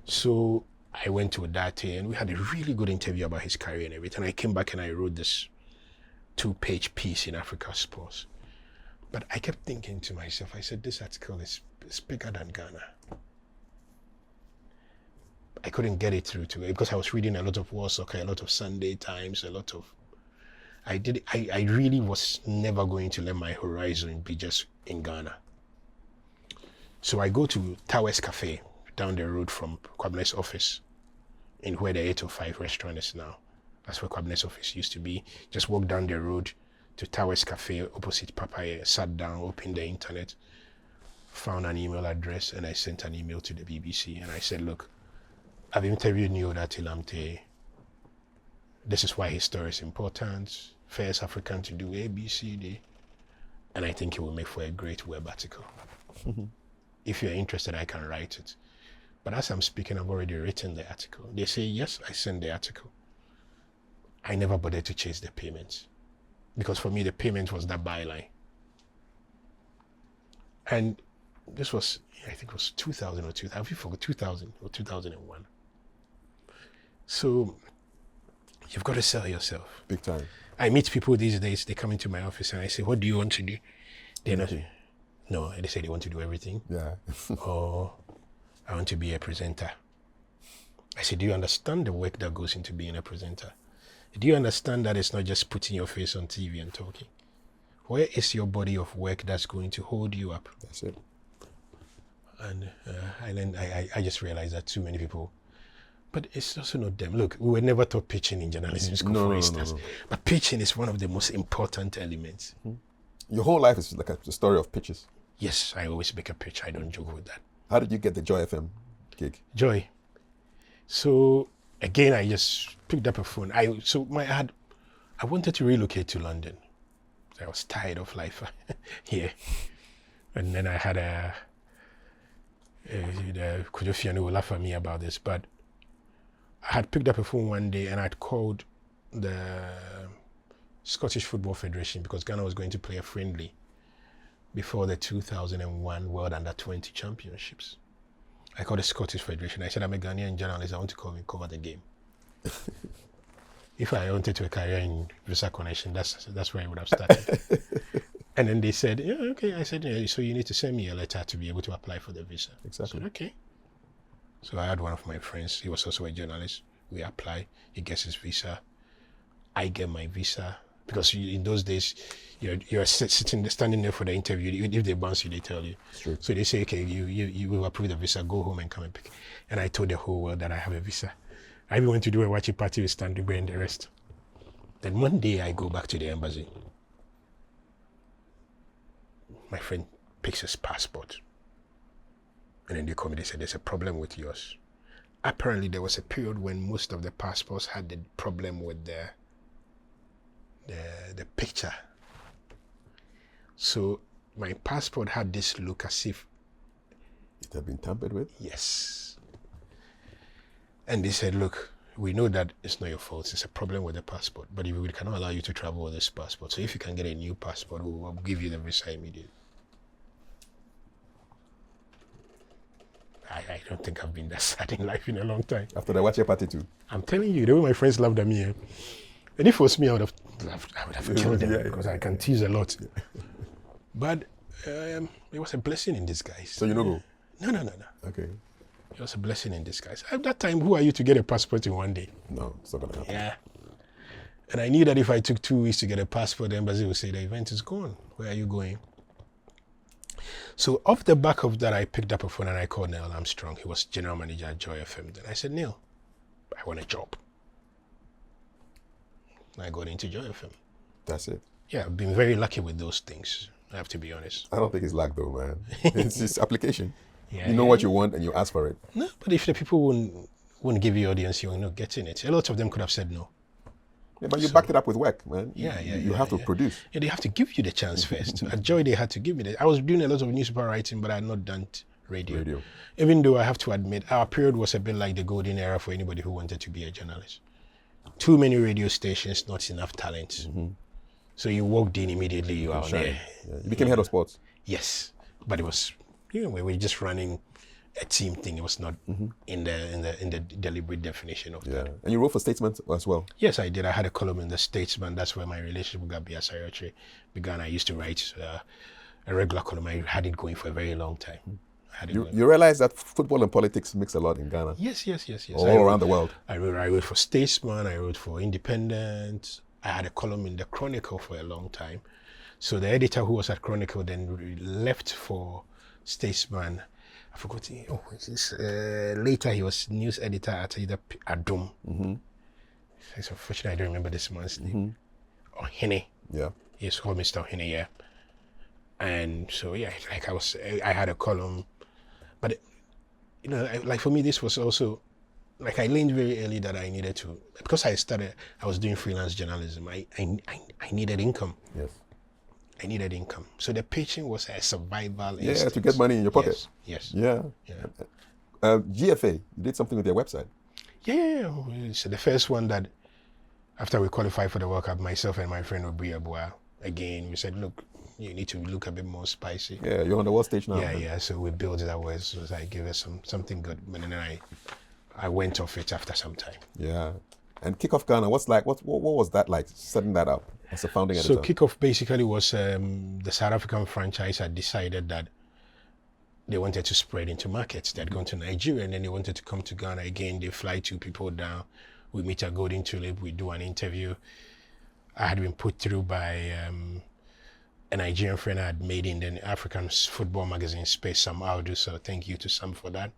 So I went to Odate and we had a really good interview about his career and everything. I came back and I wrote this 2-page piece in Africa Sports. But I kept thinking to myself, I said, this article is bigger than Ghana. I couldn't get it through to it because I was reading a lot of World Soccer, a lot of Sunday Times, a lot of... I really was never going to let my horizon be just in Ghana. So I go to Towers Cafe down the road from Kwabena's office in where the 805 restaurant is now. That's where Kwabena's office used to be. Just walk down the road to Towers Cafe opposite Papaya, sat down, opened the internet, found an email address, and I sent an email to the BBC. And I said, look, I've interviewed Odate Lamte. This is why his story is important. First African to do A, B, C, D. And I think it will make for a great web article. If you're interested, I can write it. But as I'm speaking, I've already written the article. They say, yes, I sent the article. I never bothered to chase the payments. Because for me, the payment was that byline. And this was, I think it was 2000 or 2000. I forgot 2000 or 2001. So you've got to sell yourself. Big time. I meet people these days, they come into my office and I say, what do you want to do? They're not, no, they say they want to do everything. Yeah. Or I want to be a presenter. I said, do you understand the work that goes into being a presenter? Do you understand that it's not just putting your face on TV and talking? Where is your body of work that's going to hold you up? That's it. And then I just realized that too many people, but it's also not them. Look, we were never taught pitching in journalism school, for instance. But pitching is one of the most important elements. Your whole life is like a story of pitches. Yes, I always make a pitch. I don't joke with that. How did you get the Joy FM gig? Joy. So again, I just picked up a phone. I wanted to relocate to London. I was tired of life here, and then I had Kujofiano will laugh at me about this, but I had picked up a phone one day and I'd called the Scottish Football Federation because Ghana was going to play a friendly before the 2001 World Under-20 Championships. I called the Scottish Federation. I said, I'm a Ghanaian journalist. I want to come and cover the game. If I wanted to a career in visa connection, that's where I would have started. And then they said, yeah, okay. I said, yeah, so you need to send me a letter to be able to apply for the visa. Exactly. I said, okay. So I had one of my friends. He was also a journalist. We apply. He gets his visa. I get my visa. Because in those days, you're standing there for the interview. If they bounce you, they tell you. True. So they say, okay, you will approve the visa. Go home and come and pick. And I told the whole world that I have a visa. I even went to do a watching party with Stan Dugbe and the rest. Then one day I go back to the embassy. My friend picks his passport. And then they call me, they said, there's a problem with yours. Apparently there was a period when most of the passports had the problem with the picture. So my passport had this look as if it had been tampered with? Yes. And they said, look, we know that it's not your fault. It's a problem with the passport. But if we cannot allow you to travel with this passport. So if you can get a new passport, we'll give you the visa immediately. I don't think I've been that sad in life in a long time. After the watching party too? I'm telling you, the way my friends laughed at me. And if it was me, I would have killed them because I can tease a lot. But it was a blessing in disguise. So you know go? No. Okay. It was a blessing in disguise. At that time, who are you to get a passport in one day? No, it's not going to happen. Yeah. And I knew that if I took 2 weeks to get a passport, the embassy would say, the event is gone. Where are you going? So off the back of that, I picked up a phone and I called Neil Armstrong. He was general manager at Joy FM. Then I said, Neil, I want a job. And I got into Joy FM. That's it. Yeah, I've been very lucky with those things. I have to be honest. I don't think it's luck though, man. It's just application. Yeah, you know what you want and you ask for it. No, but if the people wouldn't give you audience, you're not getting it. A lot of them could have said no. Yeah, but you backed it up with work, man. You have to produce. Yeah, they have to give you the chance first. At Joy, they had to give me that. I was doing a lot of newspaper writing, but I had not done radio. Even though I have to admit, our period was a bit like the golden era for anybody who wanted to be a journalist. Too many radio stations, not enough talent. So you walked in immediately, you are there. Yeah. You became head of sports. Yes, but it was, we were just running a team thing. It was not in the deliberate definition of that. And you wrote for Statesman as well? Yes, I did. I had a column in the Statesman. That's where my relationship with Gabi Asayotri began. I used to write a regular column. I had it going for a very long time. You realize that football and politics mix a lot in Ghana? Yes. All around the world. I wrote for Statesman. I wrote for Independent. I had a column in the Chronicle for a long time. So the editor who was at Chronicle then left for Statesman. I forgot. Later he was news editor at either Adum. It's unfortunate I don't remember this man's name. Ohene. Yeah. He's called Mr. Ohene, yeah. And so I had a column, but like for me this was also like I learned very early that I needed to, because I was doing freelance journalism. I needed income. Yes. I needed income. So the pitching was a survival instinct. Yeah, to get money in your pocket. Yes. Yeah. GFA, you did something with their website. Yeah. So the first one that, after we qualified for the World Cup, myself and my friend Obri Abua, again, we said, look, you need to look a bit more spicy. Yeah, you're on the world stage now. Yeah. So we built it. So I gave us something good. And then I went off it after some time. Yeah. And Kickoff Ghana, what was that like, setting that up as a founding editor? So Kickoff basically was the South African franchise had decided that they wanted to spread into markets. They had gone to Nigeria and then they wanted to come to Ghana again. They fly 2 people down. We meet at Golden Tulip. We do an interview. I had been put through by a Nigerian friend I had made in the African football magazine space, Sam Audu. So thank you to Sam for that.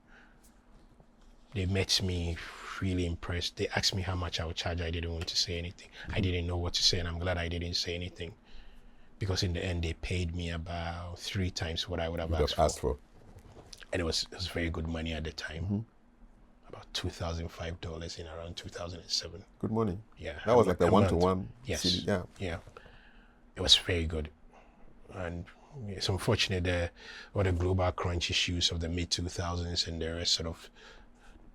They met me, really impressed. They asked me how much I would charge. I didn't want to say anything. I didn't know what to say, and I'm glad I didn't say anything. Because in the end, they paid me about 3 times what I would have asked for. And it was very good money at the time. About $2,005 in around 2007. Good money. Yeah. That was like the one-to-one. Yes. CD. Yeah. Yeah. It was very good. And it's unfortunate all the global crunch issues of the mid-2000s and the rest sort of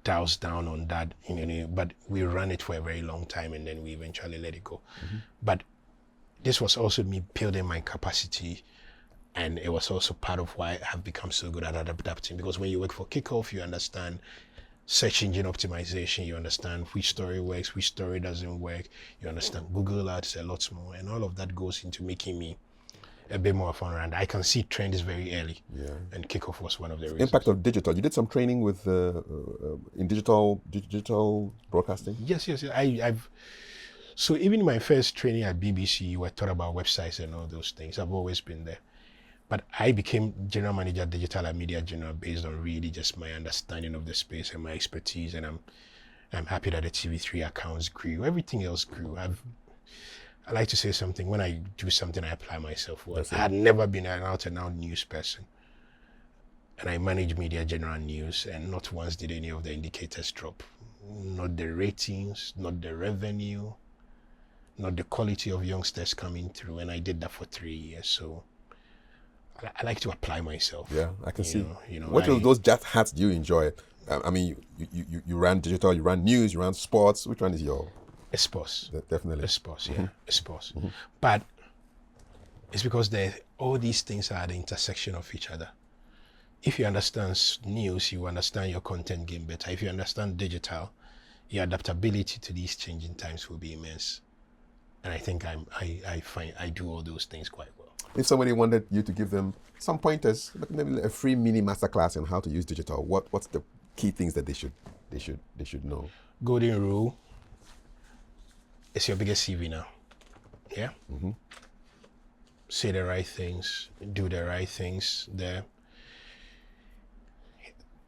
doused down on that. But we ran it for a very long time and then we eventually let it go. But this was also me building my capacity, and it was also part of why I have become so good at adapting, because when you work for Kickoff, you understand search engine optimization, you understand which story works, which story doesn't work, you understand Google Ads a lot more, and all of that goes into making me a bit more fun around. I can see trends very early, and Kickoff was one of the reasons. Impact of digital. You did some training with in digital broadcasting? Yes. So even in my first training at BBC, we were taught about websites and all those things. I've always been there. But I became general manager, digital and media general, based on really just my understanding of the space and my expertise. And I'm happy that the TV3 accounts grew. Everything else grew. I like to say something. When I do something, I apply myself well. I had never been an out-and-out news person. And I manage media general news, and not once did any of the indicators drop. Not the ratings, not the revenue, not the quality of youngsters coming through. And I did that for 3 years. So I like to apply myself. Yeah, I can see. What of those hats do you enjoy? I mean, you ran digital, you ran news, you ran sports. Which one is your? It's sports. Definitely. It's sports, yeah. It's sports. But it's because all these things are at the intersection of each other. If you understand news, you understand your content game better. If you understand digital, your adaptability to these changing times will be immense. And I think I do all those things quite well. If somebody wanted you to give them some pointers, maybe a free mini masterclass on how to use digital, what's the key things that they should know? Golden rule: it's your biggest CV now. Yeah. Say the right things, do the right things.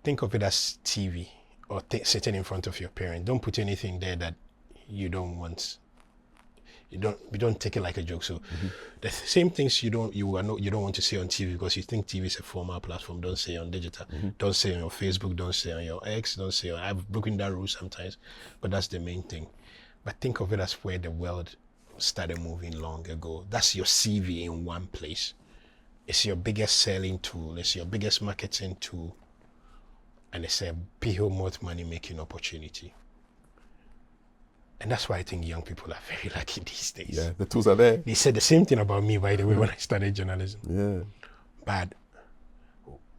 Think of it as TV, or sitting in front of your parent. Don't put anything there that you don't want. You don't take it like a joke. So the same things you don't want to say on TV because you think TV is a formal platform. Don't say on digital. Don't say on your Facebook. Don't say on your X. Don't say I've broken that rule sometimes, but that's the main thing. But think of it as where the world started moving long ago. That's your CV in one place. It's your biggest selling tool. It's your biggest marketing tool, and it's a behemoth money making opportunity. And that's why I think young people are very lucky these days. Yeah, the tools are there. They said the same thing about me, by the way, when I started journalism. Yeah. But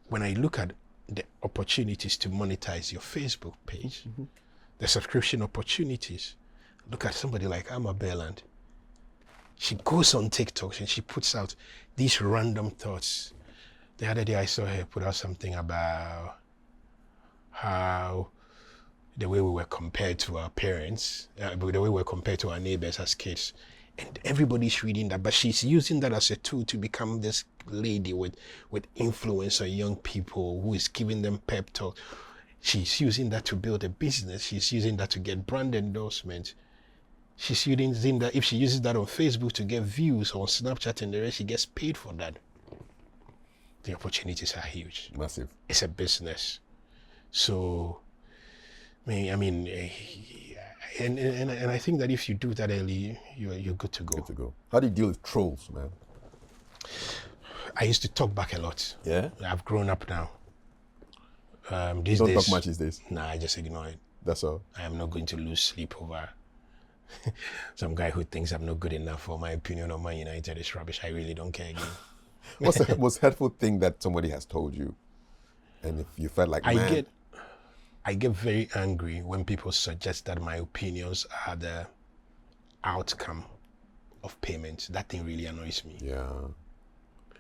when I look at the opportunities to monetize your Facebook page, the subscription opportunities, look at somebody like Amma Berland. She goes on TikTok and she puts out these random thoughts. The other day I saw her put out something about how the way we were compared to our parents, the way we were compared to our neighbors as kids. And everybody's reading that, but she's using that as a tool to become this lady with influence on young people who is giving them pep talk. She's using that to build a business. She's using that to get brand endorsement. She's using that, if she uses that on Facebook to get views, on Snapchat and the rest, she gets paid for that. The opportunities are huge. Massive. It's a business. So, and I think that if you do that early, you're good to go. Good to go. How do you deal with trolls, man? I used to talk back a lot. Yeah? I've grown up now. These days, don't talk much these days? Nah, I just ignore it. That's all? I am not going to lose sleep over some guy who thinks I'm not good enough or my opinion on Man United is rubbish. I really don't care again. What's the most hurtful thing that somebody has told you? And if you felt like, I get very angry when people suggest that my opinions are the outcome of payment. That thing really annoys me. Yeah.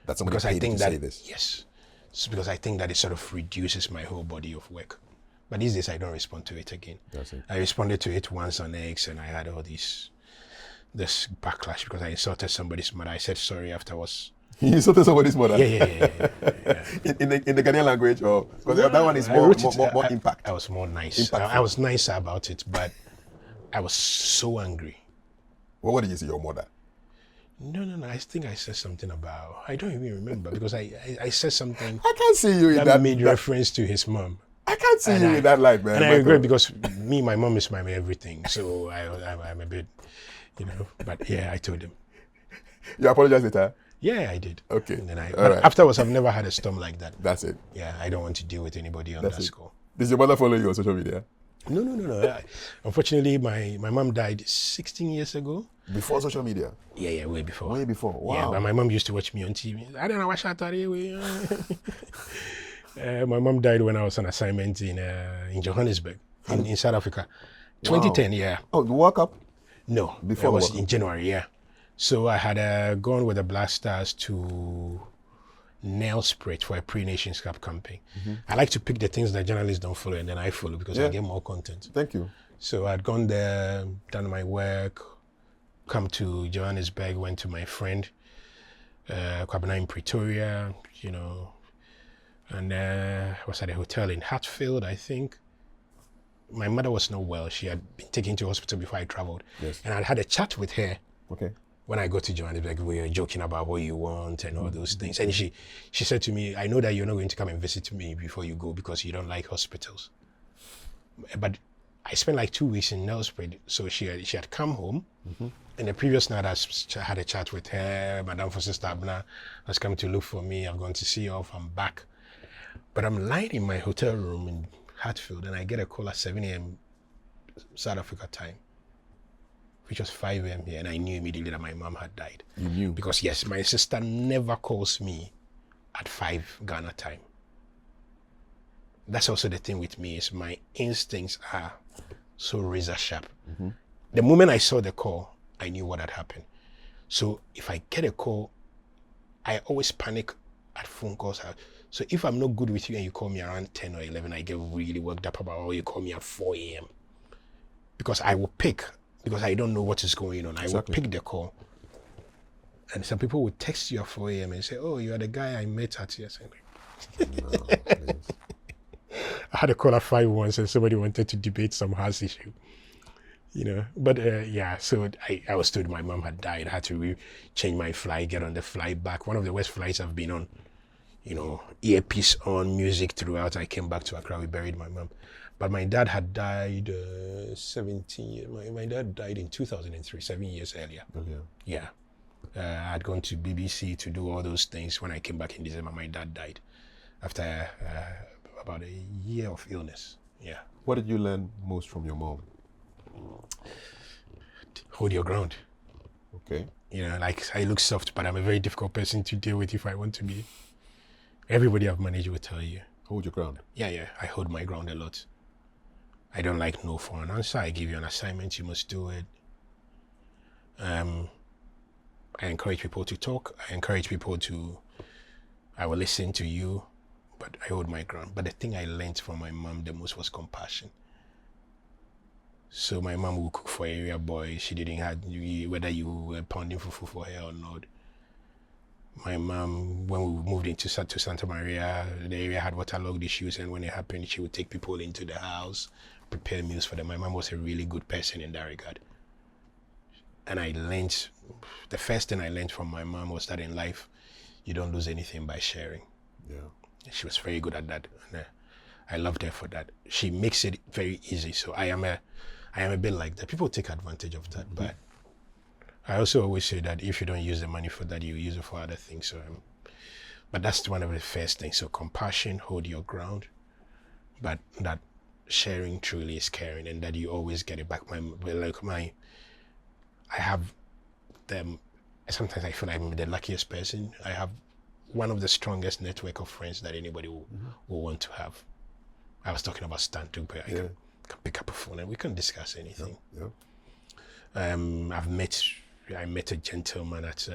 That somebody paid you to say this. Yes. So because I think that it sort of reduces my whole body of work. But these days I don't respond to it again. That's it. I responded to it once on X, and I had all this backlash because I insulted somebody's mother. I said sorry afterwards. You insulted somebody's mother? Yeah. in the Ghanaian language, or because that one is I more wrote it- more impact. I was more nice. Impactful. I was nicer about it, but I was so angry. Well, what did you say, your mother? No. I think I said something about. I don't even remember because I said something I can't see you in that that. made reference to his mom. I can't see And you in that light, man. And I Michael. regret because my mom is my everything. So I'm a bit, But yeah, I told him. You apologize later. Yeah, I did. Okay. And then All right. afterwards, I've never had a storm like that. That's it. Yeah, I don't want to deal with anybody on That's that it. score. Does your mother follow you on social media? No. Unfortunately, my mom died 16 years ago. Before social media? Yeah, way before. Way before. Wow. Yeah, but my mom used to watch me on TV. I don't know what shot my mom died when I was on assignment in Johannesburg, in South Africa. 2010, yeah. Oh, the World Cup? No, Before it the was World Cup. in January, yeah. So I had gone with the Black Stars to Nelspruit for a pre-Nations Cup campaign. I like to pick the things that journalists don't follow, and then I follow because I Yeah. get more content. Thank you. So I'd gone there, done my work, come to Johannesburg, went to my friend, Kwabena in Pretoria, and was at a hotel in Hatfield, I think. My mother was not well. She had been taken to hospital before I traveled. Yes. And I'd had a chat with her. Okay. When I got to Johannesburg, we were joking about what you want and all those things. And she said to me, I know that you're not going to come and visit me before you go because you don't like hospitals. But I spent like 2 weeks in Nelspruit. So she had come home. And the previous night, I had a chat with her. Madame for Sister Abna has come to look for me. I've gone to see her off. I'm back. But I'm lying in my hotel room in Hatfield, and I get a call at 7 a.m. South Africa time, which was 5 a.m. here, and I knew immediately that my mom had died. You knew? Because yes, my sister never calls me at 5 Ghana time. That's also the thing with me, is my instincts are so razor sharp. The moment I saw the call, I knew what had happened. So if I get a call, I always panic at phone calls. So if I'm not good with you and you call me around 10 or 11, I get really worked up about, you call me at 4 a.m. Because I will pick, because I don't know what is going on. Exactly. I will pick the call. And some people would text you at 4 a.m. and say, oh, you are the guy I met at yes. No, please. I had a call at 5 once and somebody wanted to debate some house issue. But so I was told my mom had died. I had to change my flight, get on the flight back. One of the worst flights I've been on. Earpiece on, music throughout. I came back to Accra. We buried my mom. But my dad had died 17 years. My dad died in 2003, 7 years earlier. Yeah. I had gone to BBC to do all those things. When I came back in December, my dad died after about a year of illness. Yeah. What did you learn most from your mom? Hold your ground. Okay. I look soft, but I'm a very difficult person to deal with if I want to be. Everybody I've managed will tell you. Hold your ground. Yeah. I hold my ground a lot. I don't like no for an answer. I give you an assignment, you must do it. I encourage people to talk. I will listen to you, but I hold my ground. But the thing I learned from my mom the most was compassion. So my mom would cook for area boys. She didn't have, whether you were pounding fufu for her or not. My mom, when we moved into Santa Maria, the area had waterlogged issues, and when it happened, she would take people into the house, prepare meals for them. My mom was a really good person in that regard. And the first thing I learned from my mom was that in life, you don't lose anything by sharing. Yeah. She was very good at that. And I loved her for that. She makes it very easy. So I am a bit like that. People take advantage of that, but I also always say that if you don't use the money for that, you use it for other things. So, but that's one of the first things. So compassion, hold your ground, but that sharing truly is caring, and that you always get it back. I have them. Sometimes I feel like I'm the luckiest person. I have one of the strongest network of friends that anybody will want to have. I was talking about Stan too, but I can pick up a phone and we can discuss anything. Yeah. I've met I met a gentleman at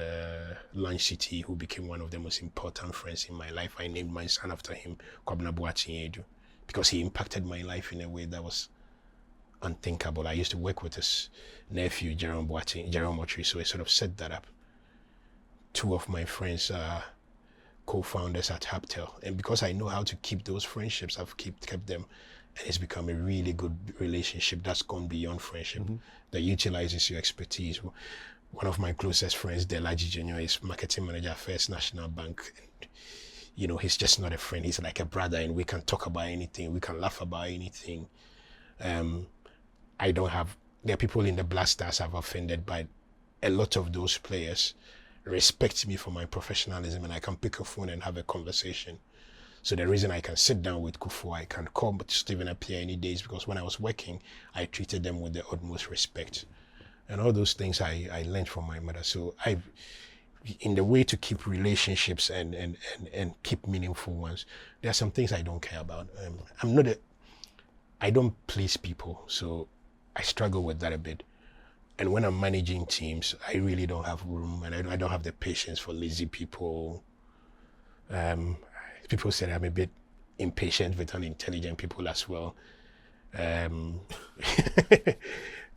Lunch City who became one of the most important friends in my life. I named my son after him, Kafui Dey, because he impacted my life in a way that was unthinkable. I used to work with his nephew, Jerome Otri, so I sort of set that up. Two of my friends are co-founders at Haptel, and because I know how to keep those friendships, I've kept them, and it's become a really good relationship that's gone beyond friendship, that utilizes your expertise. One of my closest friends, Delaji Junior, is marketing manager at First National Bank. And, you know, he's just not a friend, he's like a brother, and we can talk about anything, we can laugh about anything. There are people in the Black Stars I've offended, but a lot of those players respect me for my professionalism, and I can pick a phone and have a conversation. So the reason I can sit down with Kufu, I can call Stephen Appiah any days, because when I was working, I treated them with the utmost respect. And all those things I learned from my mother. So in the way to keep relationships and keep meaningful ones, there are some things I don't care about. I don't please people, so I struggle with that a bit. And when I'm managing teams, I really don't have room, and I don't have the patience for lazy people. People say I'm a bit impatient with unintelligent people as well.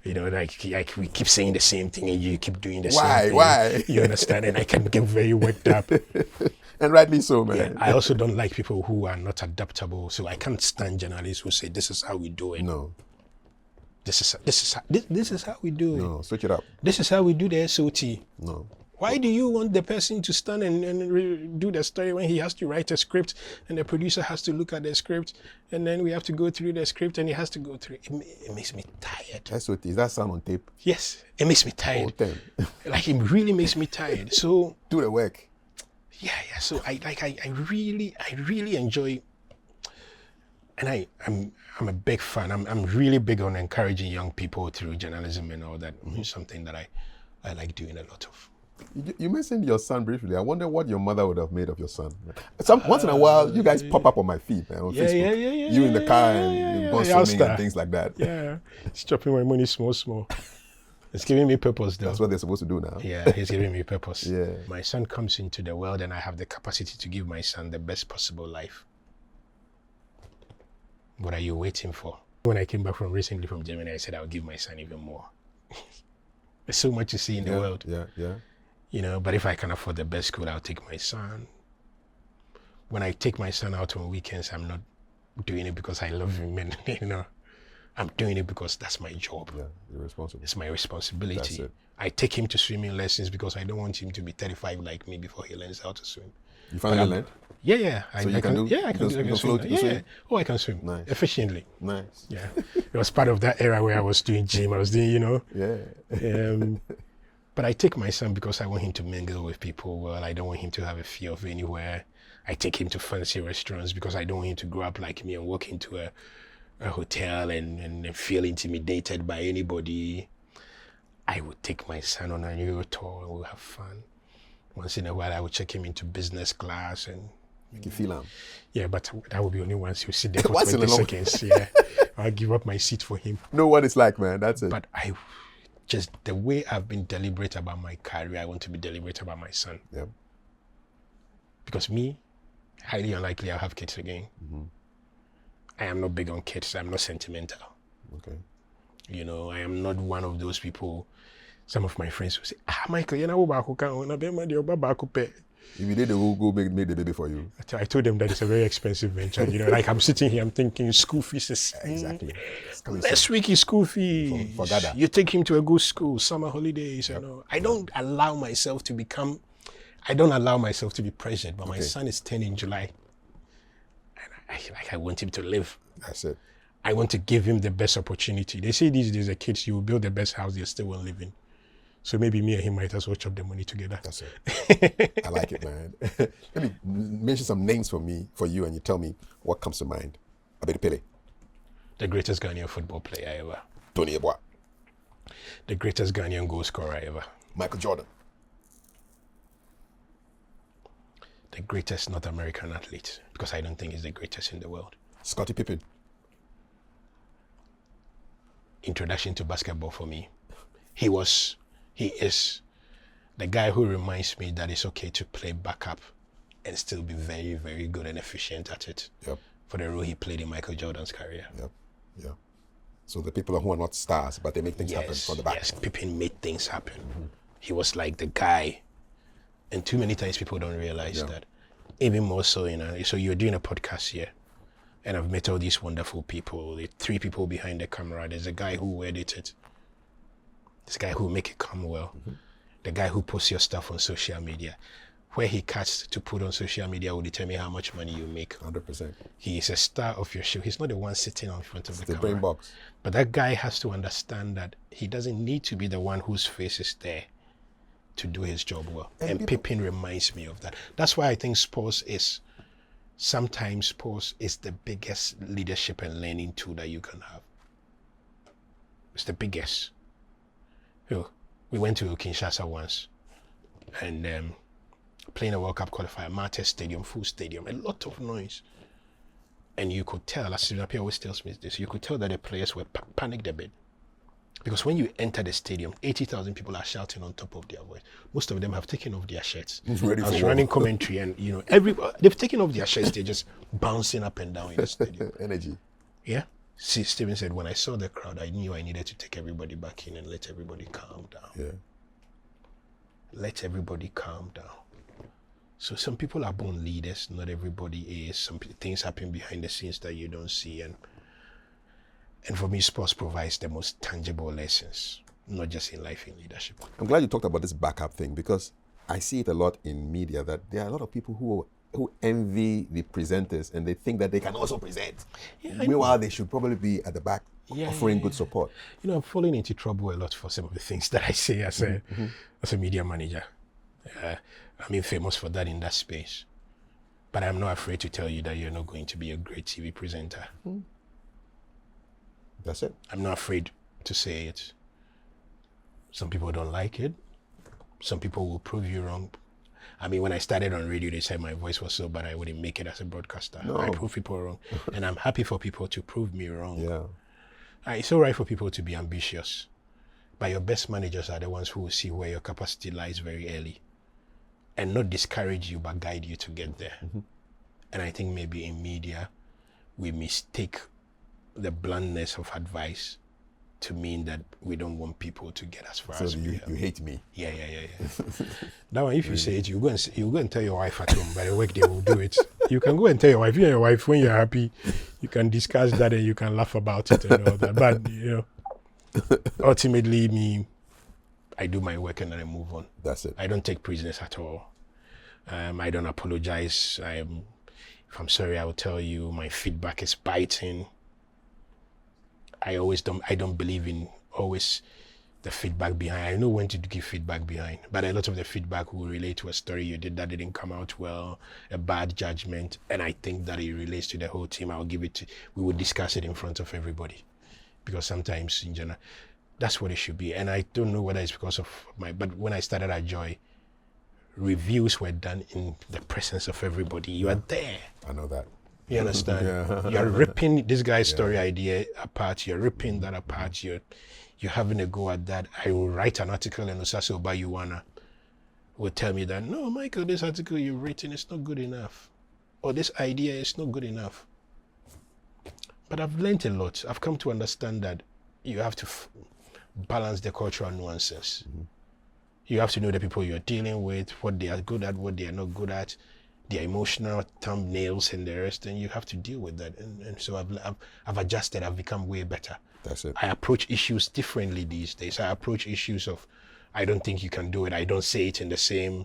You know, like we keep saying the same thing, and you keep doing the same thing. Why? You understand? And I can get very worked up. And rightly so, man. Yeah, I also don't like people who are not adaptable. So I can't stand journalists who say, this is how we do it. No. This is how we do it. No, switch it up. This is how we do the SOT. No. Why do you want the person to stand and do the story when he has to write a script, and the producer has to look at the script, and then we have to go through the script, and he has to go through it? It makes me tired. SOT, is that sound on tape? Yes, it makes me tired. Oh, 10. Like, it really makes me tired. So do the work. Yeah. So I really enjoy, and I'm a big fan. I'm really big on encouraging young people through journalism and all that. It's something that I like doing a lot of. You mentioned your son briefly. I wonder what your mother would have made of your son. Once in a while, you guys pop up on my feed, man, on Facebook. Yeah. You in the car and you go swimming and things like that. Yeah, it's chopping my money small. It's giving me purpose, though. That's what they're supposed to do now. Yeah, he's giving me purpose. Yeah. My son comes into the world, and I have the capacity to give my son the best possible life. What are you waiting for? When I came back recently from Germany, I said I would give my son even more. There's so much to see in the world. Yeah. You know, but if I can afford the best school, I'll take my son. When I take my son out on weekends, I'm not doing it because I love him, and you know, I'm doing it because that's my job. Yeah, you're responsible. It's my responsibility. That's it. I take him to swimming lessons because I don't want him to be 35 like me before he learns how to swim. You finally learned? Yeah. I can swim. Yeah. Oh, I can swim. Nice. Efficiently. Nice. Yeah. It was part of that era where I was doing gym. I was doing, you know. Yeah. But I take my son because I want him to mingle with people well. I don't want him to have a fear of anywhere. I take him to fancy restaurants because I don't want him to grow up like me and walk into a hotel and feel intimidated by anybody. I would take my son on a Euro tour and we'll have fun. Once in a while, I would check him into business class and make you feel him. Yeah, but that would be only once you sit there for Once 20 seconds. Yeah, I'll give up my seat for him. Know what it's like, man. That's it. But just the way I've been deliberate about my career, I want to be deliberate about my son. Yeah. Because me, highly unlikely I'll have kids again. Mm-hmm. I am not big on kids. I'm not sentimental. Okay. You know, I am not one of those people. Some of my friends will say, Michael, you know what? If you did, they will go make the baby for you. I told them that it's a very expensive venture. You know, like I'm sitting here, I'm thinking school fees is exactly. Next week is school fees. For Gada. You take him to a good school, summer holidays. You know, I don't allow myself to be pressured. But my son is 10 in July, and I want him to live. That's it. I want to give him the best opportunity. They say these days the kids, you will build the best house, they still won't live in. So maybe me and him might as well chop the money together. That's it. I like it, man. Let me mention some names for you, and you tell me what comes to mind. Abedi Pele. The greatest Ghanaian football player ever. Tony Eboa. The greatest Ghanaian goal scorer ever. Michael Jordan. The greatest North American athlete, because I don't think he's the greatest in the world. Scottie Pippen. Introduction to basketball for me. He is The guy who reminds me that it's okay to play backup and still be very, very good and efficient at it. Yep. For the role he played in Michael Jordan's career. Yep. Yeah. So the people who are not stars, but they make things happen from the back. Yes, Pippen made things happen. He was like the guy. And too many times people don't realize that. Even more so, so you're doing a podcast here, and I've met all these wonderful people. The 3 people behind the camera. There's a guy who will edit it. There's a guy who will make it come well. The guy who posts your stuff on social media. Where he cuts to put on social media will determine how much money you make. 100%. He is a star of your show. He's not the one sitting on front of the camera. brain box. But that guy has to understand that he doesn't need to be the one whose face is there to do his job well. And Pippen reminds me of that. That's why I think sometimes sports is the biggest leadership and learning tool that you can have. It's the biggest. We went to Kinshasa once and playing a World Cup qualifier, Marte Stadium, full stadium, a lot of noise. And you could tell, as Sinapi always tells me this, you could tell that the players were panicked a bit. Because when you enter the stadium, 80,000 people are shouting on top of their voice. Most of them have taken off their shirts. I was running commentary and, they've taken off their shirts. They're just bouncing up and down in the stadium. Energy. Yeah. See, Stephen said, when I saw the crowd, I knew I needed to take everybody back in and let everybody calm down. Yeah. Let everybody calm down. So some people are born leaders. Not everybody is. Some things happen behind the scenes that you don't see. And for me, sports provides the most tangible lessons, not just in life, in leadership. I'm glad you talked about this backup thing because I see it a lot in media that there are a lot of people who envy the presenters and they think that they can also present. Meanwhile, they should probably be at the back offering good support. I'm falling into trouble a lot for some of the things that I say as a media manager. I'm famous for that in that space. But I'm not afraid to tell you that you're not going to be a great TV presenter. That's it. I'm not afraid to say it. Some people don't like it. Some people will prove you wrong. When I started on radio, they said my voice was so bad I wouldn't make it as a broadcaster. No. I prove people wrong. And I'm happy for people to prove me wrong. Yeah. It's all right for people to be ambitious. But your best managers are the ones who will see where your capacity lies very early. And not discourage you, but guide you to get there. And I think maybe in media, we mistake the bluntness of advice to mean that we don't want people to get as far as you hate me. Yeah. That one, if you say it, you go and tell your wife at home. By the work, they will do it. You can go and tell your wife. You and your wife, when you're happy, you can discuss that and you can laugh about it and all that. But ultimately, I do my work and then I move on. That's it. I don't take prisoners at all. I don't apologize. If I'm sorry, I will tell you. My feedback is biting. I don't believe in always the feedback behind. I know when to give feedback behind, but a lot of the feedback will relate to a story you did that didn't come out well, a bad judgment, and I think that it relates to the whole team. We will discuss it in front of everybody, because sometimes in general, that's what it should be. And I don't know whether it's because of but when I started at Joy, reviews were done in the presence of everybody. You are there. I know that. You understand? You're ripping this guy's story idea apart. You're ripping that apart. You're having a go at that. I will write an article and Osaso Bayuwana will tell me that, no, Michael, this article you've written is not good enough. Or this idea is not good enough. But I've learned a lot. I've come to understand that you have to balance the cultural nuances. You have to know the people you're dealing with, what they are good at, what they are not good at, their emotional thumbnails and the rest, and you have to deal with that. And so I've adjusted. I've become way better. That's it. I approach issues differently these days. I approach issues of, I don't think you can do it. I don't say it in the same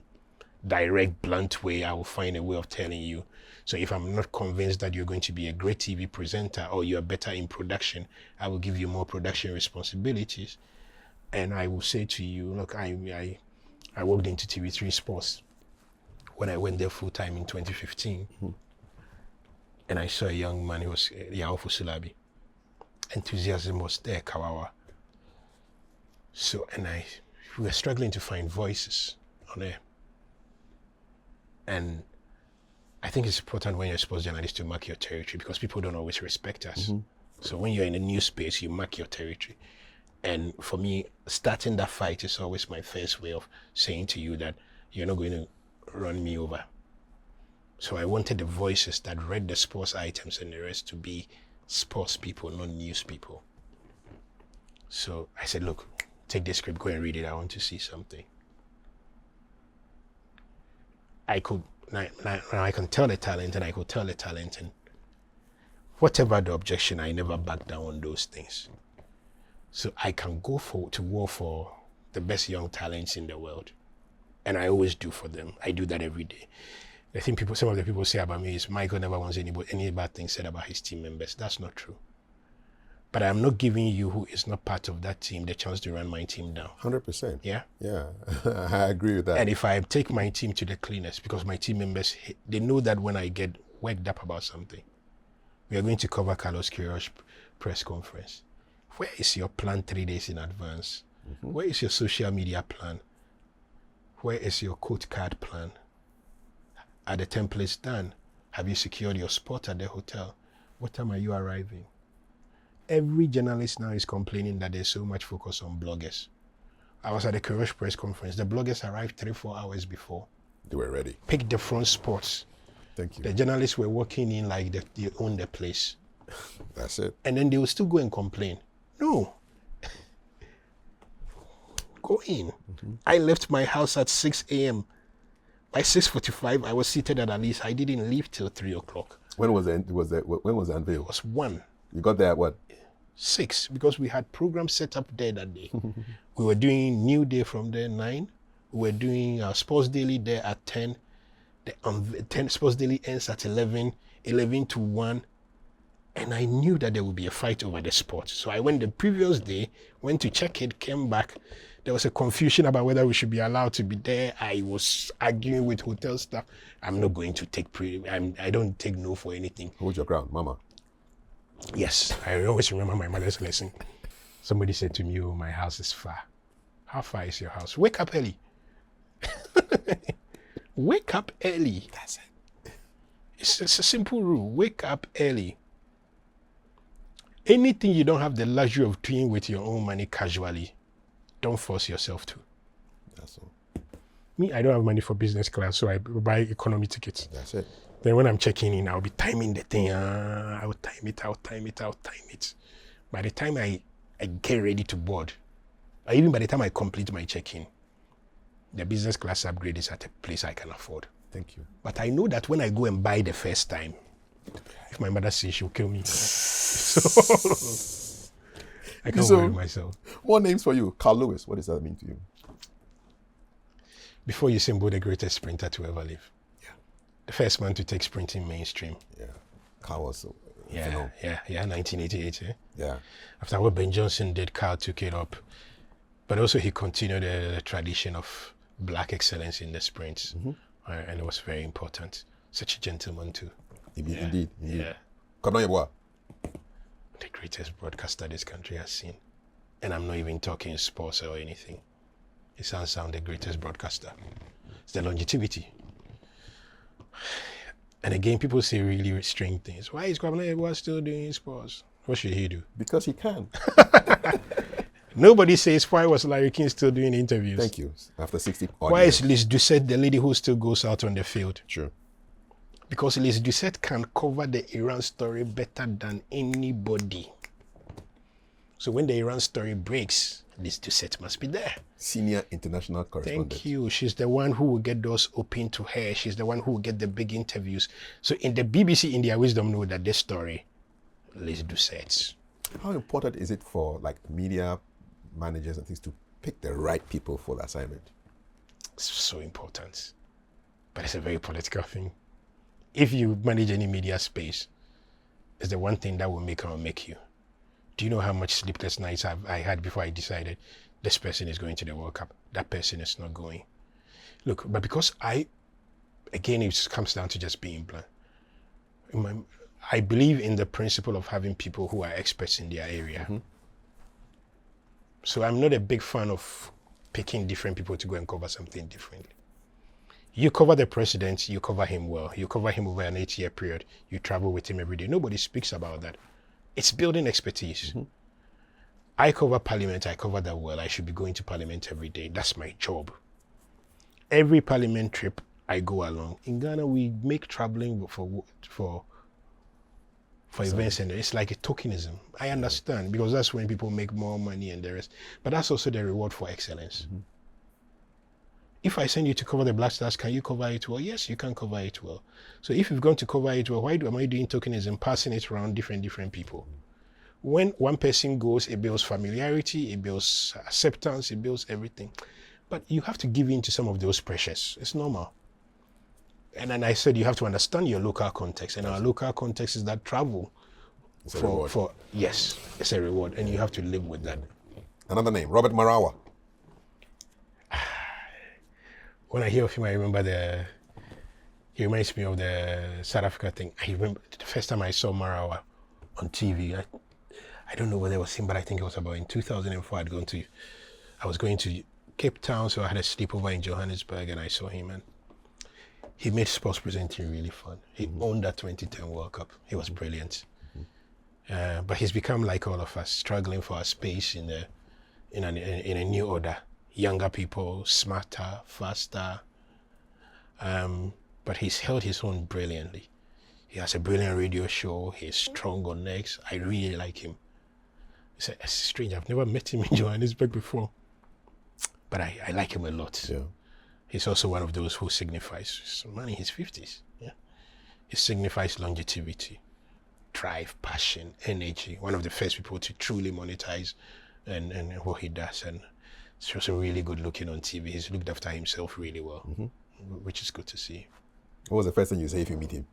direct, blunt way. I will find a way of telling you. So if I'm not convinced that you're going to be a great TV presenter or you're better in production, I will give you more production responsibilities. And I will say to you, look, I worked into TV3 Sports when I went there full time in 2015. And I saw a young man, he was Yaofo Sulabi. Enthusiasm was there, Kawawa. So, we were struggling to find voices on air. And I think it's important when you're a sports journalist to mark your territory, because people don't always respect us. So when you're in a new space, you mark your territory. And for me, starting that fight is always my first way of saying to you that you're not going to run me over. So I wanted the voices that read the sports items and the rest to be sports people, not news people. So I said, look, take the script, go and read it. I want to see something. I could, now I can tell the talent and I could tell the talent, and whatever the objection, I never back down on those things. So I can go to war for the best young talents in the world. And I always do for them. I do that every day. I think some of the people say about me is Michael never wants any bad thing said about his team members. That's not true. But I'm not giving you, who is not part of that team, the chance to run my team down. 100%. Yeah? Yeah, I agree with that. And if I take my team to the cleanest, because my team members, they know that when I get worked up about something, we are going to cover Carlos Queiroz press conference. Where is your plan 3 days in advance? Mm-hmm. Where is your social media plan? Where is your quote card plan? Are the templates done? Have you secured your spot at the hotel? What time are you arriving? Every journalist now is complaining that there's so much focus on bloggers. I was at the Queiroz press conference. The bloggers arrived 3-4 hours before. They were ready. Picked the front spots. Thank you. The journalists were walking in like they own the place. That's it. And then they will still go and complain. No. Go in. Mm-hmm. I left my house at 6 a.m. By 6:45, I was seated at least. I didn't leave till 3 o'clock. When was the unveil? It was 1. You got there at what? 6, because we had programs set up there that day. We were doing New Day from there 9. We were doing our Sports Daily there at 10. The 10 Sports Daily ends at 11 to 1. And I knew that there would be a fight over the sport. So I went the previous day, went to check it, came back. There was a confusion about whether we should be allowed to be there. I was arguing with hotel staff. I'm not going to take I don't take no for anything. Hold your ground, mama. Yes, I always remember my mother's lesson. Somebody said to me, oh, my house is far. How far is your house? Wake up early. Wake up early. That's it. It's a simple rule. Wake up early. Anything you don't have the luxury of doing with your own money casually, don't force yourself to. That's all. Me, I don't have money for business class, so I buy economy tickets. That's it. Then when I'm checking in, I'll be timing the thing. I'll time it. By the time I get ready to board, or even by the time I complete my check-in, the business class upgrade is at a place I can afford. Thank you. But I know that when I go and buy the first time, if my mother sees, she'll kill me. So I can't worry myself. More names for you. Carl Lewis, what does that mean to you? Before Usain Bolt, the greatest sprinter to ever live. Yeah. The first man to take sprinting mainstream. Yeah. Carl was so. 1988. Yeah. After what Ben Johnson did, Carl took it up. But also he continued the tradition of black excellence in the sprints. Mm-hmm. And it was very important. Such a gentleman too. Indeed. Yeah. Come on, boy. The greatest broadcaster this country has seen. And I'm not even talking sports or anything. It sounds the greatest broadcaster. It's the longevity. And again, people say really strange things. Why is Kwabena Yeboah still doing sports? What should he do? Because he can. Nobody says, why was Larry King still doing interviews? Thank you. After 60 Why is Liz Doucette the lady who still goes out on the field? Sure. Because Liz Doucette can cover the Iran story better than anybody. So when the Iran story breaks, Liz Doucette must be there. Senior international correspondent. Thank you. She's the one who will get doors open to her. She's the one who will get the big interviews. So in the BBC, in their wisdom, know that this story, Liz Doucette. How important is it for media managers and things to pick the right people for the assignment? It's so important. But it's a very political thing. If you manage any media space, it's the one thing that will make or make you. Do you know how much sleepless nights I had before I decided this person is going to the World Cup, that person is not going? Look, but because again, it comes down to just being blunt. I believe in the principle of having people who are experts in their area. Mm-hmm. So I'm not a big fan of picking different people to go and cover something differently. You cover the president, you cover him well. You cover him over an 8-year period. You travel with him every day. Nobody speaks about that. It's building expertise. Mm-hmm. I cover Parliament. I cover that well. I should be going to Parliament every day. That's my job. Every Parliament trip I go along. In Ghana, we make traveling for events, and it's like a tokenism. I understand, because that's when people make more money and the rest. But that's also the reward for excellence. If I send you to cover the Black Stars, can you cover it well? Yes, you can cover it well. So if you've gone to cover it well, why am I doing tokenism, passing it around different people? When one person goes, it builds familiarity, it builds acceptance, it builds everything. But you have to give in to some of those pressures. It's normal. And then I said you have to understand your local context. And our local context is that travel yes, it's a reward. And you have to live with that. Another name, Robert Marawa. When I hear of him, I remember he reminds me of the South Africa thing. I remember the first time I saw Marawa on TV. I don't know whether it was him, but I think it was about in 2004. I was going to Cape Town, so I had a sleepover in Johannesburg, and I saw him, and he made sports presenting really fun. He owned that 2010 World Cup. He was brilliant. But he's become like all of us, struggling for a space in a new order. Younger people, smarter, faster. But he's held his own brilliantly. He has a brilliant radio show. He's strong on necks. I really like him. It's strange. I've never met him in Johannesburg before. But I like him a lot. Yeah. He's also one of those who signifies, he's in his 50s. Yeah. He signifies longevity, drive, passion, energy. One of the first people to truly monetize and what he does. And it's also really good looking on TV. He's looked after himself really well, which is good to see. What was the first thing you say if you meet him?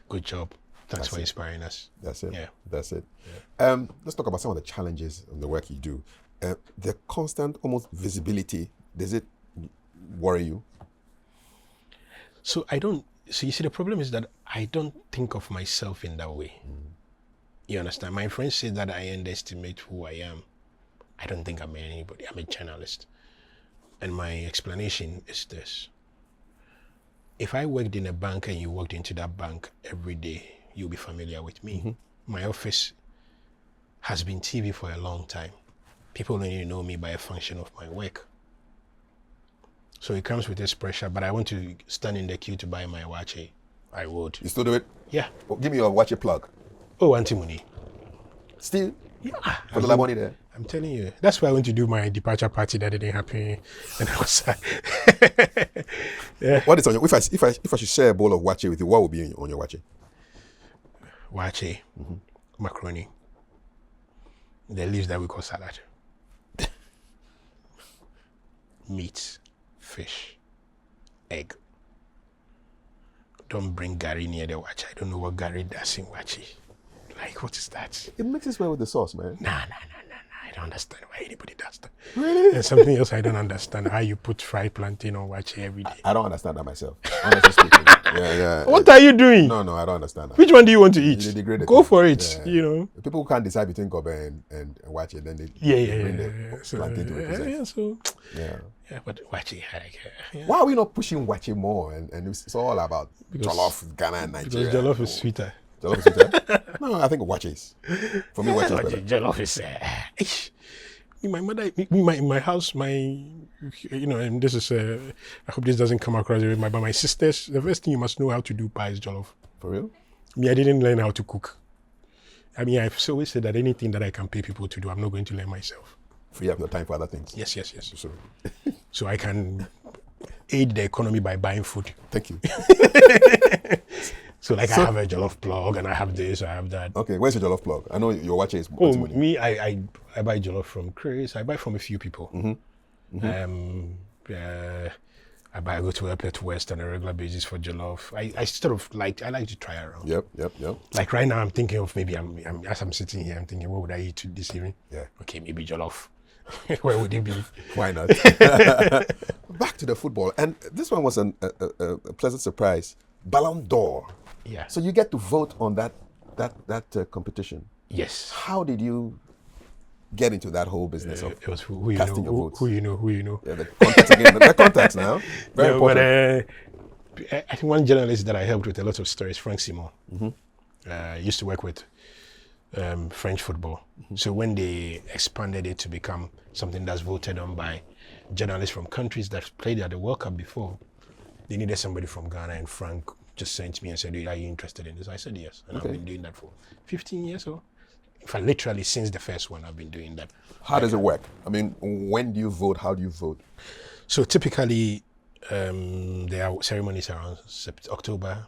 Good job. Thanks for inspiring us. That's it. Yeah. That's it. Yeah. Let's talk about some of the challenges in the work you do. The constant, almost visibility, does it worry you? So you see, the problem is that I don't think of myself in that way. You understand? My friends say that I underestimate who I am. I don't think I'm anybody. I'm a journalist. And my explanation is this. If I worked in a bank and you walked into that bank every day, you'll be familiar with me. My office has been TV for a long time. People only know me by a function of my work. So it comes with this pressure, but I want to stand in the queue to buy my watch. I would. You still do it? Yeah. Well, give me your watch plug. Oh, anti-money. Still? Yeah. Put a lot of money there. I'm telling you. That's why I went to do my departure party that didn't happen. And I was yeah. What is on your, if I should share a bowl of wache with you, what would be on your wache? Wache, macaroni, the leaves that we call salad, meat, fish, egg. Don't bring gari near the wache. I don't know what gari does in wache. Like, what is that? It mixes well with the sauce, man. Nah. I don't understand why anybody does that. Really? There's something else I don't understand. How you put fried plantain on wache every day. I don't understand that myself. Honestly speaking. Yeah. What are you doing? No, I don't understand that. Which one do you want to eat? They degrade it. Go for it, you know. People who can't decide between gobe and wache, then they bring the plantain to represent. Yeah, but wache, Why are we not pushing wache more? And it's all about jollof, Ghana and Nigeria. Because jollof is sweeter. Jollof is sweeter? No, I think wache is. For me, wache is better. Jollof is... my mother, in my house, and this is, I hope this doesn't come across with my sisters, the first thing you must know how to do pie is jollof. For real? Me, I didn't learn how to cook. I mean, I've always said that anything that I can pay people to do, I'm not going to learn myself. Free up your time for other things. Yes. So I can aid the economy by buying food. Thank you. So I have a jollof plug, and I have this, I have that. Okay, where's your jollof plug? I know your wache is... me, I buy jollof from Chris. I buy from a few people. I go to Airport West on a regular basis for jollof. I like to try around. Yep. Like right now, I'm thinking of maybe as I'm sitting here, I'm thinking, what would I eat this evening? Yeah. Okay, maybe jollof. Where would it be? Why not? Back to the football, and this one was a pleasant surprise. Ballon d'Or. Yeah. So you get to vote on that competition. Yes. How did you get into that whole business of it was who you casting know, your votes? who you know. Yeah, the contacts again. The contacts now. Very important. But I think one journalist that I helped with a lot of stories, Frank Simon, used to work with French football. So when they expanded it to become something that's voted on by journalists from countries that played at the World Cup before, they needed somebody from Ghana, and Frank just sent me and said, "Are you interested in this?" I said yes, and I've been doing that for 15 years or, in fact, literally since the first one, I've been doing that. How does it work? I mean, when do you vote? How do you vote? So typically, there are ceremonies around October.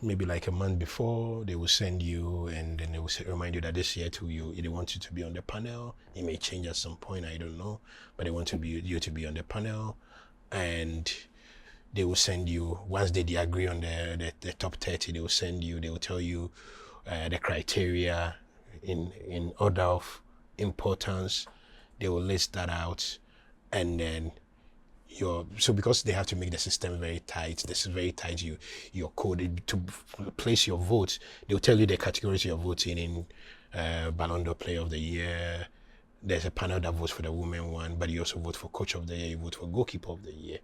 Maybe like a month before, they will send you, and then they will remind you that this year too, they want you to be on the panel. It may change at some point, I don't know, but they want you to be on the panel, and they will send you, once they agree on the top 30, they will tell you the criteria in order of importance. They will list that out, and then so because they have to make the system very tight, your code to place your votes, they'll tell you the categories you're voting in. Ballon d'Or Player of the Year, there's a panel that votes for the women one, but you also vote for Coach of the Year, you vote for Goalkeeper of the Year,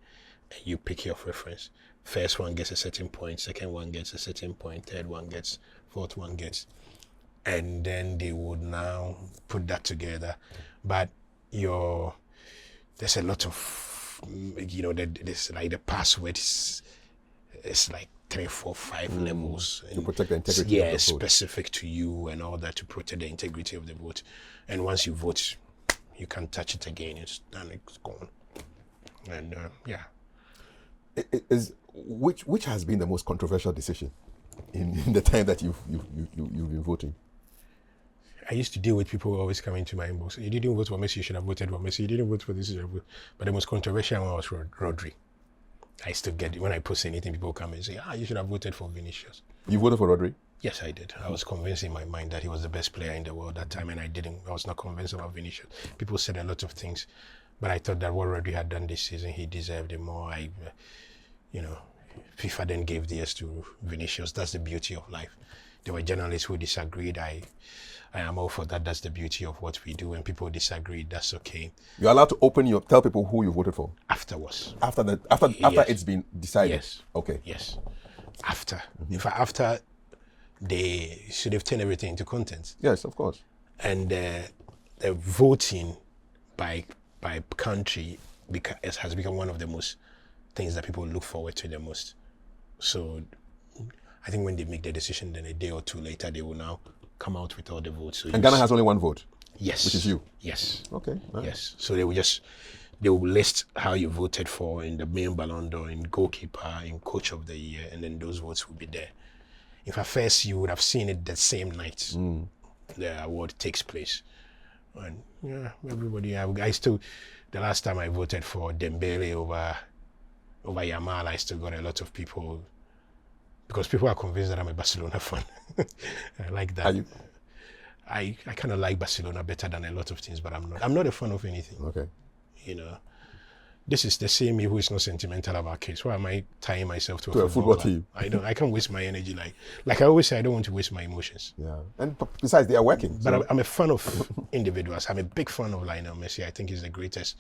and you pick your preference. First one gets a certain point, second one gets a certain point, third one gets, fourth one gets, and then they would now put that together. But there's a lot of, there's like the password is like 3, 4, 5 levels to protect the integrity of the vote. Specific to you and all that, to protect the integrity of the vote. And once you vote, you can't touch it again. It's done. It's gone. And Which has been the most controversial decision in the time that you've been voting? I used to deal with people who always coming to my inbox. You didn't vote for Messi, you should have voted for Messi. You didn't vote for this, you should have voted. But the most controversial one was Rodri. I still get it. When I post anything, people come and say, you should have voted for Vinicius. You voted for Rodri? Yes, I did. I was convinced in my mind that he was the best player in the world that time, and I was not convinced about Vinicius. People said a lot of things, but I thought that what Rodri had done this season, he deserved it more. FIFA then gave theirs to Vinicius. That's the beauty of life. There were journalists who disagreed. I am all for that. That's the beauty of what we do. When people disagree, that's okay. You're allowed to tell people who you voted for afterwards. After it's been decided. Yes. Okay. Yes. After. In fact, after they should have turned everything into content. Yes, of course. And the voting by country has become one of the most things that people look forward to the most. So I think when they make the decision, then a day or two later, they will now come out with all the votes. So and Ghana has only one vote? Yes. Which is you? Yes. Okay. Nice. Yes. So they will list how you voted for in the main Ballon d'Or, in Goalkeeper, in Coach of the Year, and then those votes will be there. If at first you would have seen it the same night the award takes place. And everybody, the last time I voted for Dembele over Yamal, I still got a lot of people, because people are convinced that I'm a Barcelona fan. I like that. Are you? I kind of like Barcelona better than a lot of things, but I'm not a fan of anything. Okay. This is the same me who is not sentimental about kids. Why am I tying myself to a football team? I can't waste my energy. Like I always say, I don't want to waste my emotions. Yeah. And besides, they are working. But I'm a fan of individuals. I'm a big fan of Lionel Messi. I think he's the greatest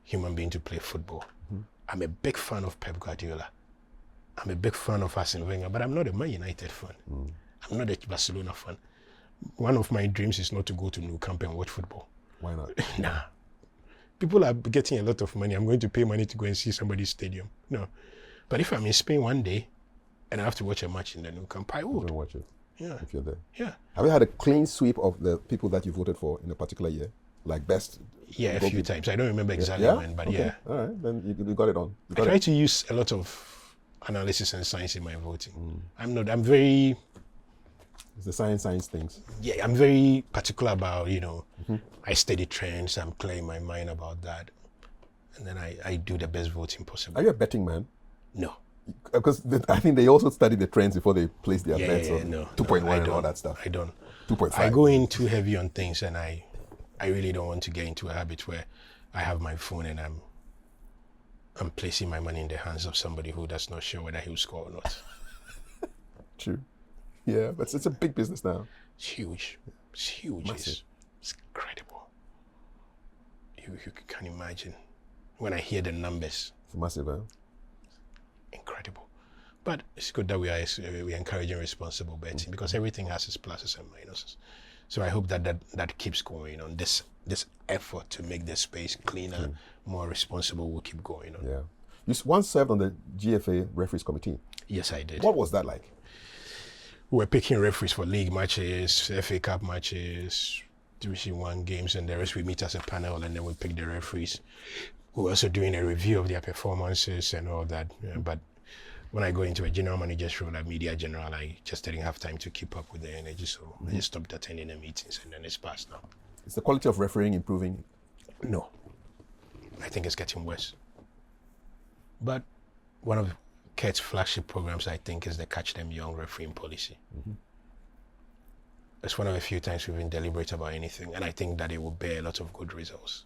human being to play football. I'm a big fan of Pep Guardiola. I'm a big fan of Arsene Wenger, but I'm not a Man United fan. I'm not a Barcelona fan. One of my dreams is not to go to Nou Camp and watch football. Why not? Nah. People are getting a lot of money. I'm going to pay money to go and see somebody's stadium. No. But if I'm in Spain one day and I have to watch a match in the Nou Camp, I would. Watch it. Yeah. If you're there. Yeah. Have you had a clean sweep of the people that you voted for in a particular year? Like best? Yeah, a few times. I don't remember exactly when, but okay. yeah. All right, then you got it on. I try to use a lot of analysis and science in my voting. I'm very... It's the science things. Yeah, I'm very particular about, I study trends. I'm clear in my mind about that. And then I do the best voting possible. Are you a betting man? No. Because I think they also study the trends before they place their bets on no, 2.1 and all that stuff. I don't. 2.5. I go in too heavy on things, and I really don't want to get into a habit where I have my phone and I'm placing my money in the hands of somebody who does not sure whether he'll score or not. True. Yeah, but it's a big business now. It's huge. It's huge. It's incredible. You can imagine when I hear the numbers. It's massive, huh? Incredible. But it's good that we're encouraging responsible betting because everything has its pluses and minuses. So I hope that keeps going on. This effort to make the space cleaner, more responsible will keep going on. Yeah. You once served on the GFA referees committee. Yes, I did. What was that like? We were picking referees for league matches, FA Cup matches, Division 1 games, and the rest we meet as a panel and then we pick the referees. We were also doing a review of their performances and all that. But when I go into a general manager's role at Media General, I just didn't have time to keep up with the energy, so I just stopped attending the meetings and then it's passed now. Is the quality of refereeing improving? No. I think it's getting worse. But one of Kurt's flagship programs, I think, is the Catch Them Young refereeing policy. It's one of the few times we've been deliberate about anything, and I think that it will bear a lot of good results,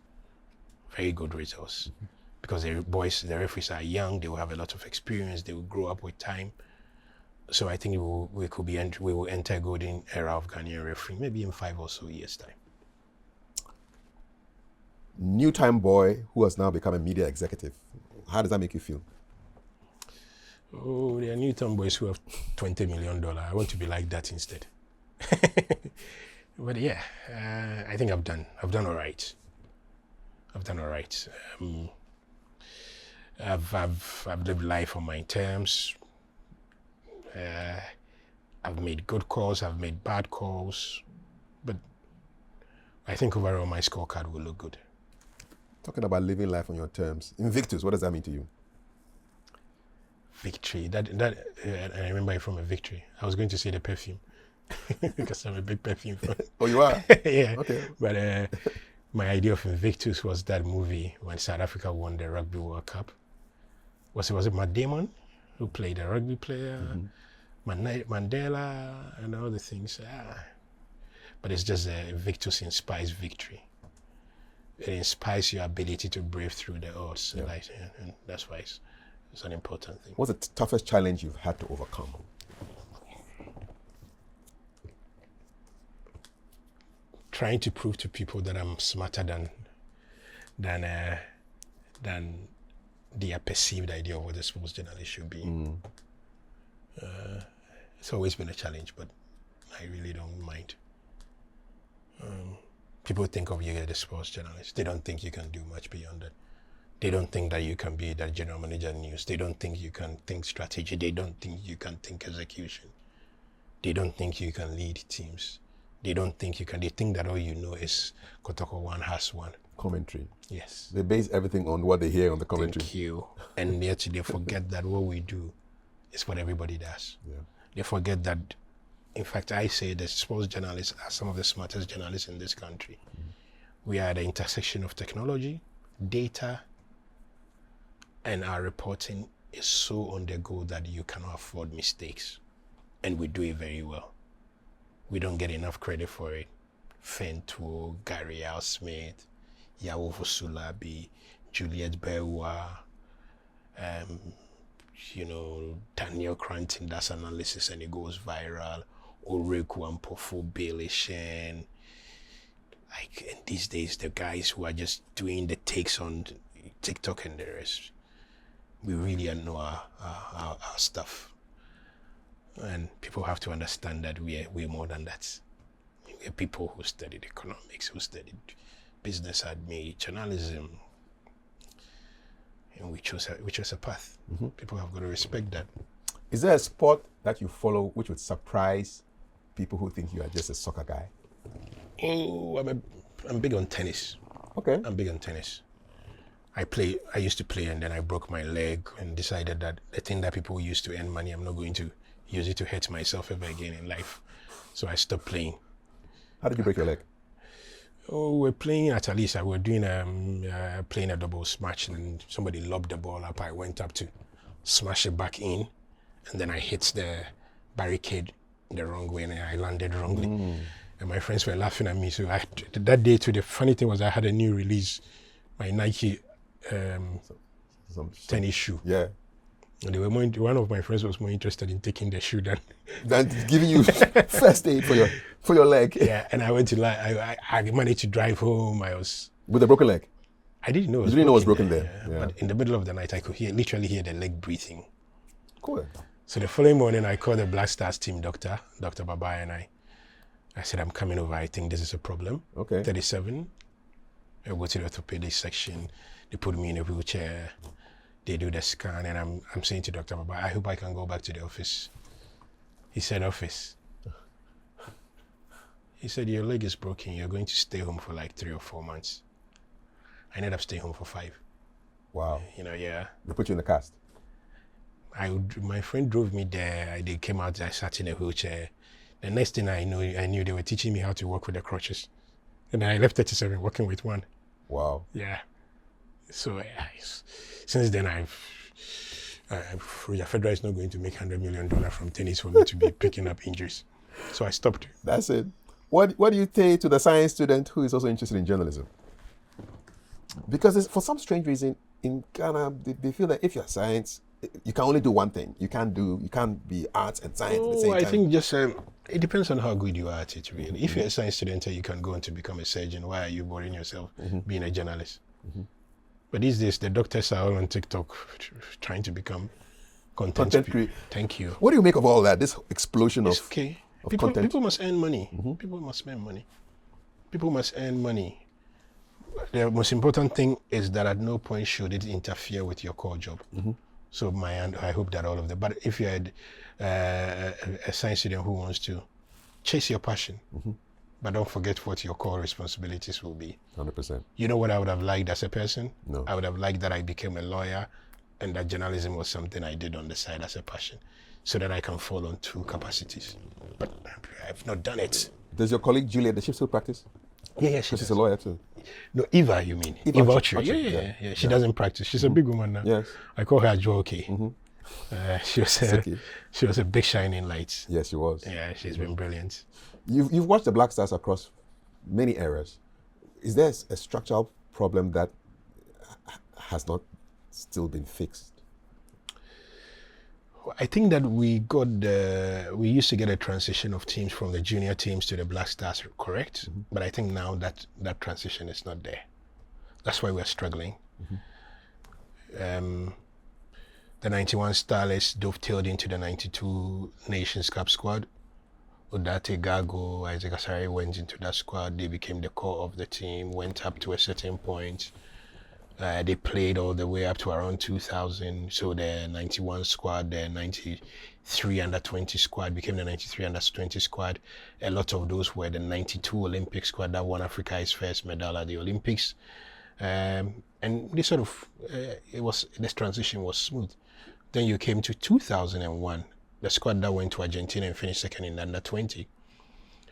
very good results, because the referees are young, they will have a lot of experience, they will grow up with time. So I think we will enter a golden era of Ghanaian refereeing, maybe in 5 or so years' time. New time boy who has now become a media executive. How does that make you feel? Oh, there are new town boys who have $20 million. I want to be like that instead. But yeah, I think I've done all right. I've done all right. I've lived life on my terms. I've made good calls. I've made bad calls, but I think overall my scorecard will look good. Talking about living life on your terms, Invictus, what does that mean to you? Victory. That I remember it from a victory. I was going to say the perfume because I'm a big perfume fan. Oh, you are? Yeah. Okay. But my idea of Invictus was that movie when South Africa won the Rugby World Cup. Was it Matt Damon who played a rugby player, Mandela, and all the things. But it's just Invictus inspires victory. It inspires your ability to brave through the odds, and that's why it's an important thing. What's the toughest challenge you've had to overcome? Trying to prove to people that I'm smarter than their perceived idea of what a sports journalist should be. It's always been a challenge, but I really don't mind. People think of you as a sports journalist. They don't think you can do much beyond that. They don't think that you can be that general manager in news. They don't think you can think strategy. They don't think you can think execution. They don't think you can lead teams. They don't think you can. They think that all you know is Kotoko 1 has 1. Commentary. Yes. They base everything on what they hear on the commentary. Thank you. And yet they forget that what we do is what everybody does. Yeah. They forget that, in fact, I say the sports journalists are some of the smartest journalists in this country. We are at the intersection of technology, data, and our reporting is so on the go that you cannot afford mistakes. And we do it very well. We don't get enough credit for it. Fentuo, Gary Al Smith, Yawo Sulabi, Juliet Bewa, Daniel Cranton does analysis and it goes viral. Oreku and Pofo Bailey Shen. Like, and these days, the guys who are just doing the takes on TikTok and the rest, we really know our stuff. And people have to understand that we're more than that. We're people who studied economics, who studied business admin, journalism, and we chose a path. People have got to respect that. Is there a sport that you follow which would surprise people who think you are just a soccer guy? Oh, I'm big on tennis. Okay. I'm big on tennis. I used to play and then I broke my leg and decided that the thing that people use to earn money, I'm not going to use it to hurt myself ever again in life. So I stopped playing. How did you break your leg? Oh, we're playing at Alisa. We're doing playing a doubles match and somebody lobbed the ball up. I went up to smash it back in and then I hit the barricade the wrong way and I landed wrongly. And my friends were laughing at me. So that day too, the funny thing was I had a new release, my Nike tennis shoe. Yeah. And they were one of my friends was more interested in taking the shoe than giving you first aid for your leg. Yeah, and I went to I managed to drive home. I was with a broken leg. I didn't know. You didn't know it was broken there. Yeah. But in the middle of the night, I could literally hear the leg breathing. Cool. So the following morning, I called the Black Stars team doctor, Dr. Baba, and I said, I'm coming over. I think this is a problem. Okay. 37. I go to the orthopedic section. They put me in a wheelchair. They do the scan, and I'm saying to Dr. Baba, I hope I can go back to the office. He said, office. He said, your leg is broken. You're going to stay home for like 3 or 4 months. I ended up staying home for 5. Wow. Yeah. They put you in the cast. My friend drove me there. They came out. I sat in a wheelchair. The next thing I knew they were teaching me how to work with the crutches. And I left 37 working with one. Wow. Yeah. So since then, Federer is not going to make $100 million from tennis for me to be picking up injuries. So I stopped. That's it. What do you say to the science student who is also interested in journalism? Because for some strange reason in Ghana, they feel that if you're science, you can only do one thing. You can't be arts and science at the same time. I think just it depends on how good you are at it, really. If you're a science student, you can go on to become a surgeon. Why are you boring yourself being a journalist? But these days, the doctors are all on TikTok trying to become content creators. Thank you. What do you make of all that? This explosion It's of okay. of People content? people must earn money. People must spend money. People must earn money. The most important thing is that at no point should it interfere with your core job. So I hope that all of that. But if you're a science student who wants to chase your passion, but don't forget what your core responsibilities will be. 100%. You know what I would have liked as a person? No. I would have liked that I became a lawyer and that journalism was something I did on the side as a passion so that I can fall on 2 capacities. But I've not done it. Does your colleague Julia, does she still practice? Yeah, she She's does. a lawyer too. No, Eva, you mean? Eva Autry. Autry, Yeah. She doesn't practice. She's a big woman now. Yes. I call her Adjei. She was a big shining light. Yes, she was. Yeah, she's been brilliant. You've watched the Black Stars across many eras. Is there a structural problem that has not still been fixed? I think that we used to get a transition of teams from the junior teams to the Black Stars, correct? But I think now that transition is not there. That's why we're struggling. The 91 Starlets dovetailed into the 92 Nations Cup squad. Odate Gago, Isaac Asare went into that squad. They became the core of the team, went up to a certain point. They played all the way up to around 2000. So the 91 squad, the 93 under 20 squad became the 93 under 20 squad. A lot of those were the 92 Olympic squad that won Africa's first medal at the Olympics. And this this transition was smooth. Then you came to 2001, the squad that went to Argentina and finished second in under 20.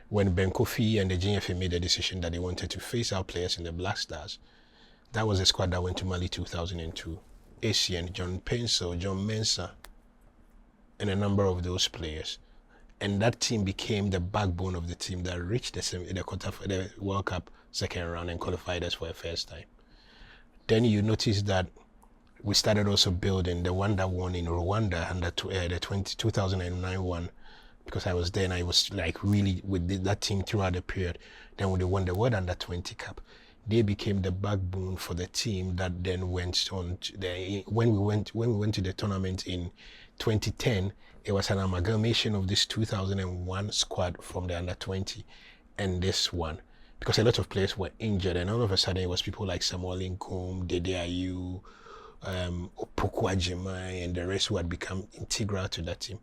When Ben Kofi and the GFA made the decision that they wanted to phase out players in the Black Stars, that was a squad that went to Mali 2002. ACN, John Pencil, John Mensah, and a number of those players. And that team became the backbone of the team that reached the World Cup second round and qualified us for a first time. Then you notice that we started also building the one that won in Rwanda under the 2009 one, because I was there and I was like really with that team throughout the period. Then when they won the World Under 20 Cup, they became the backbone for the team that then went on to when we went to the tournament in 2010. It was an amalgamation of this 2001 squad from the under 20 and this one, because a lot of players were injured, and all of a sudden it was people like Samuel Nkum, Dede Ayew, Opoku Ajimai, and the rest who had become integral to that team.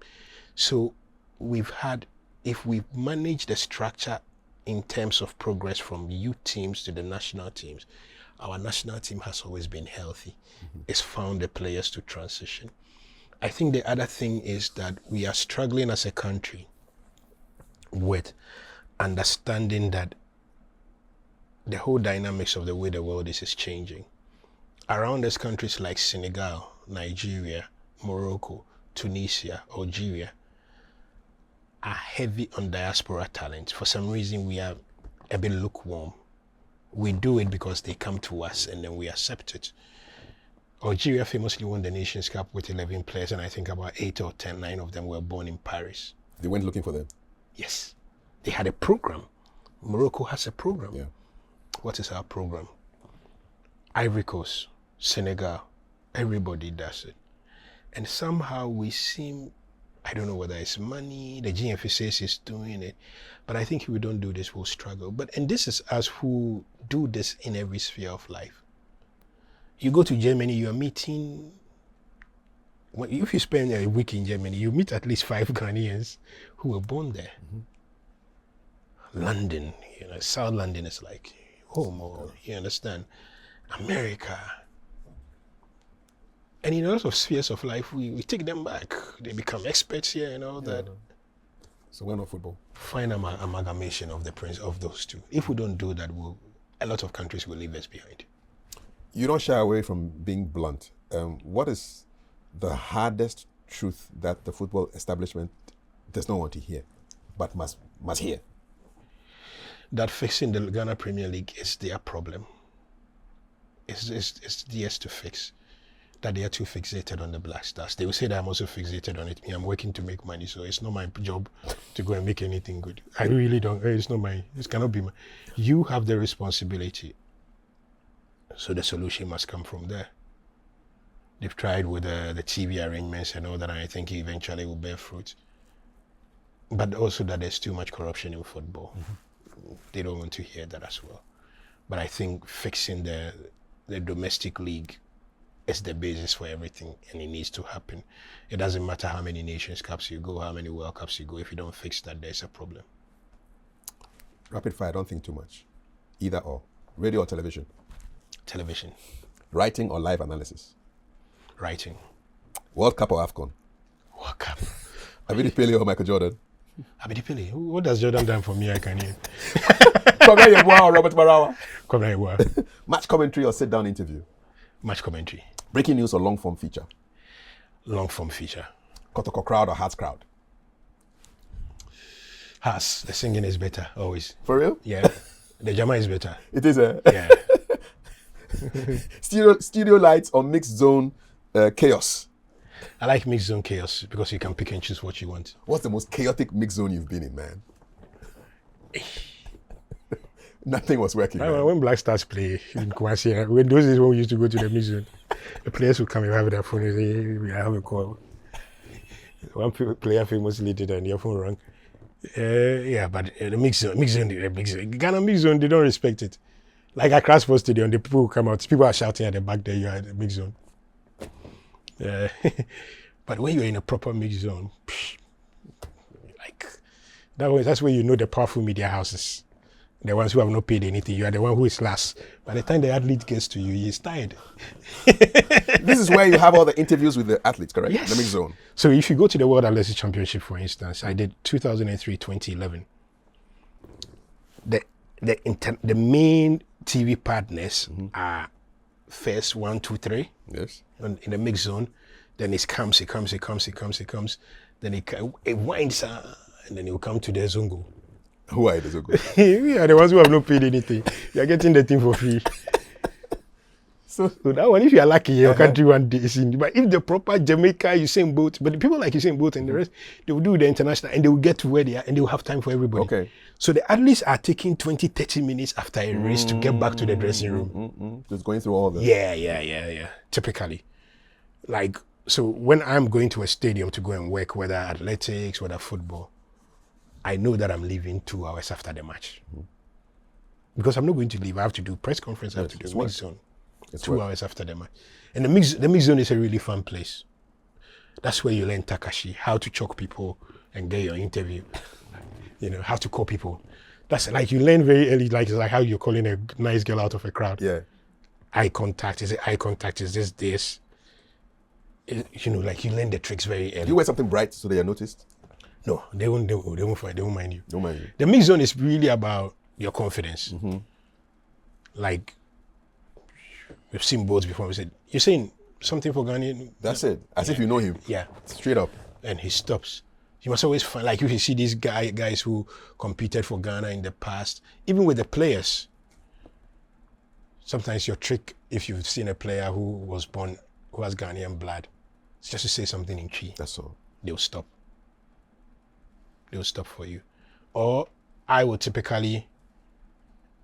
So if we've managed the structure in terms of progress from youth teams to the national teams, our national team has always been healthy. It's found the players to transition. I think the other thing is that we are struggling as a country with understanding that the whole dynamics of the way the world is changing. Around us, countries like Senegal, Nigeria, Morocco, Tunisia, Algeria are heavy on diaspora talent. For some reason, we are a bit lukewarm. We do it because they come to us and then we accept it. Algeria famously won the Nations Cup with 11 players, and I think about 8 or 10, 9 of them were born in Paris. They went looking for them? Yes. They had a program. Morocco has a program. Yeah. What is our program? Ivory Coast, Senegal, everybody does it. And somehow we seem I don't know whether it's money, the GFA says is doing it, but I think if we don't do this, we'll struggle. And this is us who do this in every sphere of life. You go to Germany, you are meeting, if you spend a week in Germany, you meet at least 5 Ghanaians who were born there. London, South London is like home, or you understand, America. And in a lot of spheres of life, we take them back. They become experts here and all that. So why not football? Find an amalgamation of of those two. If we don't do that, a lot of countries will leave us behind. You don't shy away from being blunt. What is the hardest truth that the football establishment does not want to hear, but must hear? That fixing the Ghana Premier League is their problem. It's theirs to fix. That they are too fixated on the Black Stars. They will say that I'm also fixated on it. I'm working to make money, so it's not my job to go and make anything good. I really don't. It's not mine. It cannot be mine. You have the responsibility. So the solution must come from there. They've tried with the TV arrangements and all that, and I think eventually will bear fruit. But also that there's too much corruption in football. They don't want to hear that as well. But I think fixing the domestic league is the basis for everything, and it needs to happen. It doesn't matter how many Nations Cups you go, how many World Cups you go. If you don't fix that, there's a problem. Rapid fire, don't think too much. Either or. Radio or television? Television. Writing or live analysis? Writing. World Cup or AFCON? World Cup. Abidi Pele or Michael Jordan? Abidi Pele. What does Jordan done for me? I can hear. Kwame Yeboah or Robert Marawa? Kwame Yeboah. Match commentary or sit-down interview? Match commentary. Breaking news or long-form feature? Long-form feature. Kotoko crowd or Hearts crowd? Hearts. The singing is better, always. For real? Yeah. The Jama is better. It is a... Yeah. Studio lights or mixed zone chaos? I like mixed zone chaos because you can pick and choose what you want. What's the most chaotic mixed zone you've been in, man? Nothing was working. When Black Stars play in Kumasi, when those days when we used to go to the mixed zone, the players would come and have their phone and say, hey, we have a call. One player famously did and their phone rang. But the mixed zone, Ghana mixed zone, they don't respect it. Like at Accra Sports Stadium, the people who come out, people are shouting at the back there, you are in the mixed zone. But when you're in a proper mixed zone, that's where you know the powerful media houses. The ones who have not paid anything, you are the one who is last. By the time the athlete gets to you, he's tired. This is where you have all the interviews with the athletes, correct? Yes. The mixed zone. So if you go to the World Athletics Championship, for instance, I did 2003, 2011. The main TV partners are first 1, 2, 3. Yes. In the mixed zone. Then it comes. Then it winds and then it will come to the Zongo. Who are the Zongo? We are the ones who have not paid anything. You are getting the thing for free. So that one, if you are lucky, your country one day is in. But if the proper Jamaica, Usain Bolt, but the people like Usain Bolt and the rest, they will do the international and they will get to where they are and they will have time for everybody. Okay. So the athletes are taking 20, 30 minutes after a race to get back to the dressing room. Just going through all the... Yeah. Typically. Like, so when I'm going to a stadium to go and work, whether athletics, whether football, I know that I'm leaving 2 hours after the match. Because I'm not going to leave. I have to do press conference, I have to do mixed zone. 2 hours after the match. And the mixed zone is a really fun place. That's where you learn Takashi, how to choke people and get your interview. How to call people. That's like you learn very early, like it's like how you're calling a nice girl out of a crowd. Yeah. Eye contact, is it eye contact? Is this? Like you learn the tricks very early. You wear something bright so they are noticed? No, they won't mind you. Don't mind you. The mixed zone is really about your confidence. Like, we've seen boats before. We said, you're saying something for Ghana? That's it. As if you know him. Yeah. Straight up. And he stops. You must always find, like if you see these guys who competed for Ghana in the past, even with the players, sometimes your trick, if you've seen a player who was born, who has Ghanaian blood, it's just to say something in Chi. That's all. They'll stop. They'll stop for you. Or I will typically,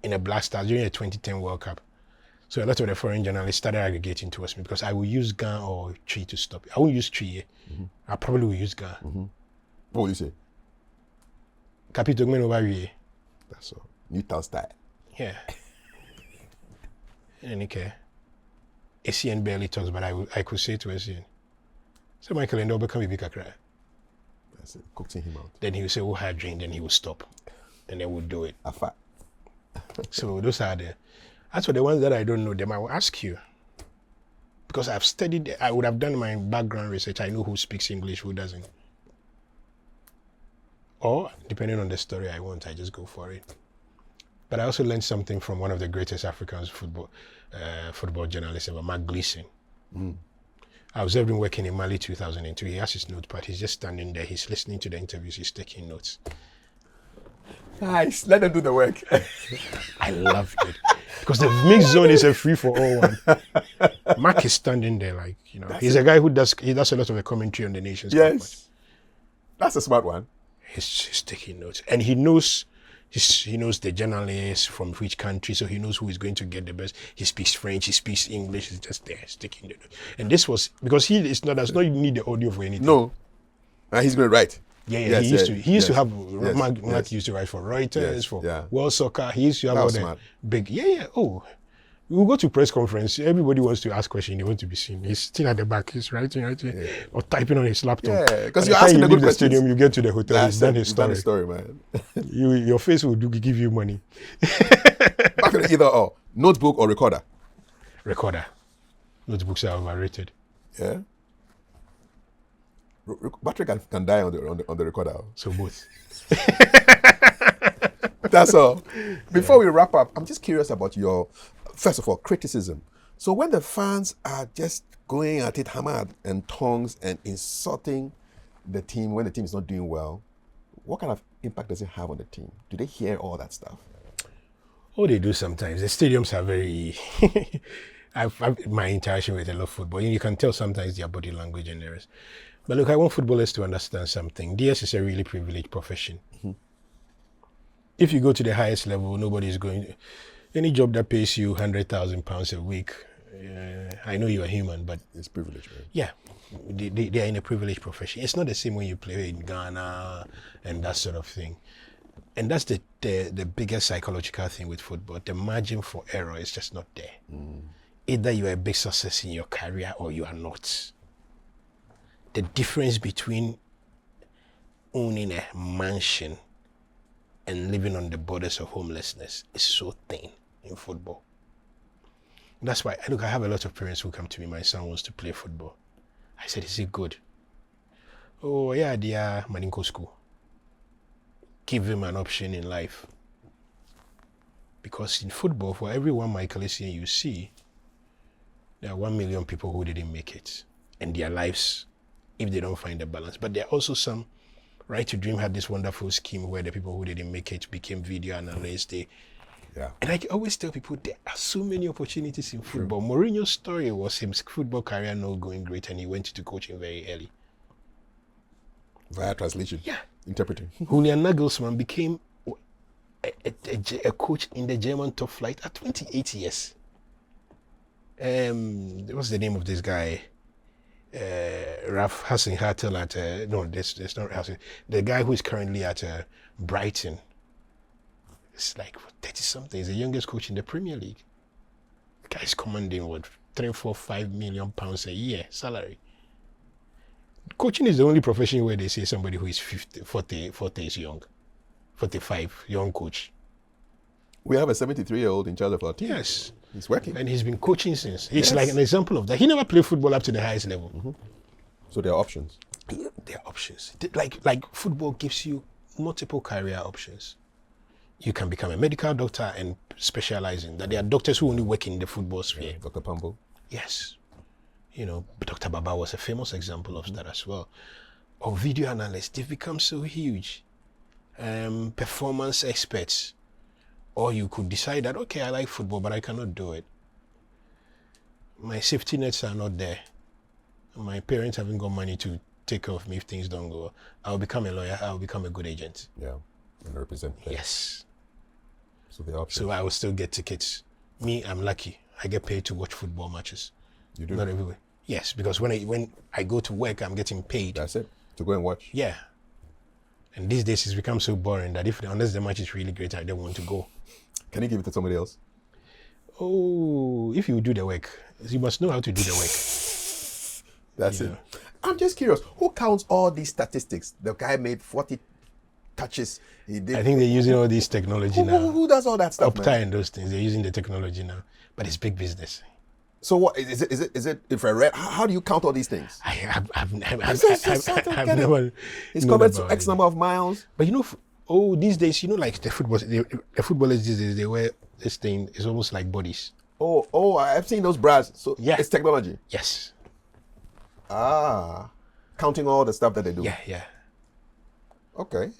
in a Black Stars, during a 2010 World Cup, so a lot of the foreign journalists started aggregating towards me because I will use Gan or Chi to stop. I won't use Chi. I probably will use Gan. What will you say? Capito men over here. That's all. Newtown style. Yeah. In any case, ACN barely talks, but I could say to ACN, so Michael and become a big cry. That's it. Coaxing him out. Then he would say, "Oh, hard drink." Then he would stop, and then we'll do it. Afa. So those are as for the ones that I don't know them, I will ask you. Because I've studied, I would have done my background research. I know who speaks English, who doesn't. Or, depending on the story I want, I just go for it. But I also learned something from one of the greatest African football journalists ever, Mark Gleason. I observed him working in Mali 2002. He has his notepad. He's just standing there. He's listening to the interviews. He's taking notes. Nice. Let them do the work. I loved it. Because the mixed zone is a free-for-all one. Mark is standing there like, he's a guy who does a lot of the commentary on the nation's Cup match. Yes. That's a smart one. He's taking notes. And he knows the journalists from which country, so he knows who is going to get the best. He speaks French, he speaks English, he's just there, taking the notes. And this was, because he does not need the audio for anything. No. And he's going to write. Yeah, yes, he used to have, Mark used to write for Reuters, for World Soccer. He used to have all the big, we'll go to press conference. Everybody wants to ask questions. They want to be seen. He's still at the back. He's writing, or typing on his laptop. Yeah, because you're asking a good question. Stadium, you get to the hotel. He's done his story. Done his story, man. Your face will give you money. Back to either or notebook or recorder. Recorder. Notebooks are overrated. Yeah. Battery can die on the recorder. So both. That's all. Before we wrap up, I'm just curious about your, first of all, criticism. So when the fans are just going at it hammer and tongs and insulting the team when the team is not doing well, what kind of impact does it have on the team? Do they hear all that stuff? Oh, they do sometimes. The stadiums are very... I've my interaction with a lot of football. You can tell sometimes their body language and the rest. But look, I want footballers to understand something. DS is a really privileged profession. Mm-hmm. If you go to the highest level, nobody's going... Any job that pays you £100,000 a week, I know you're human, but... It's privileged, right? Yeah. They are in a privileged profession. It's not the same when you play in Ghana and that sort of thing. And that's the biggest psychological thing with football. The margin for error is just not there. Either you are a big success in your career or you are not. The difference between owning a mansion and living on the borders of homelessness is so thin in football. That's why, look, I have a lot of parents who come to me, my son wants to play football. I said, is it good? Oh, yeah, they are Maninko school. Give him an option in life. Because in football, for every one Michael Essien you see, there are 1 million people who didn't make it. And their lives, if they don't find the balance. But there are also some, Right to Dream had this wonderful scheme where the people who didn't make it became video analysts. And I always tell people there are so many opportunities in football. Mourinho's story was his football career not going great and he went to coaching very early. Via translation. Yeah. Interpreting. Julian Nagelsmann became a coach in the German top flight at 28 years. What's the name of this guy? Ralph Hasenhuttl at no, there's not Hasen. The guy who is currently at Brighton. It's like 30 something. He's the youngest coach in the Premier League. The guy's commanding what 3, 4, 5 million pounds a year salary. Coaching is the only profession where they say somebody who is 40 is young, 45 young coach. We have a 73-year-old in charge of our team. Yes. He's working. And he's been coaching since. He's like an example of that. He never played football up to the highest level. Mm-hmm. So there are options. Yeah, there are options. Like football gives you multiple career options. You can become a medical doctor and specialize in that. There are doctors who only work in the football sphere. Yeah, Dr. Pambo. Yes. Dr. Baba was a famous example of that as well. Or video analysts, they've become so huge. Performance experts. Or you could decide that, okay, I like football, but I cannot do it. My safety nets are not there. My parents haven't got money to take care of me if things don't go. I'll become a lawyer. I'll become a good agent. Yeah, and represent players. Yes. So I will still get tickets. Me, I'm lucky. I get paid to watch football matches. You do? Not everywhere. Yes, because when I go to work, I'm getting paid. That's it. To go and watch. Yeah. And these days it's become so boring that unless the match is really great, I don't want to go. Can you give it to somebody else? Oh, if you do the work, you must know how to do the work. That's it. I'm just curious, who counts all these statistics? The guy made 40 touches. He did. I think they're using all this technology now. Who does all that stuff, Opta man? and those things, they're using the technology now. But it's big business. So what is it? Is it infrared? How do you count all these things? I've never He's known covered about X it. number of miles. But these days, like the footballers these days, they wear this thing. It's almost like bodies. Oh, I've seen those bras. So Yeah. it's technology. Yes. Counting all the stuff that they do. Yeah. Okay.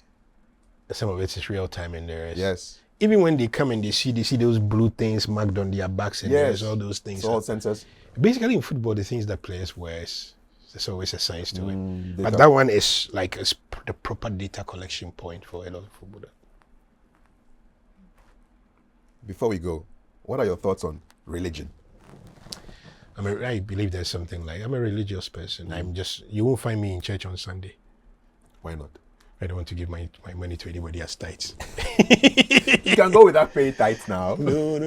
Some of it is real time and there is. Yes. Even when they come and they see those blue things marked on their backs and there's all those things. It's all sensors. Basically in football, the things that players wear, there's always a science to it. But data. that one is like the proper data collection point for a lot of football. Before we go, what are your thoughts on religion? I believe there's something like, I'm a religious person. You won't find me in church on Sunday. Why not? I don't want to give my money to anybody as tithes. You can go without paying tithes now. No.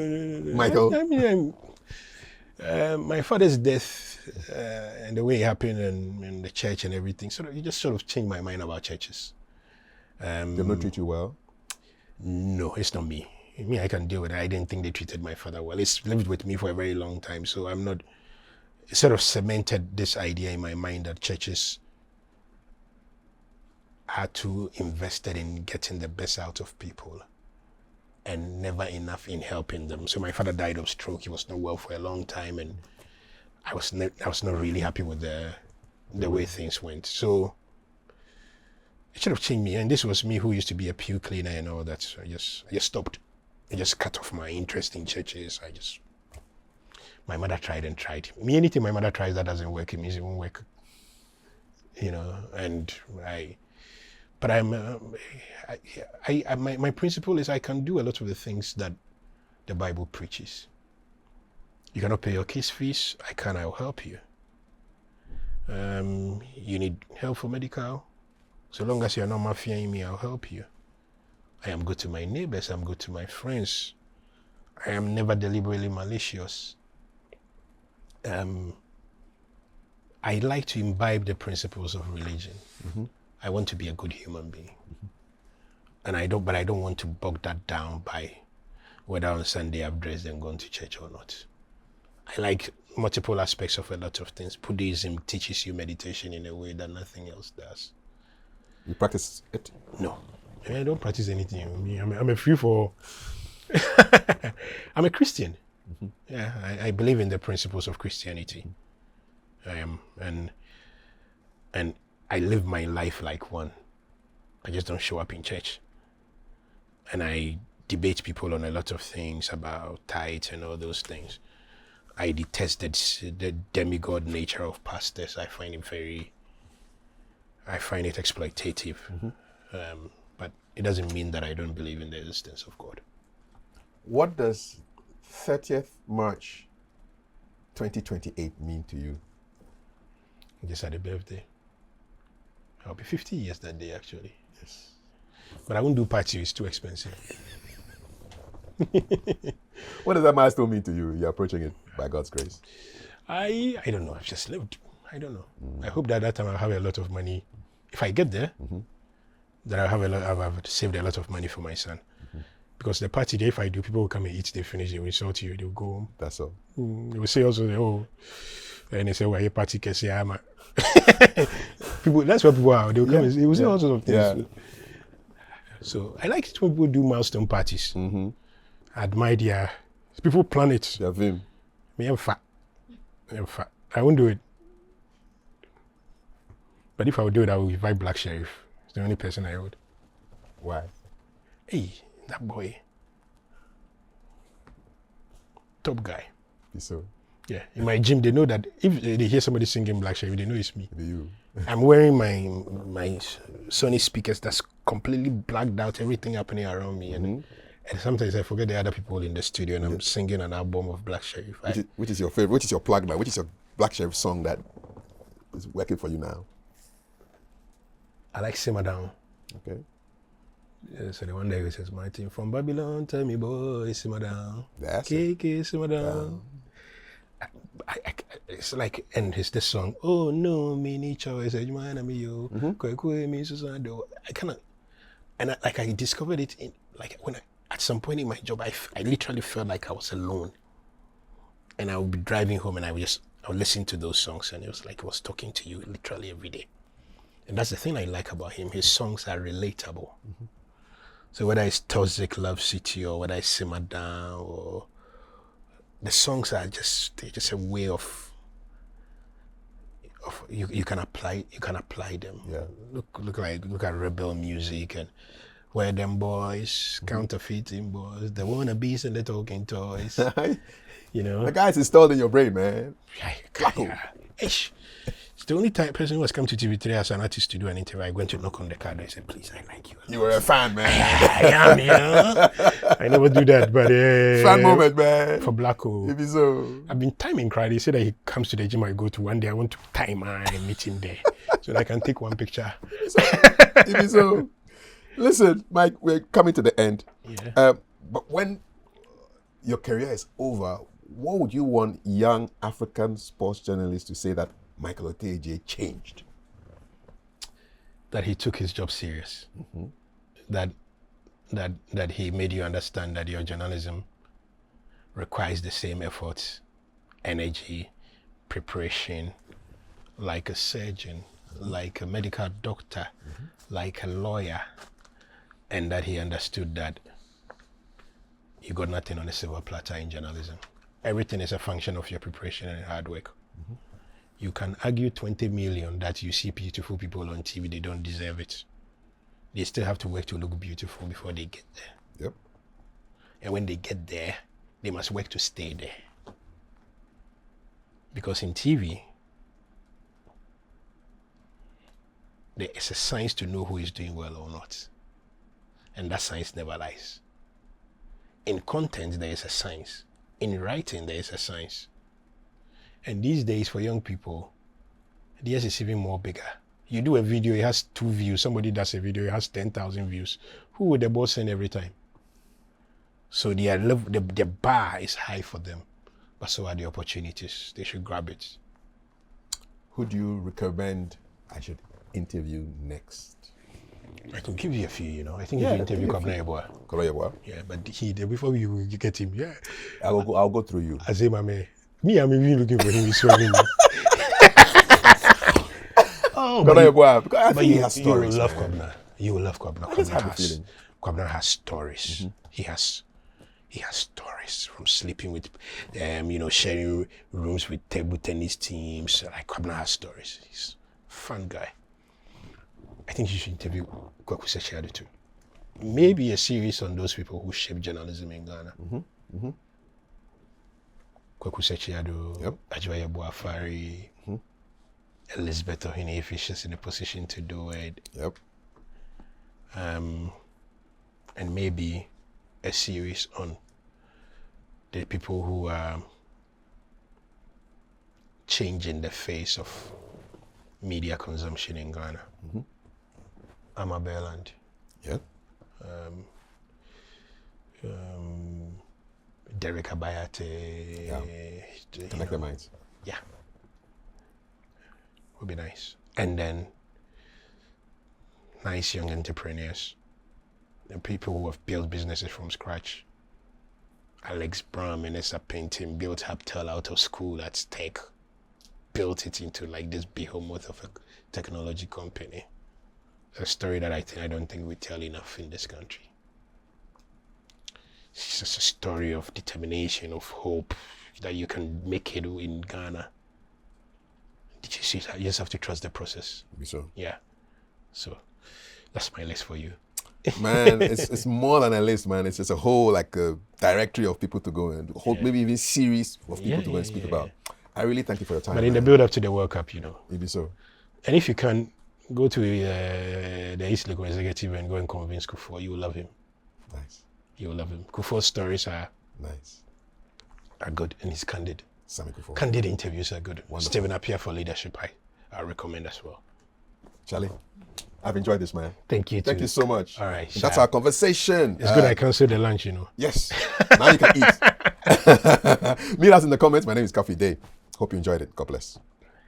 Michael? My father's death and the way it happened and the church and everything, it just sort of changed my mind about churches. They don't treat you well? No, it's not me. I can deal with it. I didn't think they treated my father well. It's lived with me for a very long time, so I'm not... It sort of cemented this idea in my mind that churches are too invested in getting the best out of people and never enough in helping them. So my father died of stroke. He was not well for a long time, and I was not really happy with the way things went. So it should have changed me. And this was me who used to be a pew cleaner and all that. So I just stopped. I just cut off my interest in churches. My mother tried and tried. Anything my mother tries that doesn't work, it means it won't work. But my principle is I can do a lot of the things that the Bible preaches. You cannot pay your kids' fees, I'll help you. You need help for medical, so long as you're not mafiaing me, I'll help you. I am good to my neighbors, I'm good to my friends. I am never deliberately malicious. I like to imbibe the principles of religion. Mm-hmm. I want to be a good human being. Mm-hmm. And I don't want to bog that down by whether on Sunday I've dressed and gone to church or not. I like multiple aspects of a lot of things. Buddhism teaches you meditation in a way that nothing else does. You practice it? No. I don't practice anything. I'm a free for... I'm a Christian. Mm-hmm. Yeah, I believe in the principles of Christianity. I am, and I live my life like one. I just don't show up in church. And I debate people on a lot of things about tithes and all those things. I detest the demigod nature of pastors. I find it exploitative. Mm-hmm. But it doesn't mean that I don't believe in the existence of God. What does 30th March 2028 mean to you? Just had a birthday. I'll be 50 years that day, actually. Yes. But I won't do party. It's too expensive. What does that milestone mean to you? You're approaching it by God's grace. I don't know. I've just lived. I don't know. I hope that at that time I'll have a lot of money. If I get there, that I've saved a lot of money for my son. Because the party day, if I do, people will come and eat, they finish, they will insult you, they will go home. That's all. They will say also, and they say, well, your party can say, I'm a... People, that's what people are. They will come and say, they will say all sorts of things. Yeah. So I like it when people do milestone parties. Mm-hmm. I admire their... People plan it. Their vim. Me, I'm fat. I won't do it. But if I would do it, I would invite Black Sheriff. It's the only person I would. Why? Hey, that boy. Top guy. So. Yeah. In my gym, they know that if they hear somebody singing Black Sheriff, they know it's me. You. I'm wearing my Sony speakers that's completely blacked out, everything happening around me. And sometimes I forget the other people in the studio and I'm singing an album of Black Sheriff. Which is your favorite? Which is your plug now? Which is your Black Sheriff song that is working for you now? I like Simmer Down. Okay. Yeah, so the one day he says, "My team from Babylon, tell me boy, simmer down. That's it. KK, simmer down." It's like, and it's this song, "Oh no, me ni choice, man, me yo, kwe me Susando." I kind of, and I discovered it in, like, at some point in my job, I literally felt like I was alone. And I would be driving home and I would listen to those songs, and it was like I was talking to you literally every day. And that's the thing I like about him. His songs are relatable. So whether it's Toxic Love City or whether it's Simmer Down, or the songs are they're just a way of you can apply them. Yeah. Look at rebel music and where them boys, counterfeiting boys, the wannabes and the talking toys. You know, the guy's installed in your brain, man. Yeah. Ish. It's the only person who has come to TV3 as an artist to do an interview. I went to knock on the car and I said, "Please, I like you." You were a fan, man. I am, you know. I never do that, but fan moment, man. For Blacko. Maybe so. I've been timing Cry. He said that he comes to the gym I go to. One day I want to time and meet him there so that I can take one picture. Maybe so. Listen, Mike, we're coming to the end. Yeah. But when your career is over, what would you want young African sports journalists to say that Michael Oti Adjei changed? That he took his job serious. That he made you understand that your journalism requires the same effort, energy, preparation, like a surgeon, like a medical doctor, like a lawyer, and that he understood that you got nothing on a silver platter in journalism. Everything is a function of your preparation and hard work. You can argue 20 million that you see beautiful people on TV, they don't deserve it. They still have to work to look beautiful before they get there. Yep. And when they get there, they must work to stay there. Because in TV, there is a science to know who is doing well or not. And that science never lies. In content, there is a science. In writing, there is a science. And these days, for young people, theirs is even more bigger. You do a video, it has 2 views. Somebody does a video, it has 10,000 views. Who would the boss send every time? So the bar is high for them, but so are the opportunities. They should grab it. Who do you recommend I should interview next? I can give you a few, you know. I think if you interview Kafui Dey. Yeah, but before you get him, yeah. I'll go through you. I say, my man, I'm even looking for him. He's swimming. Because I think he has stories. You will love Kwabena. You will love Kwabena. I just have a feeling. Kwabena has stories. He has stories from sleeping with, sharing rooms with table tennis teams. Like Kwabena has stories. He's a fun guy. I think you should interview Kafui Dey too. Maybe a series on those people who shaped journalism in Ghana. Kafui Dey, Adjei Boafari, Elizabeth Ohene, if she's in a position to do it. Yep. And maybe a series on the people who are changing the face of media consumption in Ghana. Amabel and Yep. Derek Abayate. Connect the minds. Yeah. Would be nice. And then nice young entrepreneurs. The people who have built businesses from scratch. Alex Brown, Minister Painting, built Haptel out of school at Tech. Built it into like this behemoth of a technology company. A story that I don't think we tell enough in this country. It's just a story of determination, of hope, that you can make it in Ghana. Did you see that? You just have to trust the process. Maybe so. Yeah. So that's my list for you. Man, it's more than a list, man. It's just a whole like a directory of people to go and maybe even series of people to go and speak about. I really thank you for your time. But in the build up to the World Cup, Maybe so. And if you can go to the East Lagos executive and go and convince Kufo, you will love him. Nice. You will love him. Kufo's stories are good, and he's candid. Sammy Kufo. Candid interviews are good. Wonderful. Stephen Appiah for leadership, I recommend as well. Charlie. I've enjoyed this, man. Thank you, too. Thank you so much. All right, And that's sure. our conversation. It's good I canceled the lunch, you know. Yes. Now you can eat. Meet us in the comments. My name is Kafui Dey. Hope you enjoyed it. God bless.